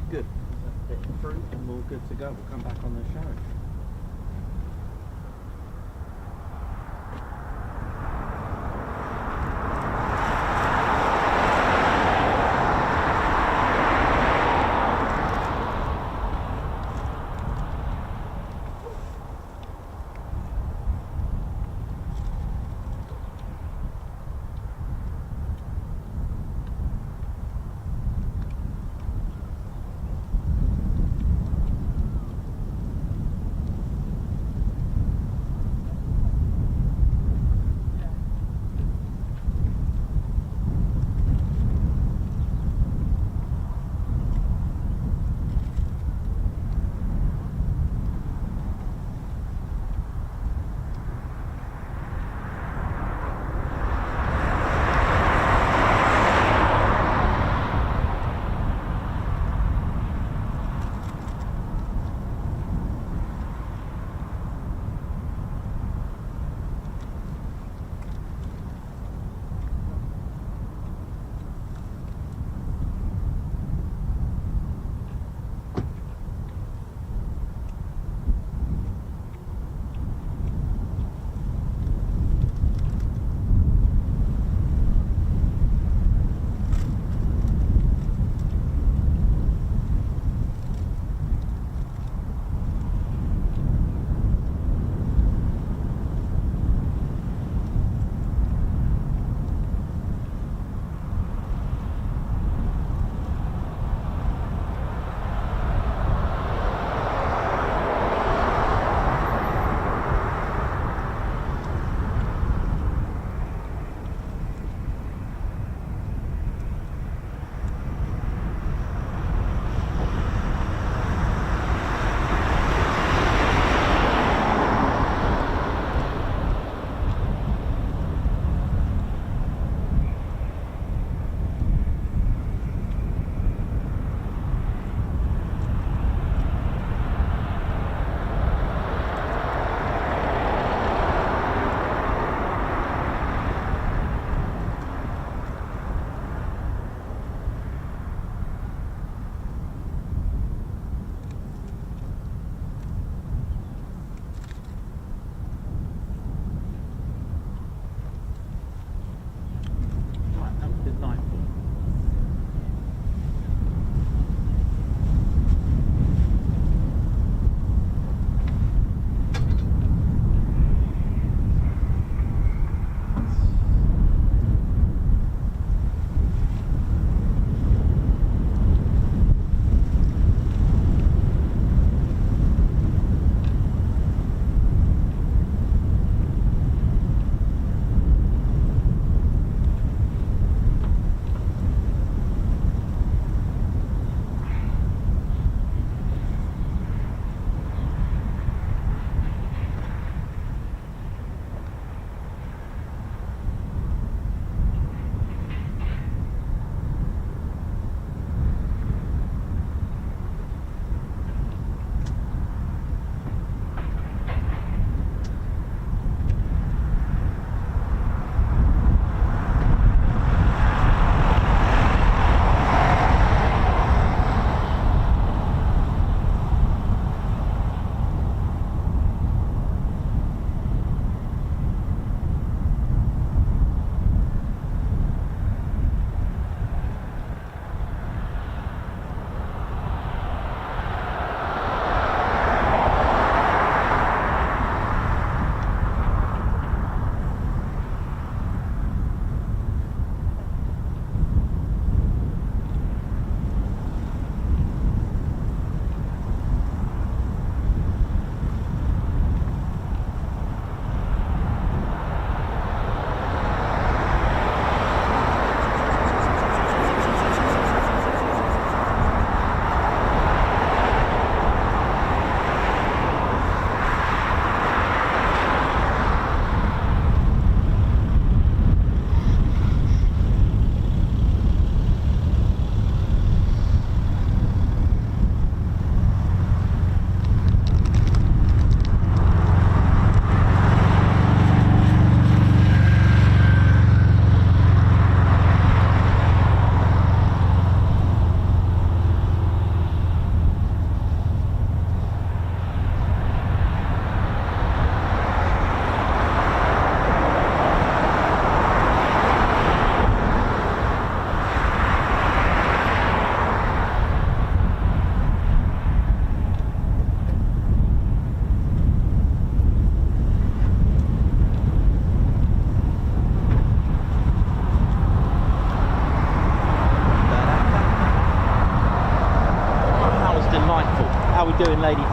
Good. Bit through and we're all good to go. We'll come back on the show.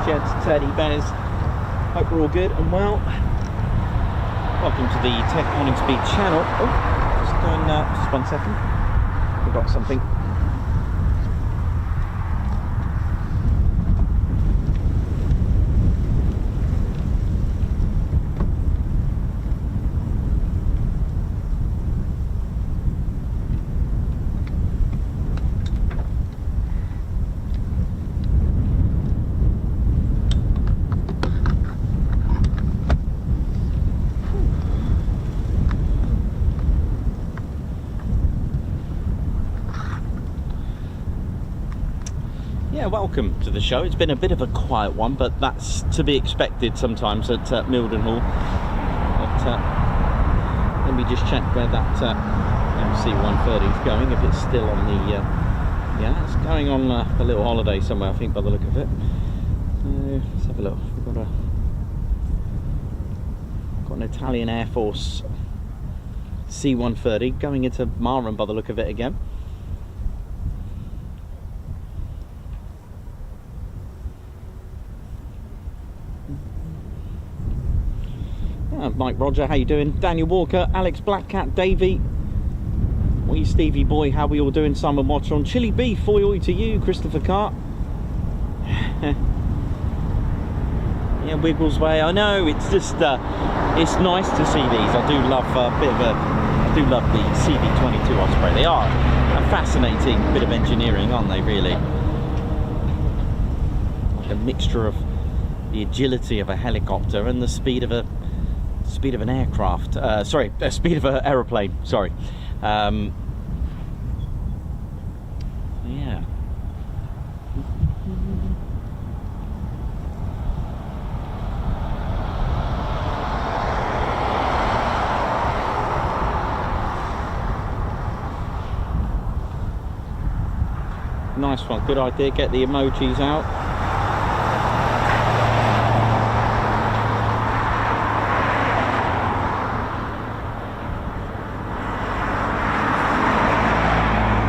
gents, teddy bears. Hope we're all good and well. Welcome to the Tech Morning Speed channel. Oh, just doing, just 1 second. Forgot something. Yeah, welcome to the show. It's been a bit of a quiet one, but that's to be expected sometimes at Mildenhall. But let me just check where that MC-130 is going, if it's still on the... yeah, it's going on a little holiday somewhere, I think, by the look of it. Let's have a look. We've got an Italian Air Force C-130 going into Marham by the look of it again. Mike Roger, how you doing? Daniel Walker, Alex Blackcat, Davey, wee Stevie Boy, how we all doing? Simon Watcher on Chili Beef, foy to you, Christopher Cart. Yeah, Wiggles Way. I know, it's just it's nice to see these. I do love I do love the CV-22 Osprey. They are a fascinating bit of engineering, aren't they? Really, like a mixture of the agility of a helicopter and the speed of an aircraft. Sorry, speed of an aeroplane. Sorry. Yeah. Nice one. Good idea. Get the emojis out.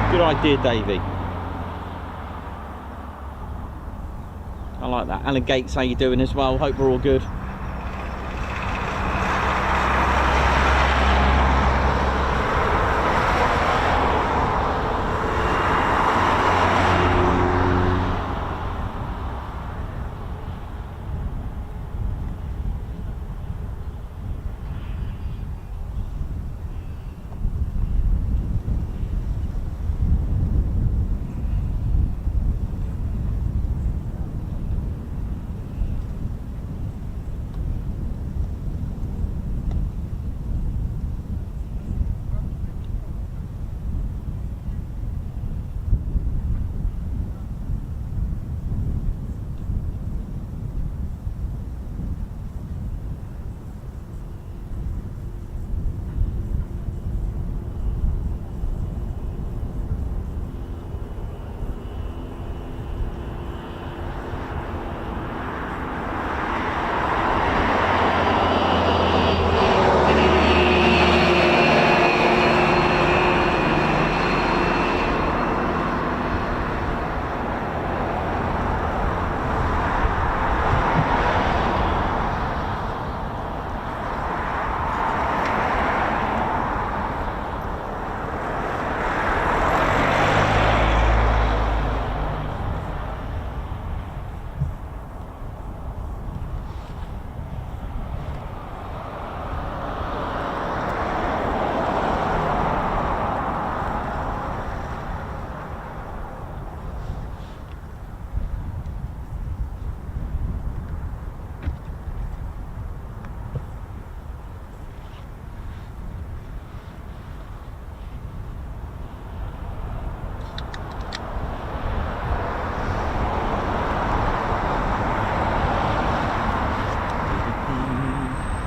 Good idea, Davey. I like that. Alan Gates, how you doing as well? Hope we're all good.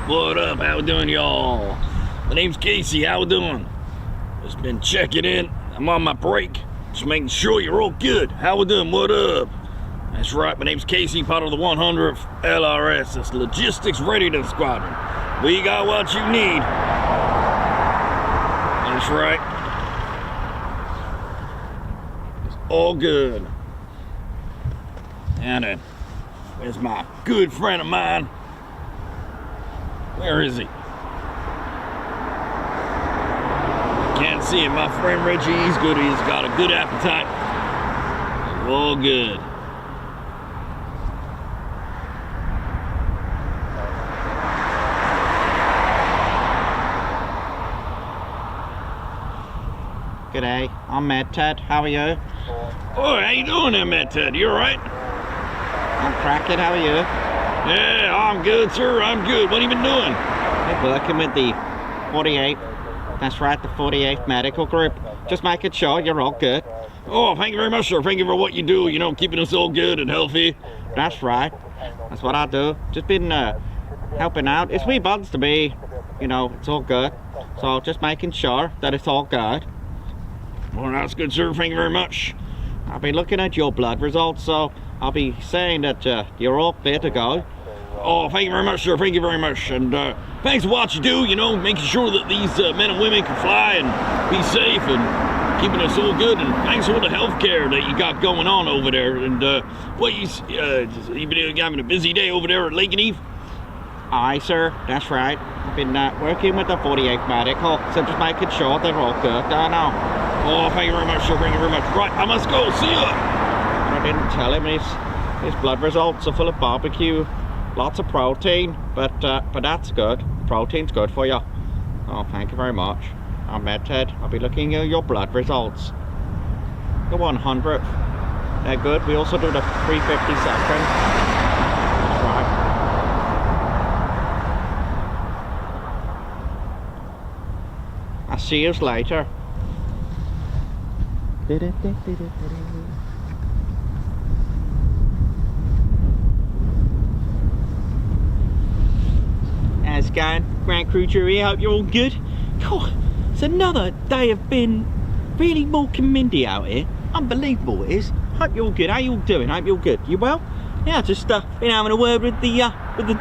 What up? How we doing, y'all? My name's Casey. How we doing? Just been checking in. I'm on my break. Just making sure you're all good. How we doing? What up? That's right. My name's Casey, part of the 100th LRS. That's Logistics Readiness Squadron. We got what you need. That's right. It's all good. And Where's my good friend of mine? Where is he? Can't see him. My friend Reggie, he's good. He's got a good appetite. All good. G'day, I'm Mad Ted. How are you? Oh, how you doing there, Matt Ted? You all right? I'm cracking. How are you? Yeah, I'm good, sir. I'm good. What have you been doing? Working with the 48th. That's right, the 48th Medical Group. Just making sure you're all good. Oh, thank you very much, sir. Thank you for what you do, you know, keeping us all good and healthy. That's right. That's what I do. Just been helping out. It's wee bugs to me. You know, it's all good. So just making sure that it's all good. Well, that's good, sir. Thank you very much. I'll be looking at your blood results, so I'll be saying that you're all fit to go. Oh, thank you very much, sir. Thank you very much. And thanks for what you do, you know, making sure that these men and women can fly and be safe and keeping us all good. And thanks for the health care that you got going on over there. And what you been having a busy day over there at Lake and Eve? Aye, sir. That's right. I've been working with the 48th Medical, so just making sure they're all good. Now. Oh, thank you very much, sir. Thank you very much. Right, I must go. See ya. I didn't tell him his blood results are full of barbecue, lots of protein, but that's good. Protein's good for you. Oh, thank you very much. I'm Med Ted. I'll be looking at your blood results. The 100th, they're good. We also do the 352nd. That's right. I'll see you later. How's it going? Grand Crew Crew here, hope you're all good. God, it's another day of being really more windy out here. Unbelievable it is. Hope you're all good. How you all doing? Hope you're all good. You well? Yeah, just been having a word with the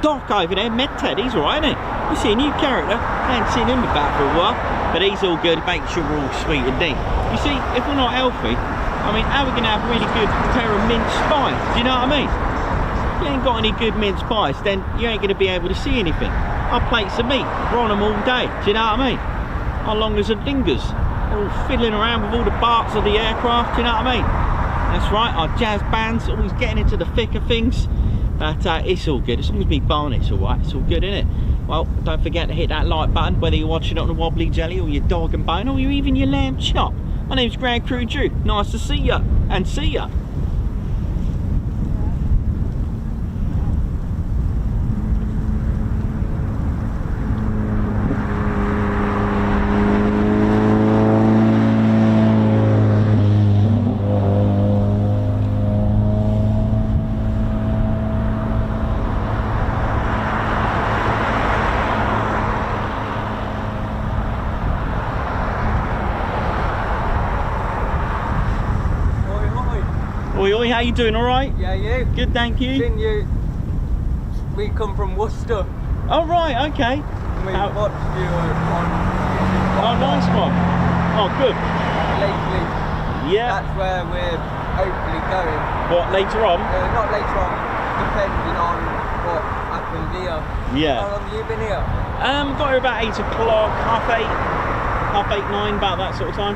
doc over there, Med Ted. He's alright, isn't he? You see a new character. I ain't seen him about for a while, but he's all good. Make sure we're all sweet and neat. You see, if we're not healthy, I mean, how are we going to have really good pair of mince pies? Do you know what I mean? If you ain't got any good mince pies, then you ain't going to be able to see anything. Our plates of meat, we're on them all day. Do you know what I mean? How long as the dingers? They're all fiddling around with all the parts of the aircraft. Do you know what I mean? That's right, our jazz band's always getting into the thick of things. But it's all good. As long as me barnet's alright, it's all good, isn't it? Well, don't forget to hit that like button, whether you're watching it on the Wobbly Jelly or your dog and bone or even your lamb chop. My name's Grand Crew Drew. Nice to see ya and see ya. Oi, oi, how you doing? All right? Yeah, you? Good, thank you. Didn't you? We come from Worcester. Oh, right, okay. We How- watched you on Oh, nice one. Oh, good. lately. Yeah. That's where we're hopefully going. What, later on? Not later on, depending on what happens here. Yeah. How long have you been here? Got here about 8 o'clock, half 8, 9, about that sort of time.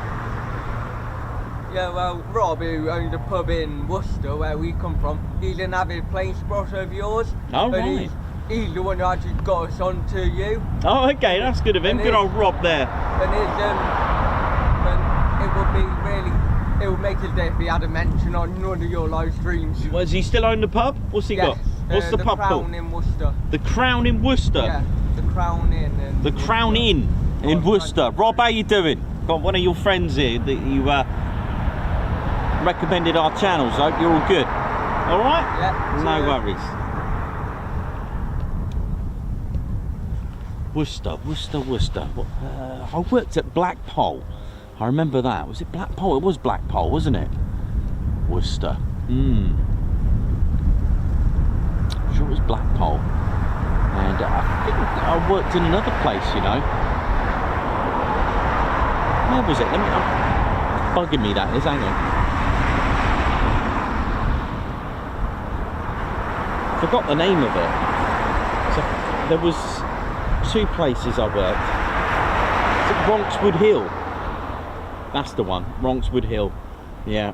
Yeah, well, Rob, who owns a pub in Worcester, where we come from, he's an avid plane spotter of yours. Oh, and right. He's the one who actually got us onto you. Oh, okay, that's good of him. And Good it- old Rob there. And it would be really, it would make his day if he had a mention on one of your live streams. Was he still own the pub? What's he got? What's the pub Crown called? in Worcester. The Crown in Worcester. Yeah, the Crown Inn. In The Crown Inn in Oh, Worcester. right. Rob, how you doing? Got one of your friends here that you recommended our channels. I hope you're all good. All right? Yeah. No cheers. worries. Worcester. What, I worked at Blackpool. I remember that. Was it Blackpool? It was Blackpool, wasn't it? Worcester. I'm sure it was Blackpool. And I think I worked in another place, you know. Where was it? Let me. Bugging me that is. Hang on. forgot the name of it. So there was 2 places I worked. Is it Ronkswood Hill? That's the one, Ronkswood Hill. Yeah.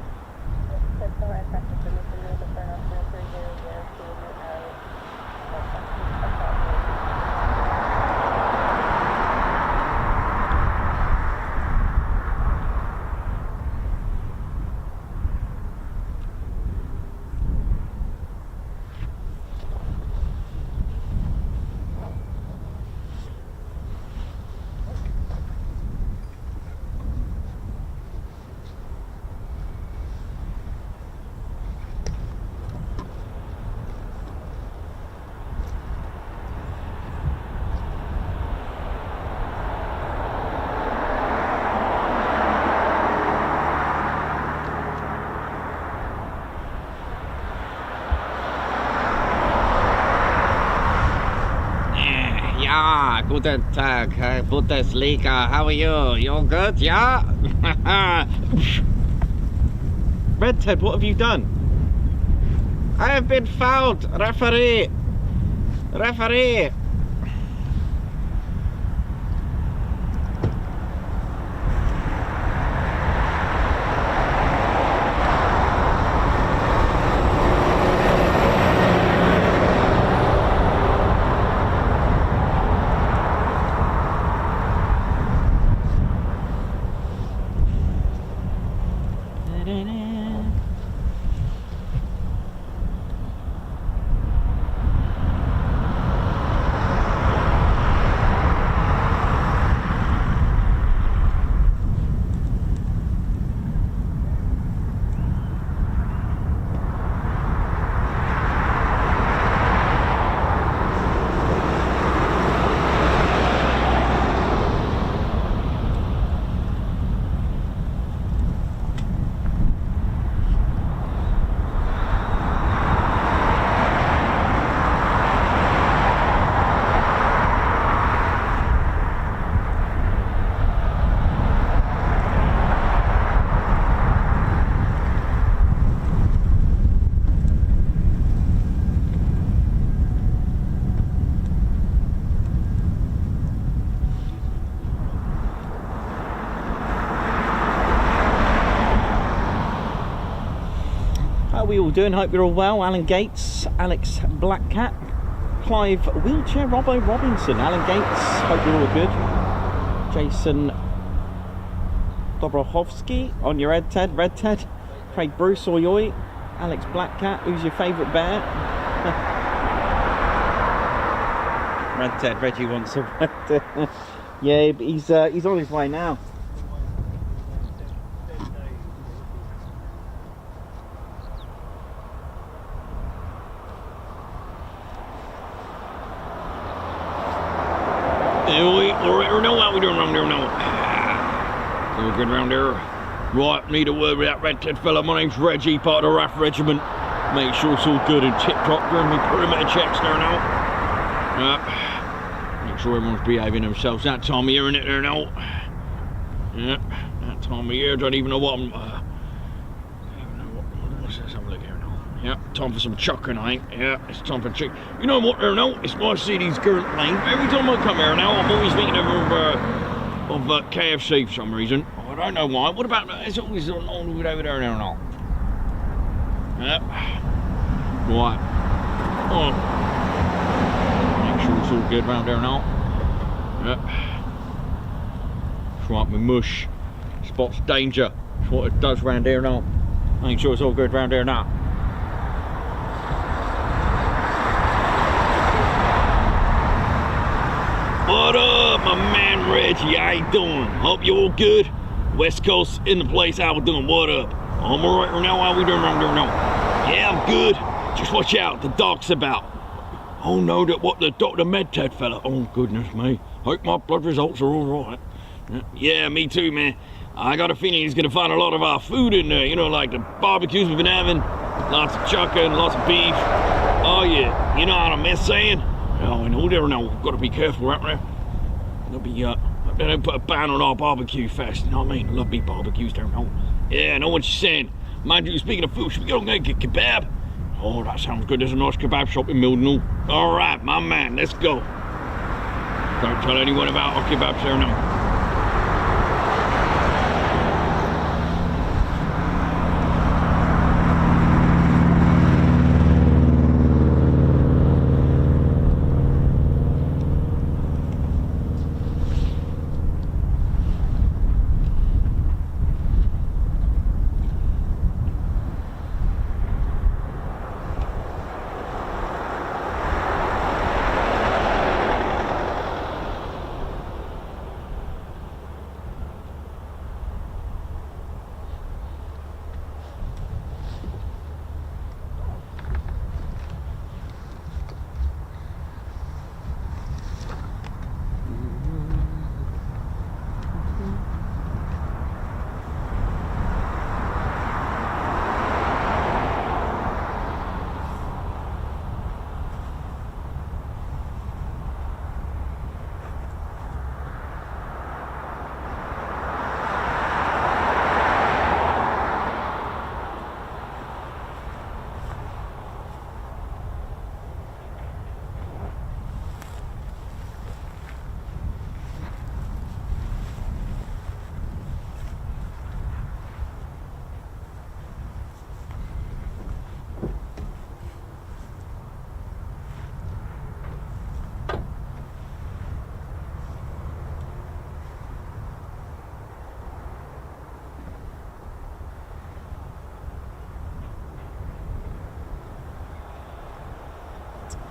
Guten Tag, Bundesliga, how are you? You all good, yeah? Red Ted, what have you done? I have been fouled, referee! Referee! How are we all doing? Hope you're all well. Alan Gates, Alex Blackcat, Clive Wheelchair, Robbo Robinson, Alan Gates, hope you're all good. Jason Dobrochovsky on your head, Ted, Red Ted, Craig Bruce, Oyoi, Alex Blackcat, who's your favourite bear? Red Ted, Reggie wants a Red Ted. Yeah, he's on his way now. Alright, know what we doing around there now? All good around there. Right, need a word with that Red Ted fella. My name's Reggie, part of the RAF Regiment. Make sure it's all good and tip-top during my perimeter checks there now. Make sure everyone's behaving themselves. That time of year, innit, there now? Yeah, that time of year. Don't even know what I'm... Let's have a look here now. Yeah, time for some chucking, I think. Yeah, it's time for chick. You know what there now? It's nice to see these current planes. Every time I come here now, I'm always thinking of KFC for some reason. I don't know why. What about that? It's always on the way over there now. Yeah. Right. Oh. Make sure it's all good round there now. Yeah. That's right, my mush spots danger. That's what it does round there now. Make sure it's all good round there now. What up, my man Reggie? How you doing? Hope you all good. West Coast in the place. How we doing? What up? I'm alright right now. How we doing around there now? Yeah, I'm good. Just watch out. The doc's about. Oh no, the med tech fella. Oh goodness me. Hope my blood results are alright. Yeah, me too, man. I got a feeling he's gonna find a lot of our food in there. You know, like the barbecues we've been having. Lots of chucking, lots of beef. Oh yeah. You know what I'm saying? Oh, and all there now, got to be careful right there. There'll be, they don't put a ban on our barbecue fest, you know what I mean? I love big barbecues there now. Yeah, I know what you're saying. Mind you, speaking of food, should we go and get kebab? Oh, that sounds good. There's a nice kebab shop in Mildenhall. All right, my man, let's go. Don't tell anyone about our kebabs there now.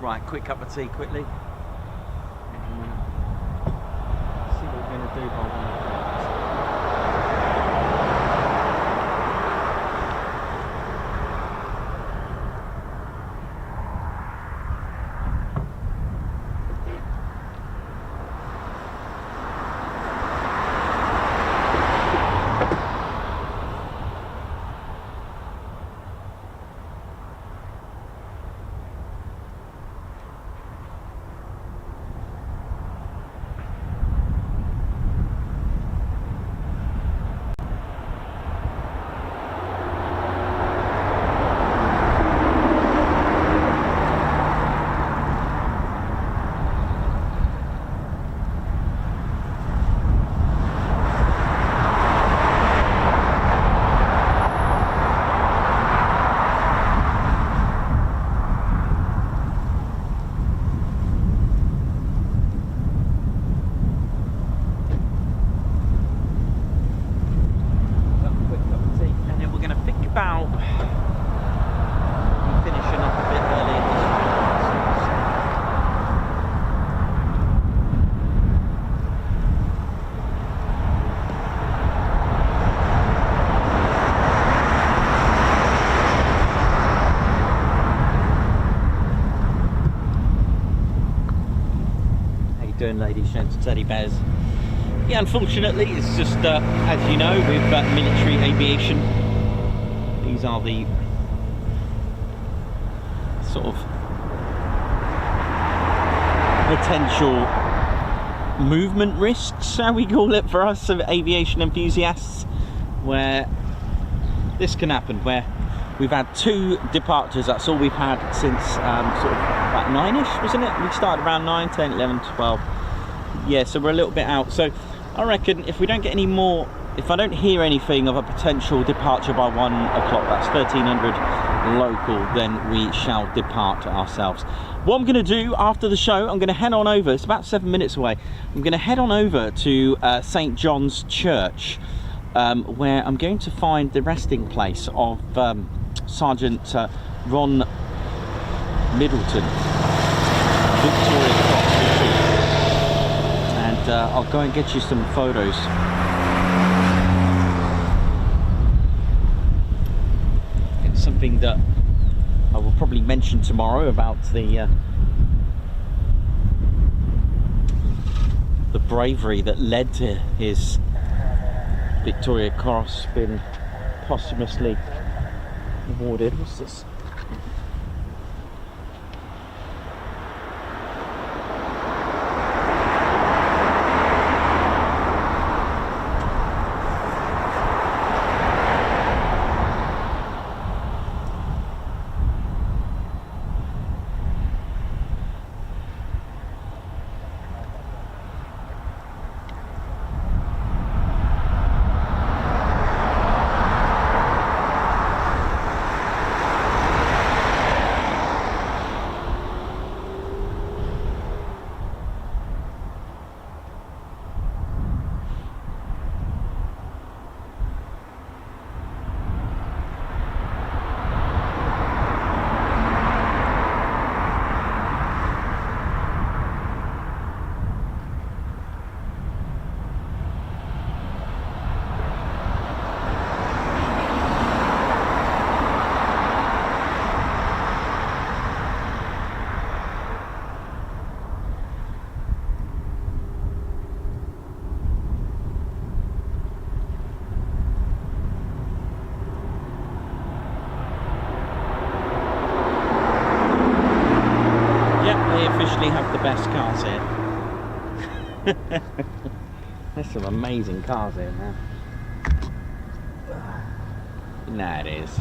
Right, quick cup of tea quickly. And, see what we're going to do by 1 o'clock. Doing, ladies, gents, teddy bears. Yeah, unfortunately, it's just as you know, with military aviation, these are the sort of potential movement risks, shall we call it, for us aviation enthusiasts, where this can happen, where we've had 2 departures. That's all we've had since sort of about 9ish, wasn't it? We started around 9, 10, 11, 12. Yeah, so we're a little bit out. So I reckon if we don't get any more, if I don't hear anything of a potential departure by 1 o'clock, that's 1300 local, then we shall depart ourselves. What I'm going to do after the show, I'm going to head on over, it's about 7 minutes away, I'm going to head on over to St. John's Church, where I'm going to find the resting place of Sergeant Ron Middleton, Victoria Cross retreat, and I'll go and get you some photos. It's something that I will probably mention tomorrow about the bravery that led to his Victoria Cross being posthumously awarded. What's this? There's some amazing cars here, man. Nah, it is.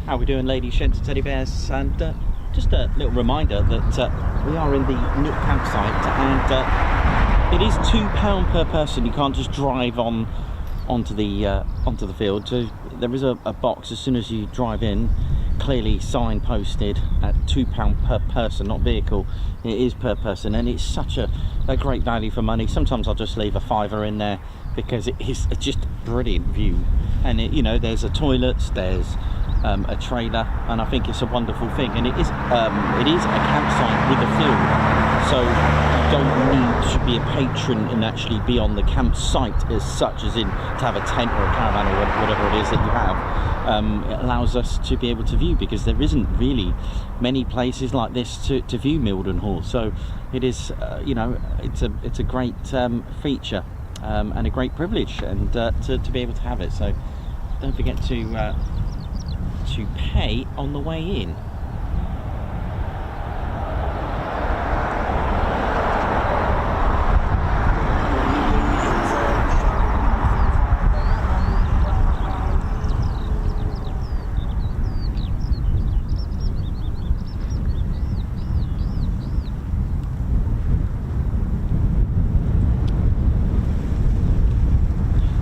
How we doing, ladies, gents, teddy bears? And just a little reminder that we are in the Nook campsite, and it is £2 per person. You can't just drive onto the field. So there is a box as soon as you drive in, clearly signposted at £2 per person, not vehicle. It is per person, and it's such a great value for money. Sometimes I'll just leave a £5 in there because it is just a brilliant view. And you know, there's a toilet, there's a trailer, and I think it's a wonderful thing. And it is a campsite with a field, so you don't need to be a patron and actually be on the campsite as such, as in to have a tent or a caravan or whatever it is that you have. It allows us to be able to view, because there isn't really many places like this to view Mildenhall. So it is, you know, it's a great feature and a great privilege, and to be able to have it. So don't forget to pay on the way in.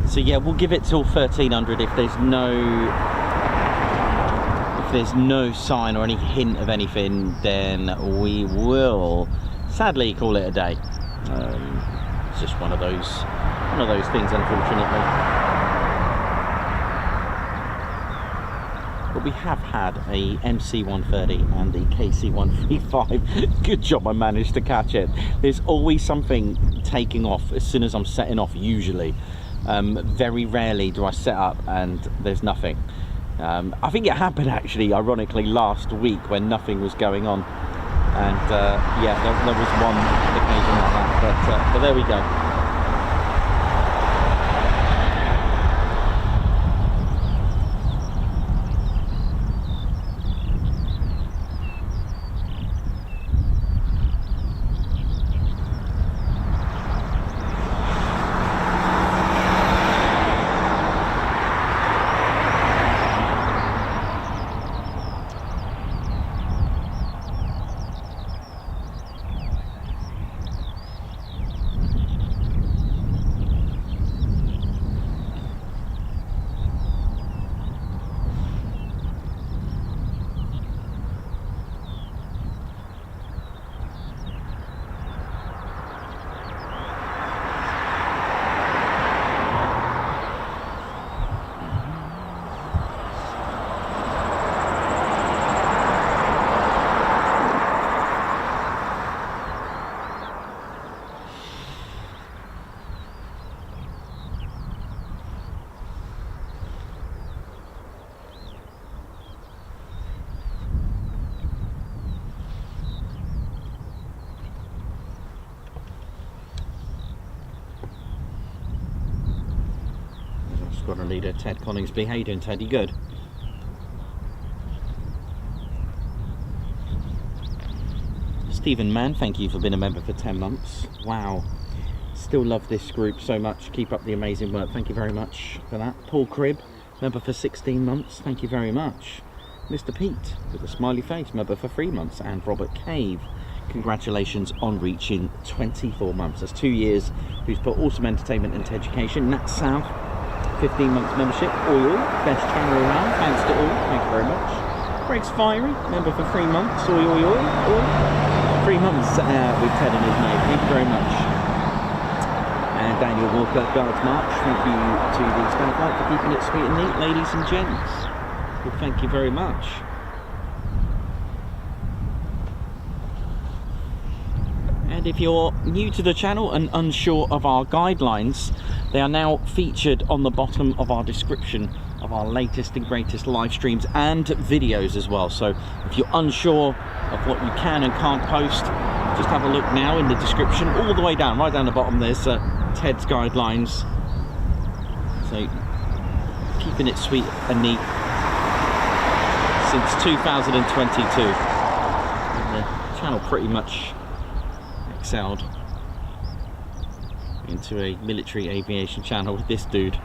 So yeah, we'll give it till 1300 if there's no sign or any hint of anything, then we will sadly call it a day. It's just one of those things, unfortunately. But we have had a MC-130 and a KC-135. Good job I managed to catch it. There's always something taking off as soon as I'm setting off, usually. Very rarely do I set up and there's nothing. I think it happened actually, ironically, last week when nothing was going on, and yeah, there was one occasion like that, but there we go. Squadron leader Ted Coningsby. How you doing, Ted? You good? Stephen Mann, thank you for being a member for 10 months. Wow. Still love this group so much. Keep up the amazing work. Thank you very much for that. Paul Cribb, member for 16 months. Thank you very much. Mr. Pete, with a smiley face, member for 3 months. And Robert Cave, congratulations on reaching 24 months. That's 2 years. Who's put awesome entertainment into education. Nat South, 15 months membership. Oil, best channel around, thanks to all, thank you very much. Greg's Fiery, member for 3 months. Oil. 3 months with Ted and his mate, thank you very much. And Daniel Walker, Guards March, thank you to the Spanflight for keeping it sweet and neat, ladies and gents. Well, thank you very much. And if you're new to the channel and unsure of our guidelines, they are now featured on the bottom of our description of our latest and greatest live streams and videos as well. So if you're unsure of what you can and can't post, just have a look now in the description, all the way down, right down the bottom. There's Ted's guidelines. So keeping it sweet and neat since 2022. And the channel pretty much excelled into a military aviation channel with this dude.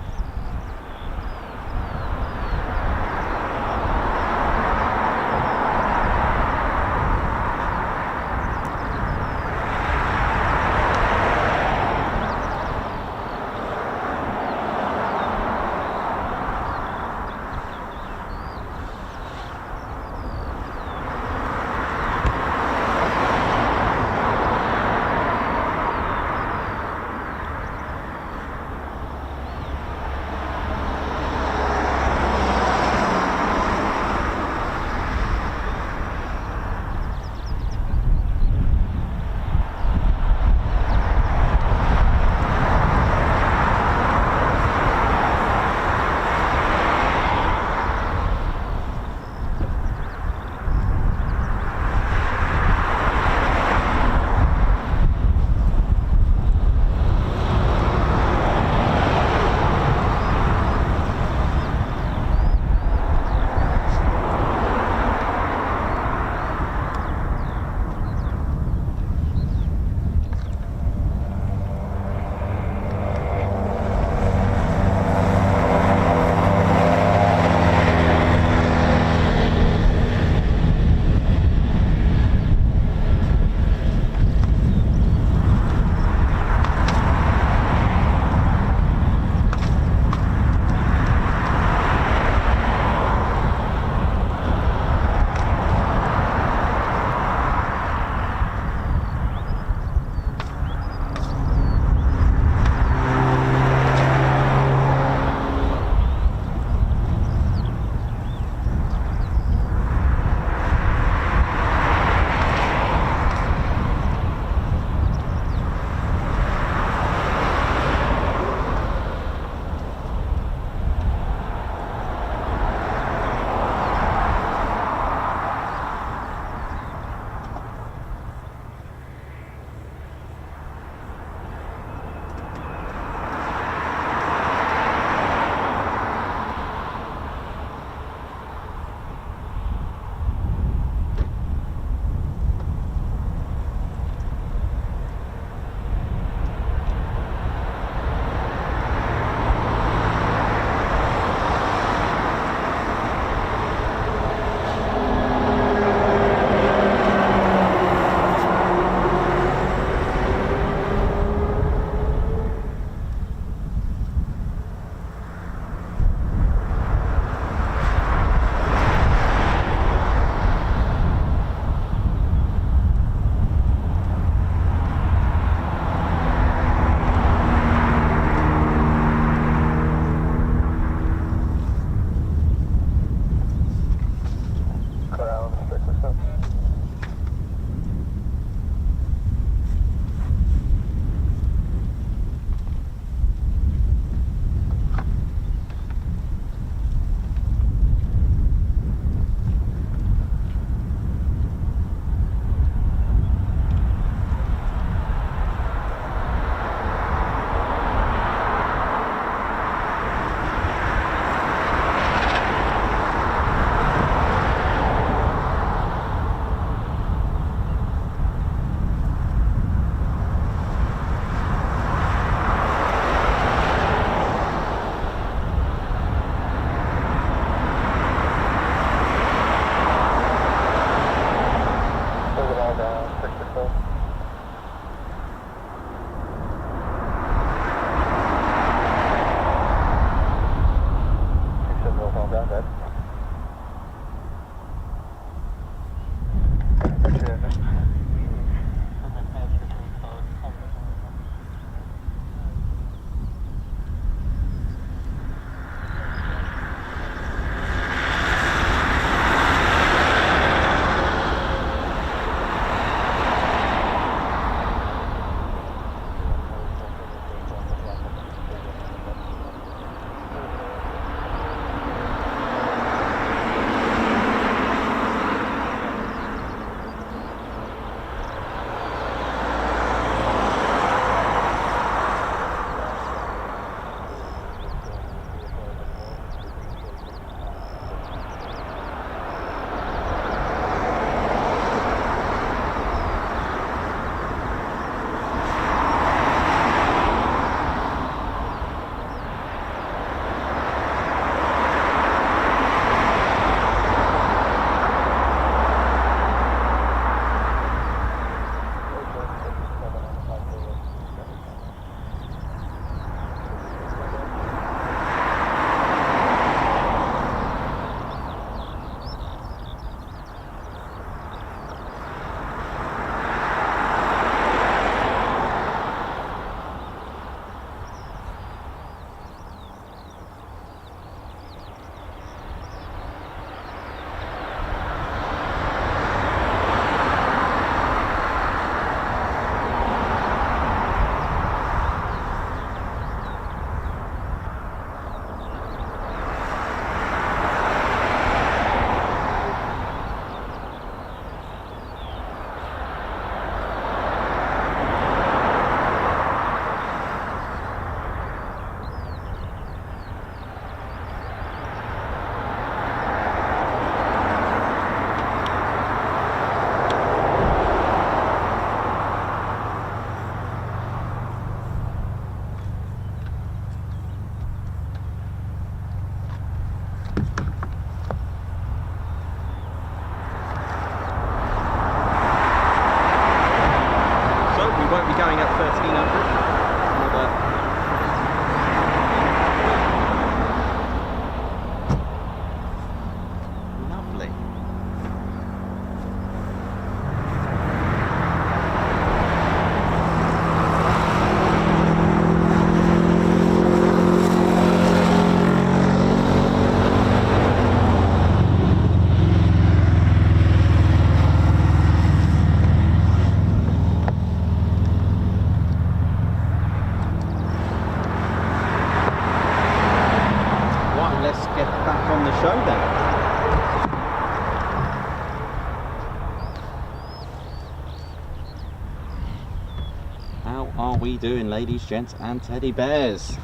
are we doing, ladies, gents, and teddy bears?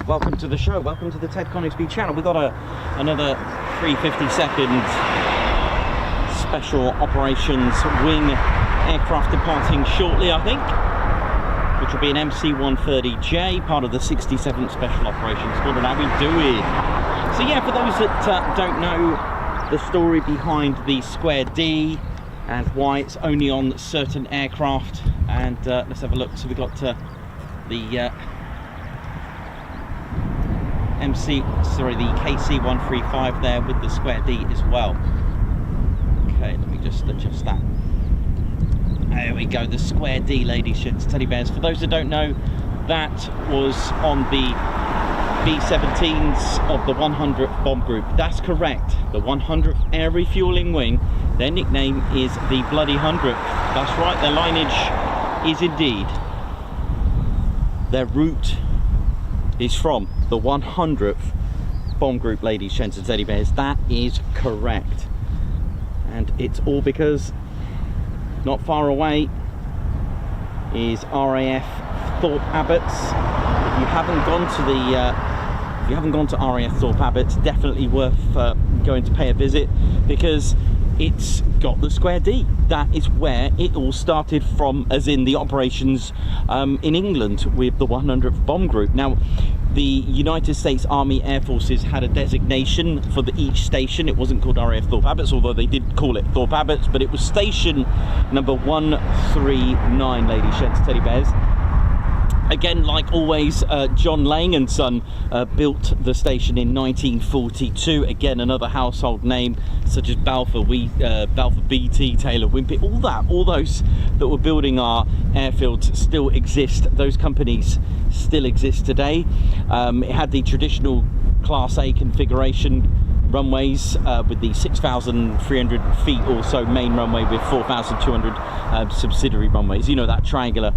Welcome to the show. Welcome to the Ted Conisbee channel. We've got another 352nd Special Operations Wing aircraft departing shortly, I think, which will be an MC-130J, part of the 67th Special Operations Squadron. How we doing? So yeah, for those that don't know the story behind the Square D and why it's only on certain aircraft, and let's have a look. So we got the KC-135 there with the Square D as well. Okay, let me just adjust that. There we go, the Square D, ladies, gents, teddy bears. For those that don't know, that was on the B-17s of the 100th Bomb Group. That's correct, the 100th Air Refueling Wing. Their nickname is the Bloody 100th. That's right, their lineage is indeed, their route is from the 100th Bomb Group, ladies, gents, and teddy bears. That is correct. And it's all because not far away is RAF Thorpe Abbotts. If you haven't gone to RAF Thorpe Abbotts, definitely worth going to pay a visit, because it's got the Square D. That is where it all started from, as in the operations in England with the 100th Bomb Group. Now, the United States Army Air Forces had a designation for each station. It wasn't called RAF Thorpe Abbotts, although they did call it Thorpe Abbotts, but it was station number 139, ladies, gents, teddy bears. Again, like always, John Lang and Son built the station in 1942. Again, another household name, such as Balfour, Balfour BT, Taylor Wimpey, all those that were building our airfields still exist. Those companies still exist today. It had the traditional Class A configuration runways with the 6,300 feet or so main runway with 4,200 subsidiary runways. You know, that triangular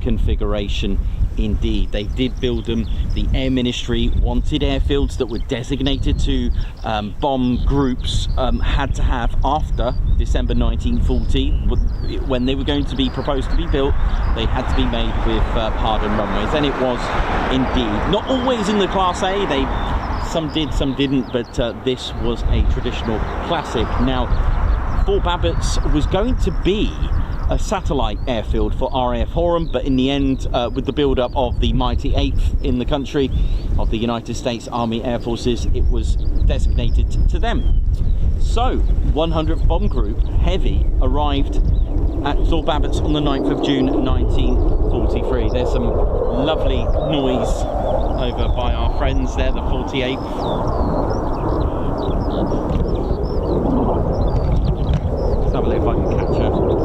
configuration. Indeed, they did build them. The Air Ministry wanted airfields that were designated to bomb groups had to have, after December 1940, when they were going to be proposed to be built, they had to be made with pardon runways, and it was indeed not always in the Class A. Some did, some didn't, but this was a traditional classic. Now, Thorpe Abbotts was going to be a satellite airfield for RAF Horham, but in the end, with the build-up of the mighty 8th in the country of the United States Army Air Forces, it was designated to them. So, 100th Bomb Group Heavy arrived at Thorpe Abbotts on the 9th of June 1943. There's some lovely noise over by our friends there, the 48th. Let's have a look if I can catch her. Have a look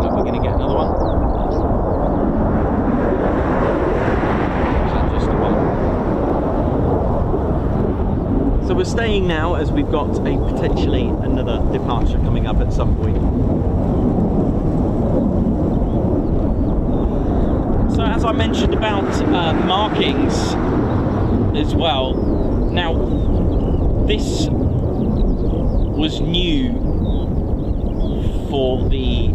if we're going to get another one. Is that just the one? So we're staying now, as we've got potentially another departure coming up at some point. So as I mentioned about markings as well, now this was new for the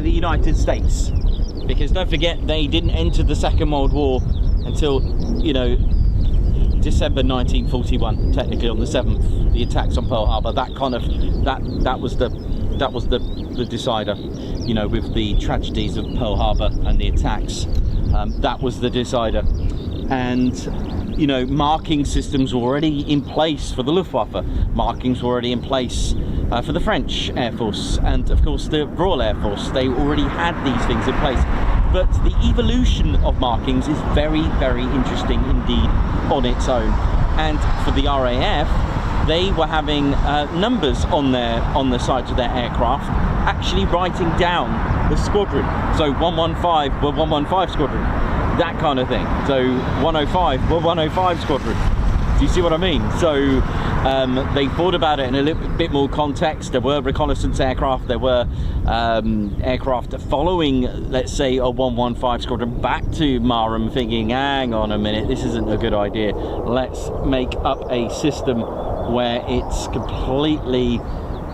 United States, because don't forget, they didn't enter the Second World War until, you know, December 1941, technically on the 7th, the attacks on Pearl Harbor. That kind of that was the decider, you know, with the tragedies of Pearl Harbor and the attacks. That was the decider, and you know, marking systems were already in place for the Luftwaffe. Markings were already in place for the French Air Force, and of course the Royal Air Force. They already had these things in place. But the evolution of markings is very, very interesting indeed on its own. And for the RAF, they were having numbers on the sides of their aircraft, actually writing down the squadron. So 115 were 115 squadron, that kind of thing. So 105 were 105 squadron. Do you see what I mean? So they thought about it in a little bit more context. There were reconnaissance aircraft, there were aircraft following, let's say, a 115 squadron back to Marham, thinking, hang on a minute, this isn't a good idea. Let's make up a system where it's completely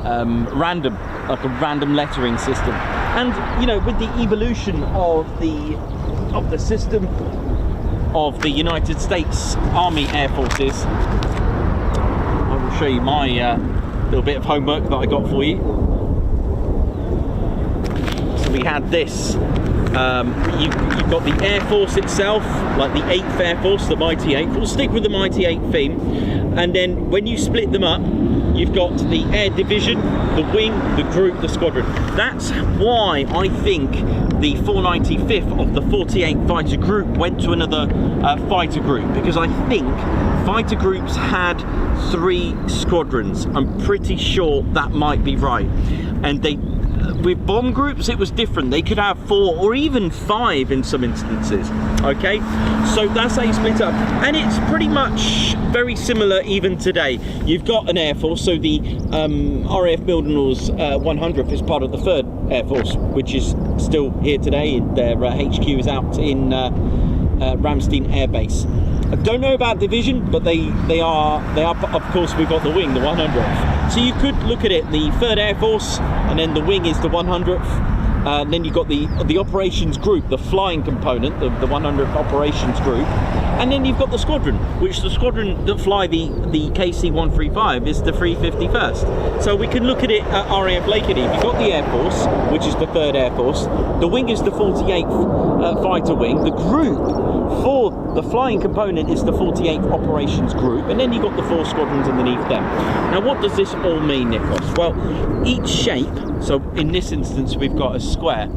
random, like a random lettering system. And you know, with the evolution of the system of the United States Army Air Forces, I will show you my little bit of homework that I got for you. So we had this. You've got the Air Force itself, like the 8th Air Force, the Mighty 8th. We'll stick with the Mighty 8th theme. And then when you split them up, you've got the Air Division, the Wing, the Group, the Squadron. That's why I think the 495th of the 48 Fighter Group went to another fighter group, because I think fighter groups had 3 squadrons. I'm pretty sure that might be right. And they, with bomb groups, it was different. They could have 4 or even 5 in some instances. Okay, so that's how you split up, and it's pretty much very similar even today. You've got an Air Force, so the RAF Mildenhall's 100th is part of the 3rd Air Force, which is still here today. Their HQ is out in Ramstein Air Base. I don't know about division, but they are, of course, we've got the Wing, the 100th. So you could look at it, the 3rd Air Force, and then the Wing is the 100th. And then you've got the operations group, the flying component, the 100th operations group. And then you've got the squadron, which the squadron that fly the KC-135 is the 351st. So we can look at it at RAF Blakeney. You've got the Air Force, which is the 3rd Air Force. The Wing is the 48th Fighter Wing. The group for the flying component is the 48th Operations Group, and then you've got the 4 squadrons underneath them. Now, what does this all mean, Nikos? Well, each shape, so in this instance we've got a square,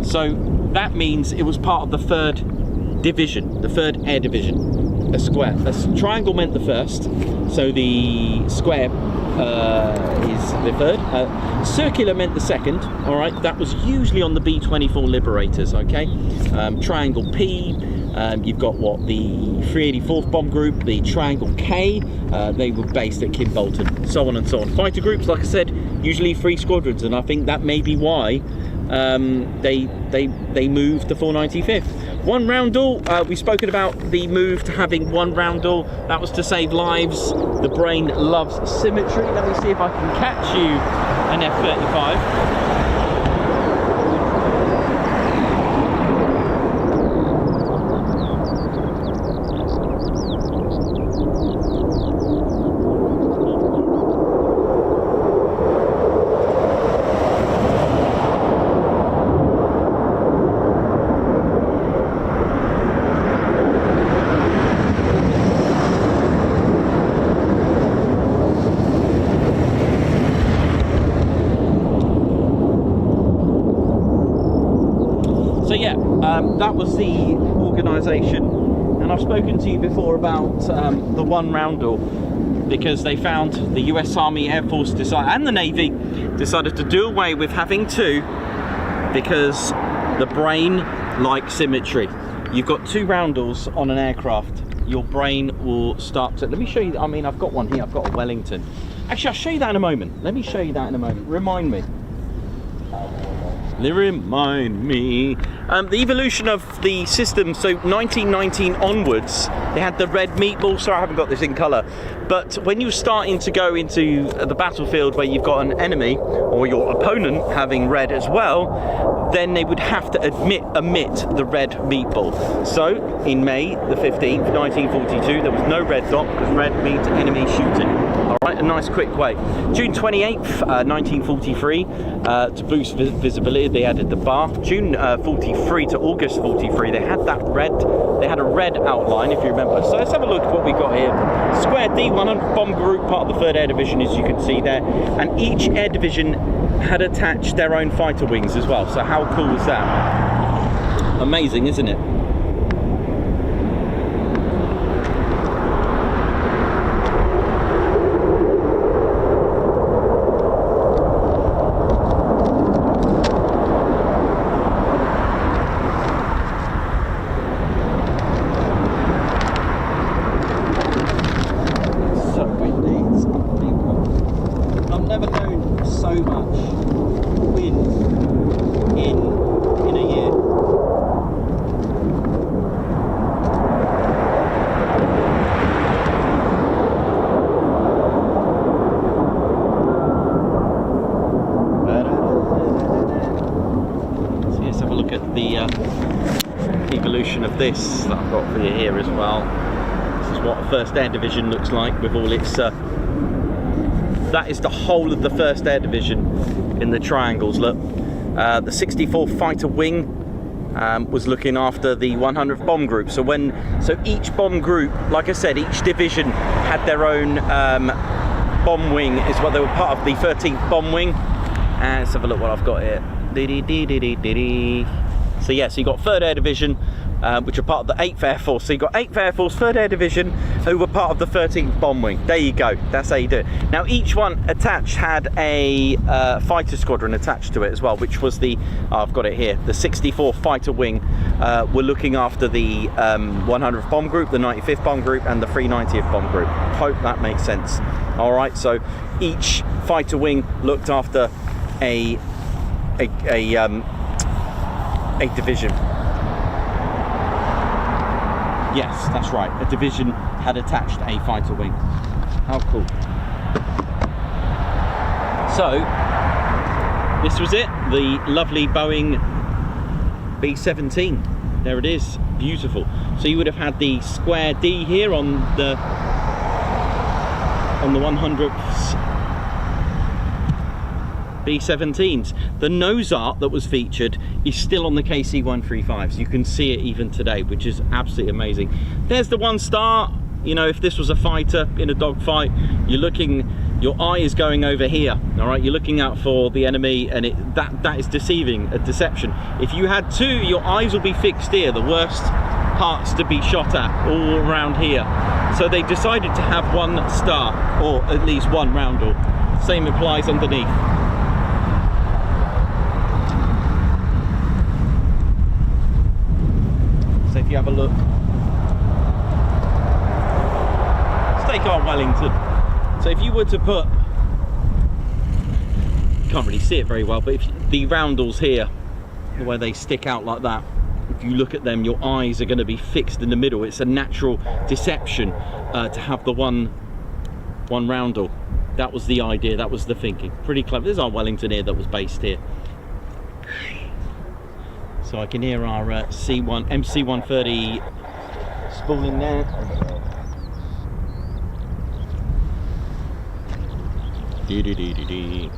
so that means it was part of the 3rd Division, the 3rd Air Division. A square. A triangle meant the 1st, so the square is the 3rd. Circular meant the 2nd. All right, that was usually on the B-24 Liberators. Okay, triangle P. You've got what, the 384th Bomb Group, the Triangle K, they were based at Kimbolton, so on and so on. Fighter groups, like I said, usually 3 squadrons, and I think that may be why they moved the 495th. 1 roundel, we've spoken about the move to having 1 roundel. That was to save lives. The brain loves symmetry. Let me see if I can catch you an F-35. That was the organisation, and I've spoken to you before about the 1 roundel, because they found the US Army, Air Force and the Navy decided to do away with having 2 because the brain likes symmetry. You've got 2 roundels on an aircraft, your brain will start to, let me show you, I mean, I've got one here, I've got a Wellington. Actually, I'll show you that in a moment. Let me show you that in a moment. Remind me. Remind me. The evolution of the system, so 1919 onwards, they had the red meatball. Sorry, I haven't got this in colour. But when you're starting to go into the battlefield where you've got an enemy or your opponent having red as well, then they would have to omit the red meatball. So in May the 15th, 1942, there was no red dot because red means enemy shooting. All right, a nice quick way. June 28th, 1943, to boost visibility, they added the bar. June 43 to August 43, they had that red. They had a red outline, if you remember. So let's have a look at what we got here. Square D, 100 Bomb Group, part of the 3rd Air Division, as you can see there. And each Air Division had attached their own fighter wings as well. So how cool is that? Amazing, isn't it? this that I've got for you here as well. This is what a 1st Air Division looks like with all its that is the whole of the 1st Air Division in the triangles. Look, the 64th Fighter Wing was looking after the 100th Bomb Group. So each bomb group, like I said, each division had their own bomb wing as well. They were part of the 13th Bomb Wing. And let's have a look what I've got here. So yeah, so you got 3rd Air Division, which are part of the 8th Air Force. So you got 8th Air Force, 3rd Air Division, who were part of the 13th Bomb Wing. There you go. That's how you do it. Now each one attached had a fighter squadron attached to it as well, which was the I've got it here. The 64th Fighter Wing were looking after the 100th Bomb Group, the 95th Bomb Group, and the 390th Bomb Group. Hope that makes sense. All right. So each fighter wing looked after a division. Yes, that's right. A division had attached a fighter wing. How cool. So, this was it. The lovely Boeing B-17. There it is. Beautiful. So you would have had the square D here on the 100th B-17s. The nose art that was featured is still on the KC-135s. You can see it even today, which is absolutely amazing. There's the 1 star. You know, if this was a fighter in a dogfight, your eye is going over here. All right, you're looking out for the enemy, and that is deceiving, a deception. If you had 2, your eyes will be fixed here. The worst parts to be shot at, all around here. So they decided to have 1 star, or at least 1 roundel. Same applies underneath. So if you have a look, let's take our Wellington. So if you were to put, can't really see it very well, but if the roundels here, the way they stick out like that, if you look at them, your eyes are going to be fixed in the middle. It's a natural deception to have the one roundel. That was the idea, that was the thinking. Pretty clever. There's our Wellington here that was based here. So I can hear our MC-130 spooling there. Dee-dee-dee-dee-dee.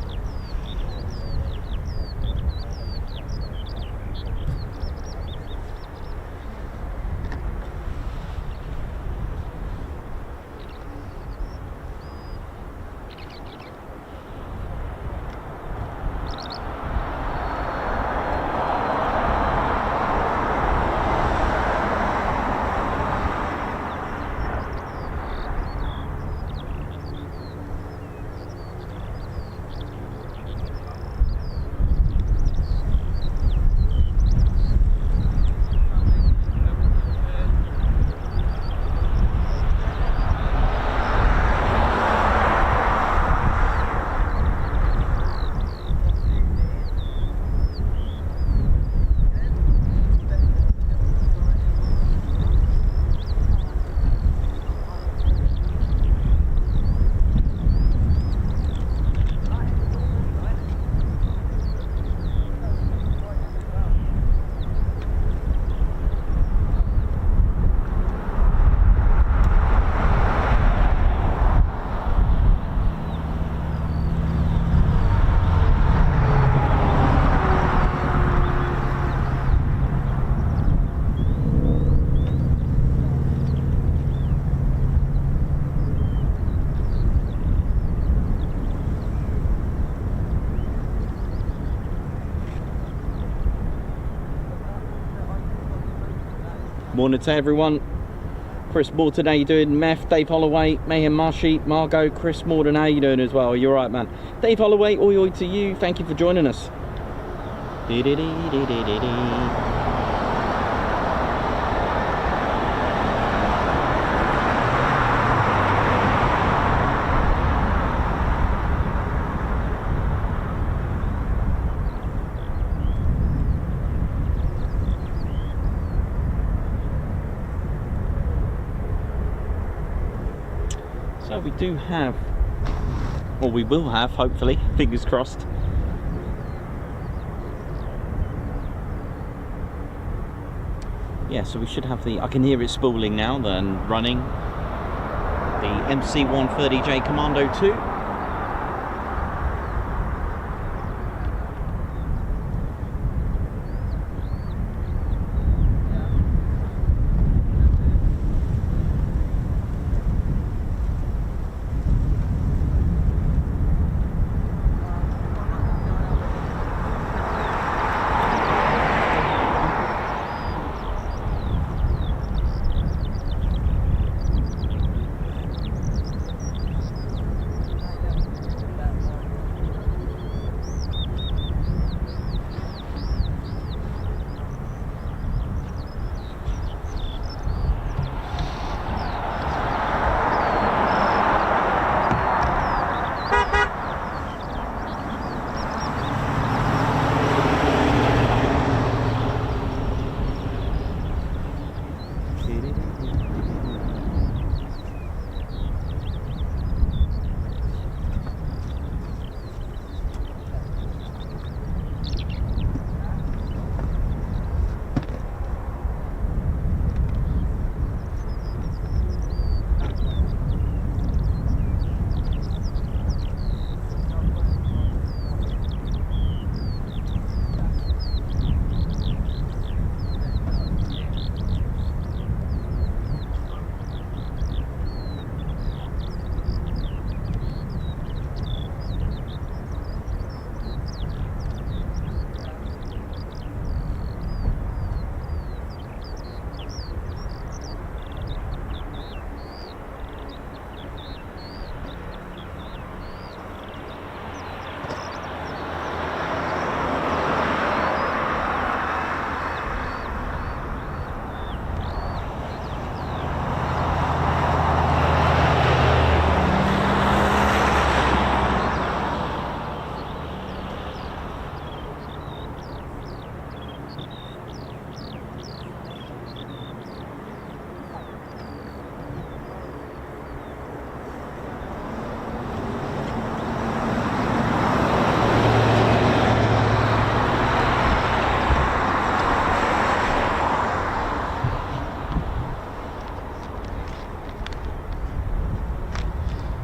Morning to everyone. Chris Morton, how you doing? Meth, Dave Holloway, Mayhem Marshy, Margot, Chris Morton, how you doing as well? You're right, man. Dave Holloway, oi to you. Thank you for joining us. So we do have, or we will have, hopefully, fingers crossed, yeah, so we should have the, I can hear it spooling now, then running the MC-130J Commando 2.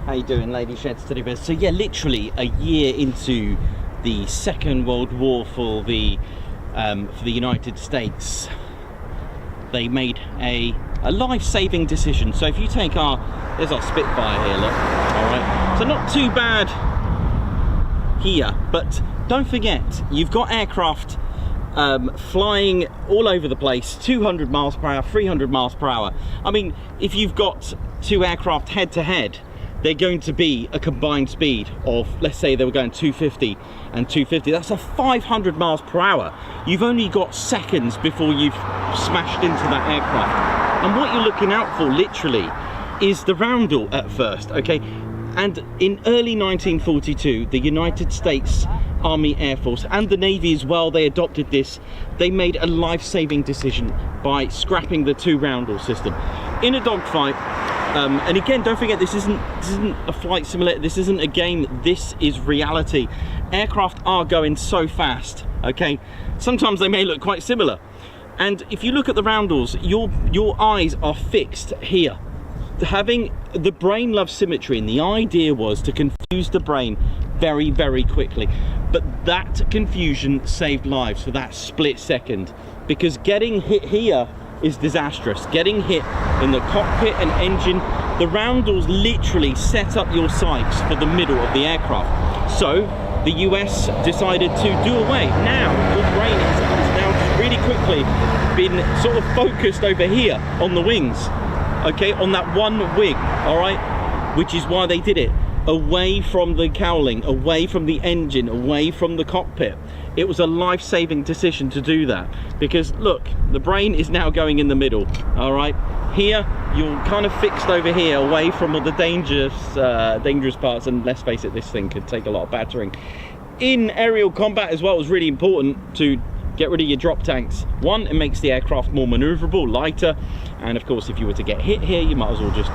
How you doing, lady sheds teddy bears? So yeah, literally a year into the Second World War for the United States, they made a life-saving decision. So if you take there's our Spitfire here, look, all right, so not too bad here, but don't forget, you've got aircraft flying all over the place, 200 miles per hour, 300 miles per hour. I mean, if you've got two aircraft head to head, they're going to be a combined speed of, let's say they were going 250 and 250. That's a 500 miles per hour. You've only got seconds before you've smashed into that aircraft. And what you're looking out for, literally, is the roundel at first, okay? And in early 1942, the United States Army Air Force and the Navy as well, they adopted this. They made a life-saving decision by scrapping the two roundel system in a dogfight. And again, don't forget, this isn't a flight simulator, this isn't a game, this is reality. Aircraft are going so fast, okay? Sometimes they may look quite similar. And if you look at the roundels, your eyes are fixed here. Having the brain loves symmetry, and the idea was to confuse the brain very, very quickly. But that confusion saved lives for that split second, because getting hit here is disastrous. Getting hit in the cockpit and engine, the roundels literally set up your sights for the middle of the aircraft. So the US decided to do away. Now your brain is now just really quickly been sort of focused over here on the wings, okay, on that one wing, all right, which is why they did it. Away from the cowling, away from the engine, away from the cockpit. It was a life-saving decision to do that, because look, the brain is now going in the middle, all right? Here, you're kind of fixed over here, away from all the dangerous parts, and let's face it, this thing could take a lot of battering. In aerial combat as well, it was really important to get rid of your drop tanks. One, it makes the aircraft more maneuverable, lighter, and of course, if you were to get hit here, you might as well just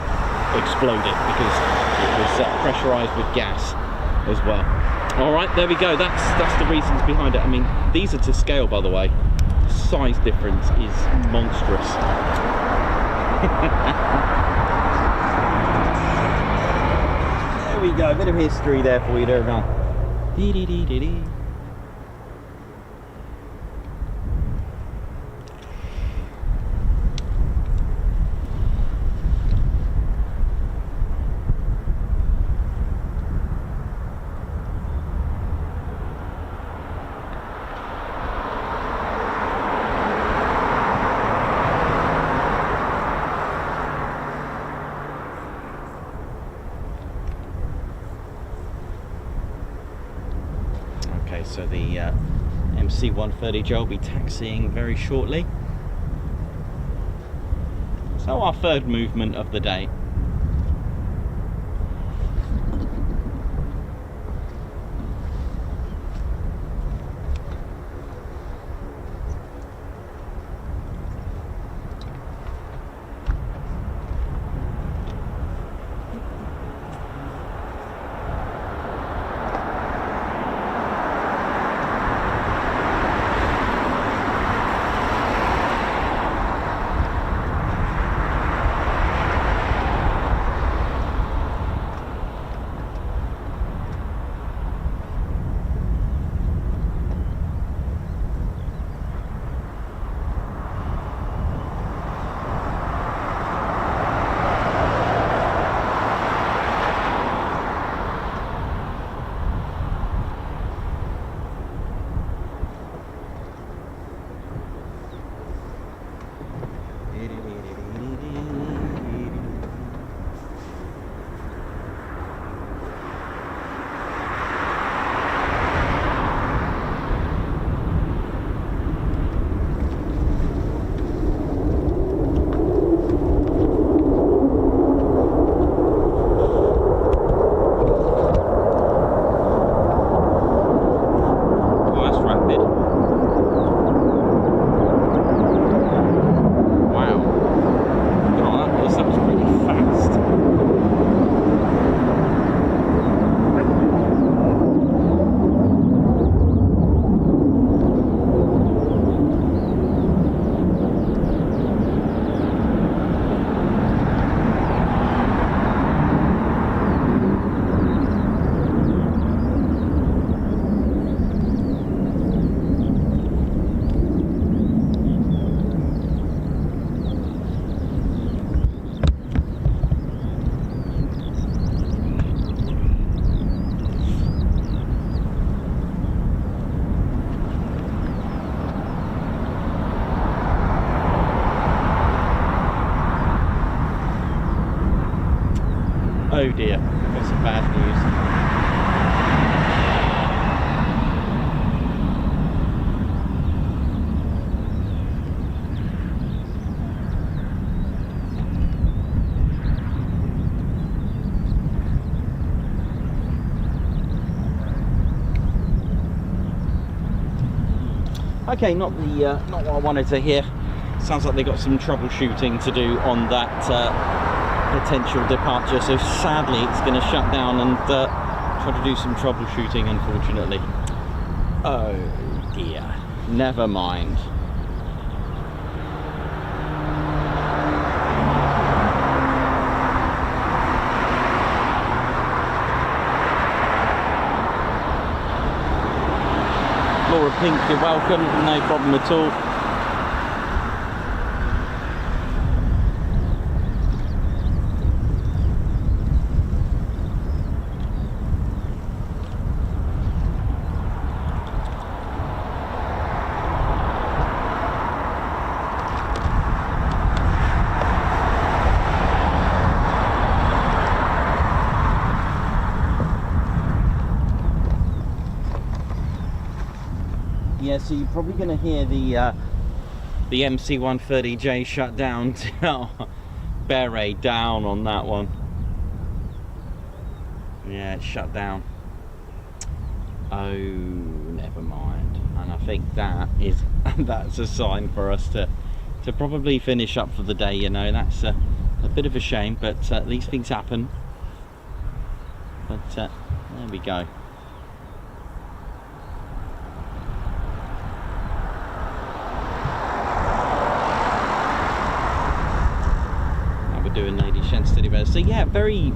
explode it, because it was pressurized with gas as well. All right, there we go. That's the reasons behind it. I mean, these are to scale, by the way. size difference is monstrous. There we go, a bit of history there for you, there, everyone. Dee dee dee dee dee. So the MC-130J will be taxiing very shortly. So our third movement of the day. Oh dear, got some bad news. Okay, not what I wanted to hear. Sounds like they got some troubleshooting to do on that potential departure, so sadly it's going to shut down and try to do some troubleshooting, unfortunately. Oh dear, never mind. Laura Pink, you're welcome, no problem at all. Yeah, so you're probably going to hear the MC-130J shut down. Beret down on that one. Yeah, it's shut down. Oh, never mind. And I think that's a sign for us to probably finish up for the day. You know, that's a bit of a shame, but these things happen. But there we go. So yeah, very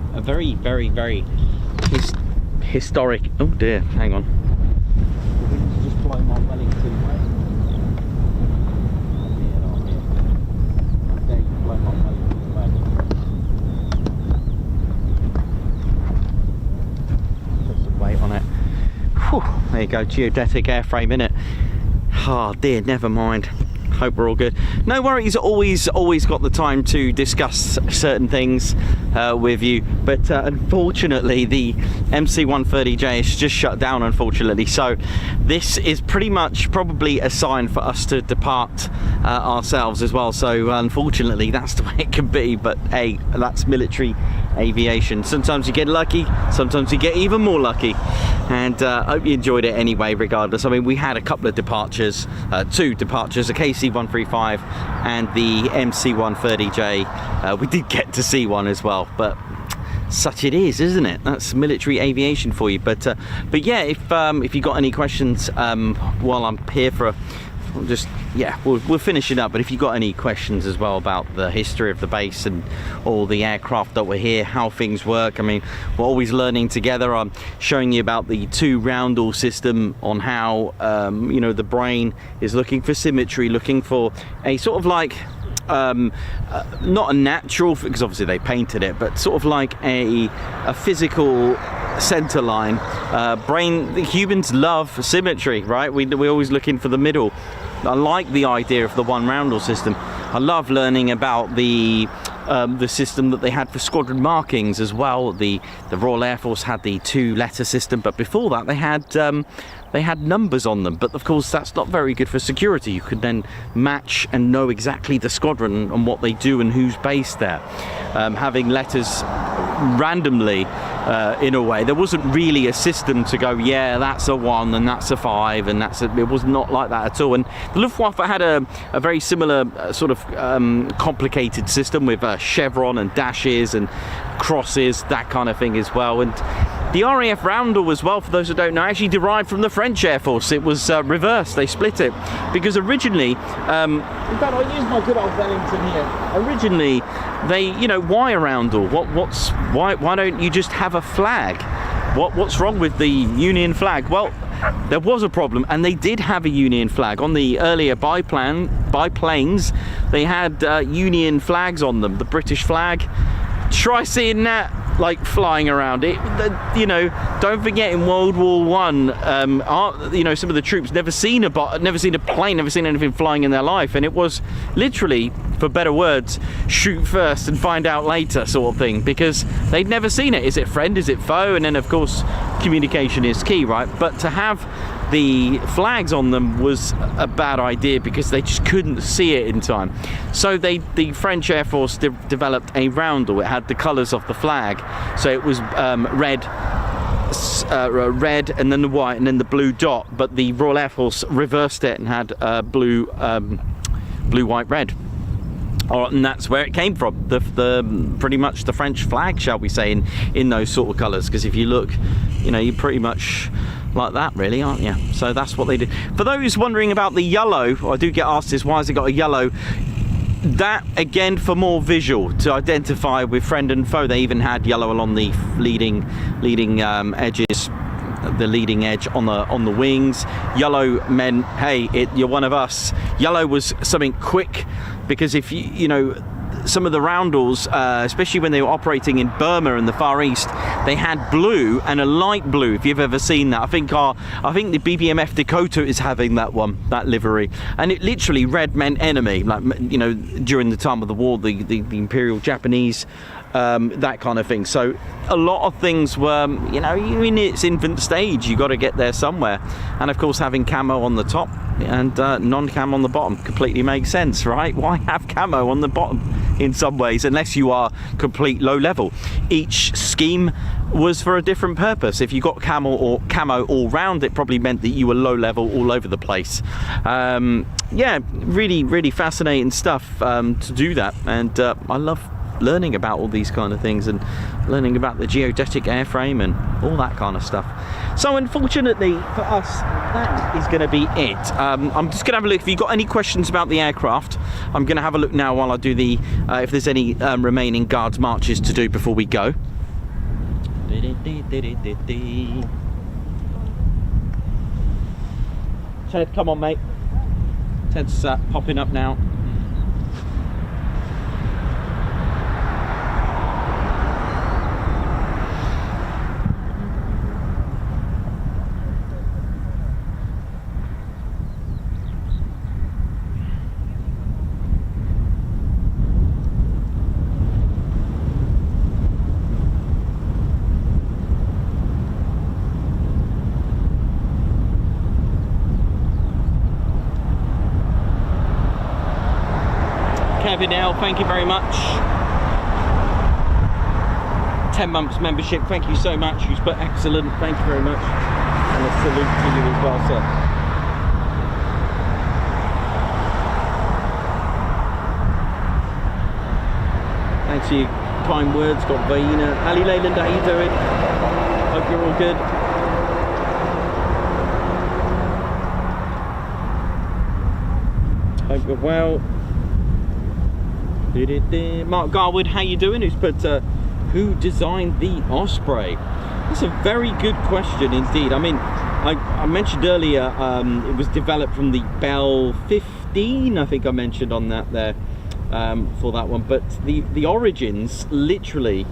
historic. Oh dear, hang on. The wind's just blowing my Wellington way. There you blow my Wellington way. Put some weight on it. Whew, there you go, geodetic airframe in it. Oh dear, never mind. Hope we're all good. No worries, always got the time to discuss certain things with you, but unfortunately the MC-130J is just shut down, unfortunately, so this is pretty much probably a sign for us to depart ourselves as well. So unfortunately that's the way it can be, but hey, that's military aviation. Sometimes you get lucky, sometimes you get even more lucky, and I hope you enjoyed it anyway regardless. I mean, we had a couple of departures, two departures, a KC-135 and the MC-130J. We did get to see one as well, but such it is, isn't it? That's military aviation for you. But yeah, if you got any questions while I'm here for we'll finish it up, but if you got any questions as well about the history of the base and all the aircraft that were here, how things work, I mean, we're always learning together. I'm showing you about the two roundel system, on how you know, the brain is looking for symmetry, looking for a sort of like not a natural, because obviously they painted it, but sort of like a physical center line. The humans love symmetry, right? We're always looking for the middle. I like the idea of the one roundel system. I love learning about the system that they had for squadron markings as well. The Royal Air Force had the 2-letter system, but before that they had numbers on them. But of course that's not very good for security. You could then match and know exactly the squadron and what they do and who's based there. Having letters randomly, in a way, there wasn't really a system to go, yeah, that's a 1 and that's a 5 and it was not like that at all. And the Luftwaffe had a very similar sort of complicated system with chevron and dashes and crosses, that kind of thing as well. And the RAF roundel as well, for those who don't know, actually derived from the French Air Force. It was reversed. They split it because originally, in fact, I'll use my good old Wellington here. Originally, they, you know, why a roundel? Why don't you just have a flag? What's wrong with the Union flag? Well, there was a problem, and they did have a Union flag on the earlier biplanes. They had Union flags on them. The British flag. Try seeing that like flying around it. You know, don't forget in World War One, you know, some of the troops never seen a plane, never seen anything flying in their life, and it was literally, for better words, shoot first and find out later sort of thing, because they'd never seen it. Is it friend? Is it foe? And then of course communication is key, right? But to have the flags on them was a bad idea because they just couldn't see it in time. So the French Air Force developed a roundel. It had the colours of the flag, so it was red and then the white and then the blue dot. But the Royal Air Force reversed it and had blue, white, red. And that's where it came from. The pretty much the French flag, shall we say, in those sort of colours. Because if you look, you know, you're pretty much like that, really, aren't you? So that's what they did. For those wondering about the yellow, I do get asked this: why has it got a yellow? That again, for more visual, to identify with friend and foe. They even had yellow along the leading edges, the leading edge on the wings. Yellow meant, hey, you're one of us. Yellow was something quick, because if you know, some of the roundels, especially when they were operating in Burma and the Far East, they had blue and a light blue. If you've ever seen that, I think the BBMF Dakota is having that livery, and it literally, red meant enemy. Like, you know, during the time of the war, the Imperial Japanese, that kind of thing. So a lot of things were, you know, in its infant stage. You got to get there somewhere, and of course having camo on the top and non-camo on the bottom completely makes sense, right? Why have camo on the bottom in some ways, unless you are complete low level? Each scheme was for a different purpose. If you got camo all round, it probably meant that you were low level all over the place. Yeah, really fascinating stuff to do that, and I love learning about all these kind of things and learning about the geodetic airframe and all that kind of stuff. So unfortunately for us, that is going to be it. I'm just going to have a look. If you've got any questions about the aircraft, I'm going to have a look now while I do the, if there's any remaining guards marches to do before we go. Ted, come on, mate. Ted's popping up now. Kevin L, thank you very much. 10 months membership, thank you so much. Who's put excellent, thank you very much. And a salute to you as well, sir. Thanks for your kind words. Got Vaina. Ali Leyland, how you doing? Hope you're all good. Hope you're well. Mark Garwood, how you doing? Who's put who designed the Osprey? That's a very good question indeed. I mean, I mentioned earlier it was developed from the Bell 15, I think I mentioned on that there for that one, but the origins literally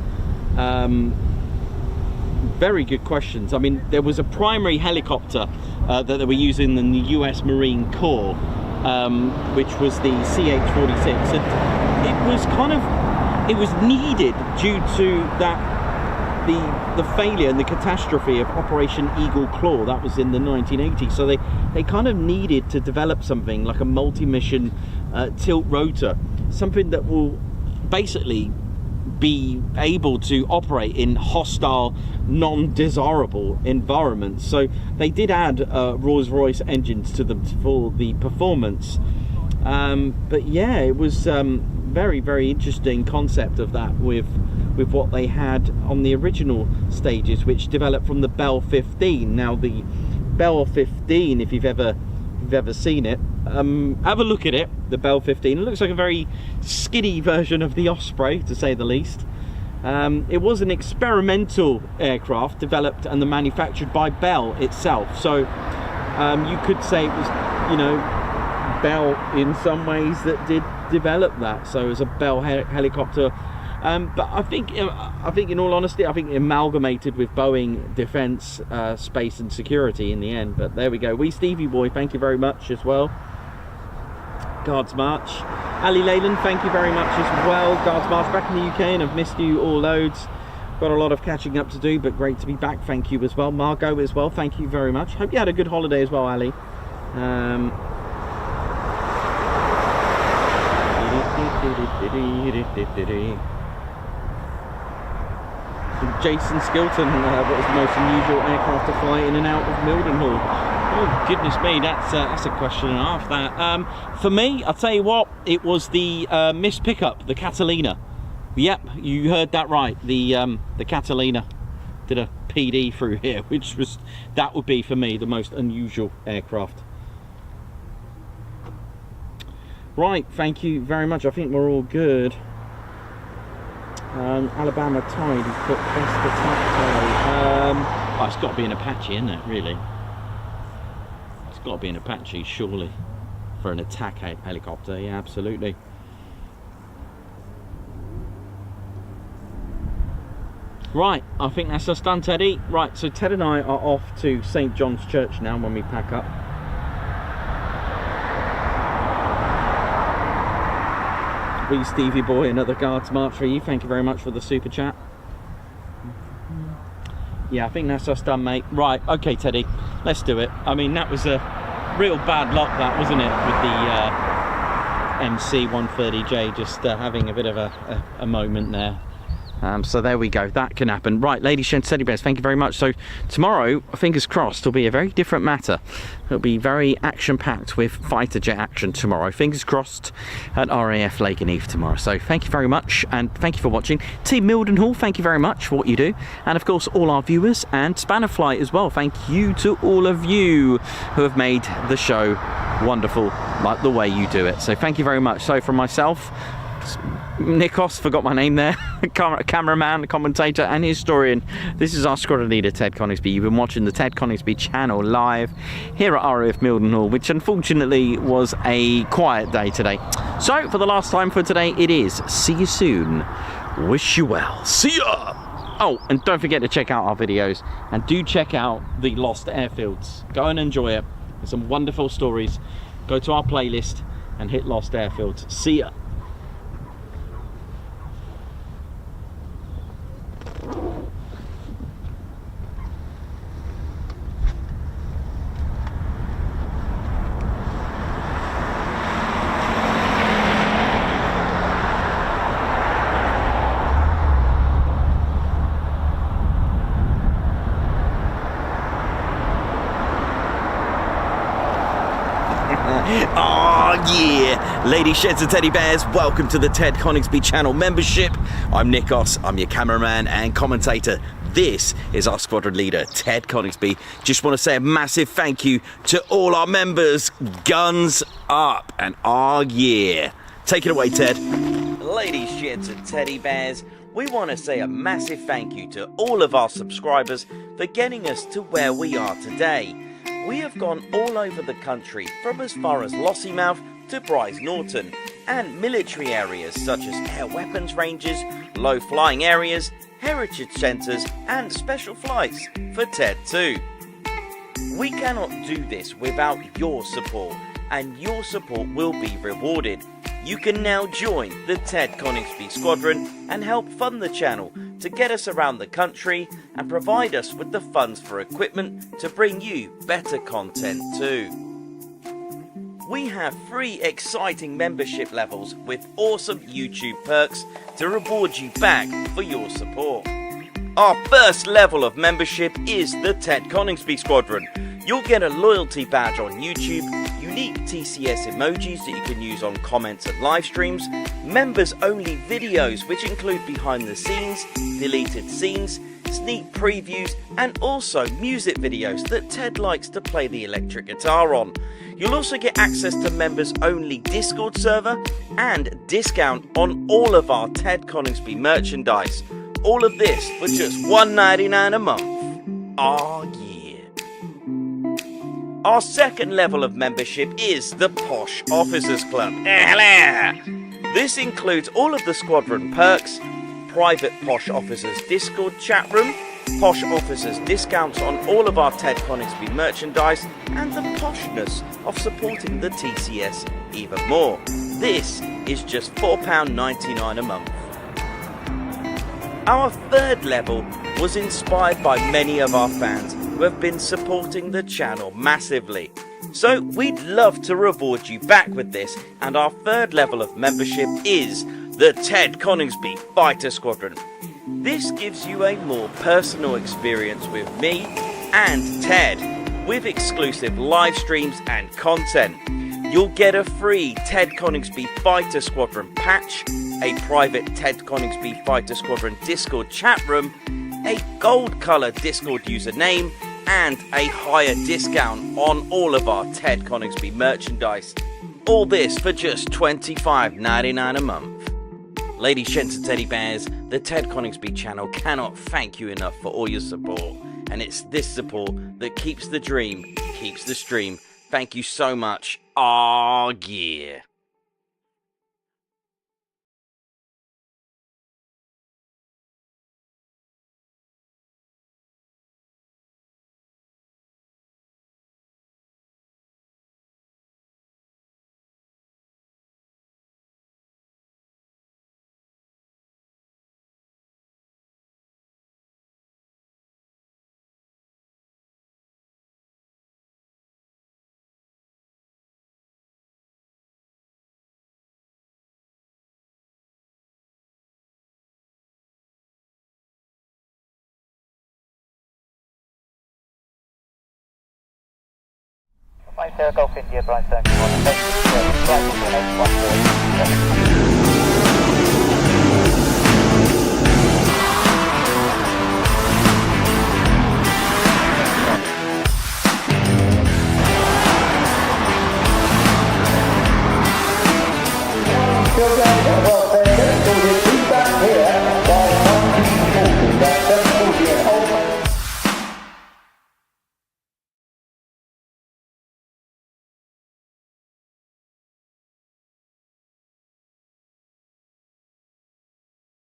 very good questions. I mean, there was a primary helicopter that they were using in the US Marine Corps, which was the CH-46, and it was needed due to the failure and the catastrophe of Operation Eagle Claw. That was in the 1980s, so they kind of needed to develop something like a multi-mission tilt rotor, something that will basically be able to operate in hostile, non-desirable environments. So they did add Rolls-Royce engines to them for the performance, but yeah, it was very, very interesting concept of that with what they had on the original stages, which developed from the Bell 15. Now the Bell 15, if you've ever seen it, have a look at it. The Bell 15, it looks like a very skinny version of the Osprey, to say the least. It was an experimental aircraft developed and manufactured by Bell itself, so you could say it was, you know, Bell in some ways that did develop that. So it was a Bell helicopter, but I think in all honesty, I think it amalgamated with Boeing Defense, Space and Security in the end. But there we go. Wee Stevie boy, thank you very much as well. Guards March. Ali Leyland, thank you very much as well. Guards March, back in the UK, and I've missed you all loads. Got a lot of catching up to do, but great to be back. Thank you as well. Margot as well, thank you very much. Hope you had a good holiday as well, Ali. Jason Skilton, what was the most unusual aircraft to fly in and out of Mildenhall? Oh goodness me, that's a question and a half. That for me, I'll tell you what, it was the missed pickup, the Catalina. Yep, you heard that right. The Catalina did a PD through here, which was, that would be for me the most unusual aircraft. Right, thank you very much. I think we're all good. Alabama Tide, he's put best attack. Oh, it's got to be an Apache, isn't it? Really? It's got to be an Apache, surely, for an attack helicopter. Yeah, absolutely. Right, I think that's us done, Teddy. Right, so Ted and I are off to St. John's Church now when we pack up. Wee Stevie boy, another Guards March for you. Thank you very much for the super chat. Yeah, I think that's us done, mate. Right, okay, Teddy, let's do it. I mean, that was a real bad luck, that, wasn't it, with the MC-130J just having a bit of a moment there. So there we go, that can happen. Right, ladies and teddy bears, thank you very much. So tomorrow, fingers crossed, will be a very different matter. It'll be very action-packed with fighter jet action tomorrow. Fingers crossed at RAF Lakenheath tomorrow. So thank you very much, and thank you for watching. Team Mildenhall, thank you very much for what you do. And of course, all our viewers and Spannerflight as well. Thank you to all of you who have made the show wonderful, like the way you do it. So thank you very much. So from myself, Nikos, forgot my name there, cameraman, commentator and historian, this is our squadron leader Ted Coningsby. You've been watching the Ted Coningsby channel live here at RAF Mildenhall, which unfortunately was a quiet day today. So for the last time for today, it is see you soon, wish you well, see ya. Oh, and don't forget to check out our videos, and do check out the Lost Airfields. Go and enjoy it. There's some wonderful stories. Go to our playlist and hit Lost Airfields. See ya. Oh yeah, ladies, sheds and teddy bears, welcome to the Ted Coningsby channel membership. I'm Nikos, I'm your cameraman and commentator. This is our squadron leader, Ted Coningsby. Just want to say a massive thank you to all our members. Guns up, and oh yeah. Take it away, Ted. Ladies, sheds and teddy bears, we want to say a massive thank you to all of our subscribers for getting us to where we are today. We have gone all over the country, from as far as Lossiemouth to Brize Norton, and military areas such as air weapons ranges, low flying areas, heritage centres and special flights for TED 2. We cannot do this without your support, and your support will be rewarded. You can now join the Ted Coningsby Squadron and help fund the channel to get us around the country and provide us with the funds for equipment to bring you better content too. We have 3 exciting membership levels with awesome YouTube perks to reward you back for your support. Our first level of membership is the Ted Coningsby Squadron. You'll get a loyalty badge on YouTube, unique TCS emojis that you can use on comments and live streams, members only videos which include behind the scenes, deleted scenes, sneak previews and also music videos that Ted likes to play the electric guitar on. You'll also get access to members only Discord server and discount on all of our Ted Coningsby merchandise. All of this for just $1.99 a month. Oh yeah. Our second level of membership is the Posh Officers Club. This includes all of the squadron perks, private Posh Officers Discord chat room, Posh Officers discounts on all of our Ted Coningsby merchandise, and the poshness of supporting the TCS even more. This is just £4.99 a month. Our third level was inspired by many of our fans who have been supporting the channel massively. So we'd love to reward you back with this, and our third level of membership is the Ted Coningsby Fighter Squadron. This gives you a more personal experience with me and Ted, with exclusive live streams and content. You'll get a free Ted Coningsby Fighter Squadron patch, a private Ted Coningsby Fighter Squadron Discord chat room, a gold colour Discord username, and a higher discount on all of our Ted Coningsby merchandise. All this for just $25.99 a month. Ladies, gents and teddy bears, the Ted Coningsby channel cannot thank you enough for all your support, and it's this support that keeps the dream, keeps the stream. Thank you so much. Aw, yeah. Sierra Golf India, Brize Norton, Brize 130,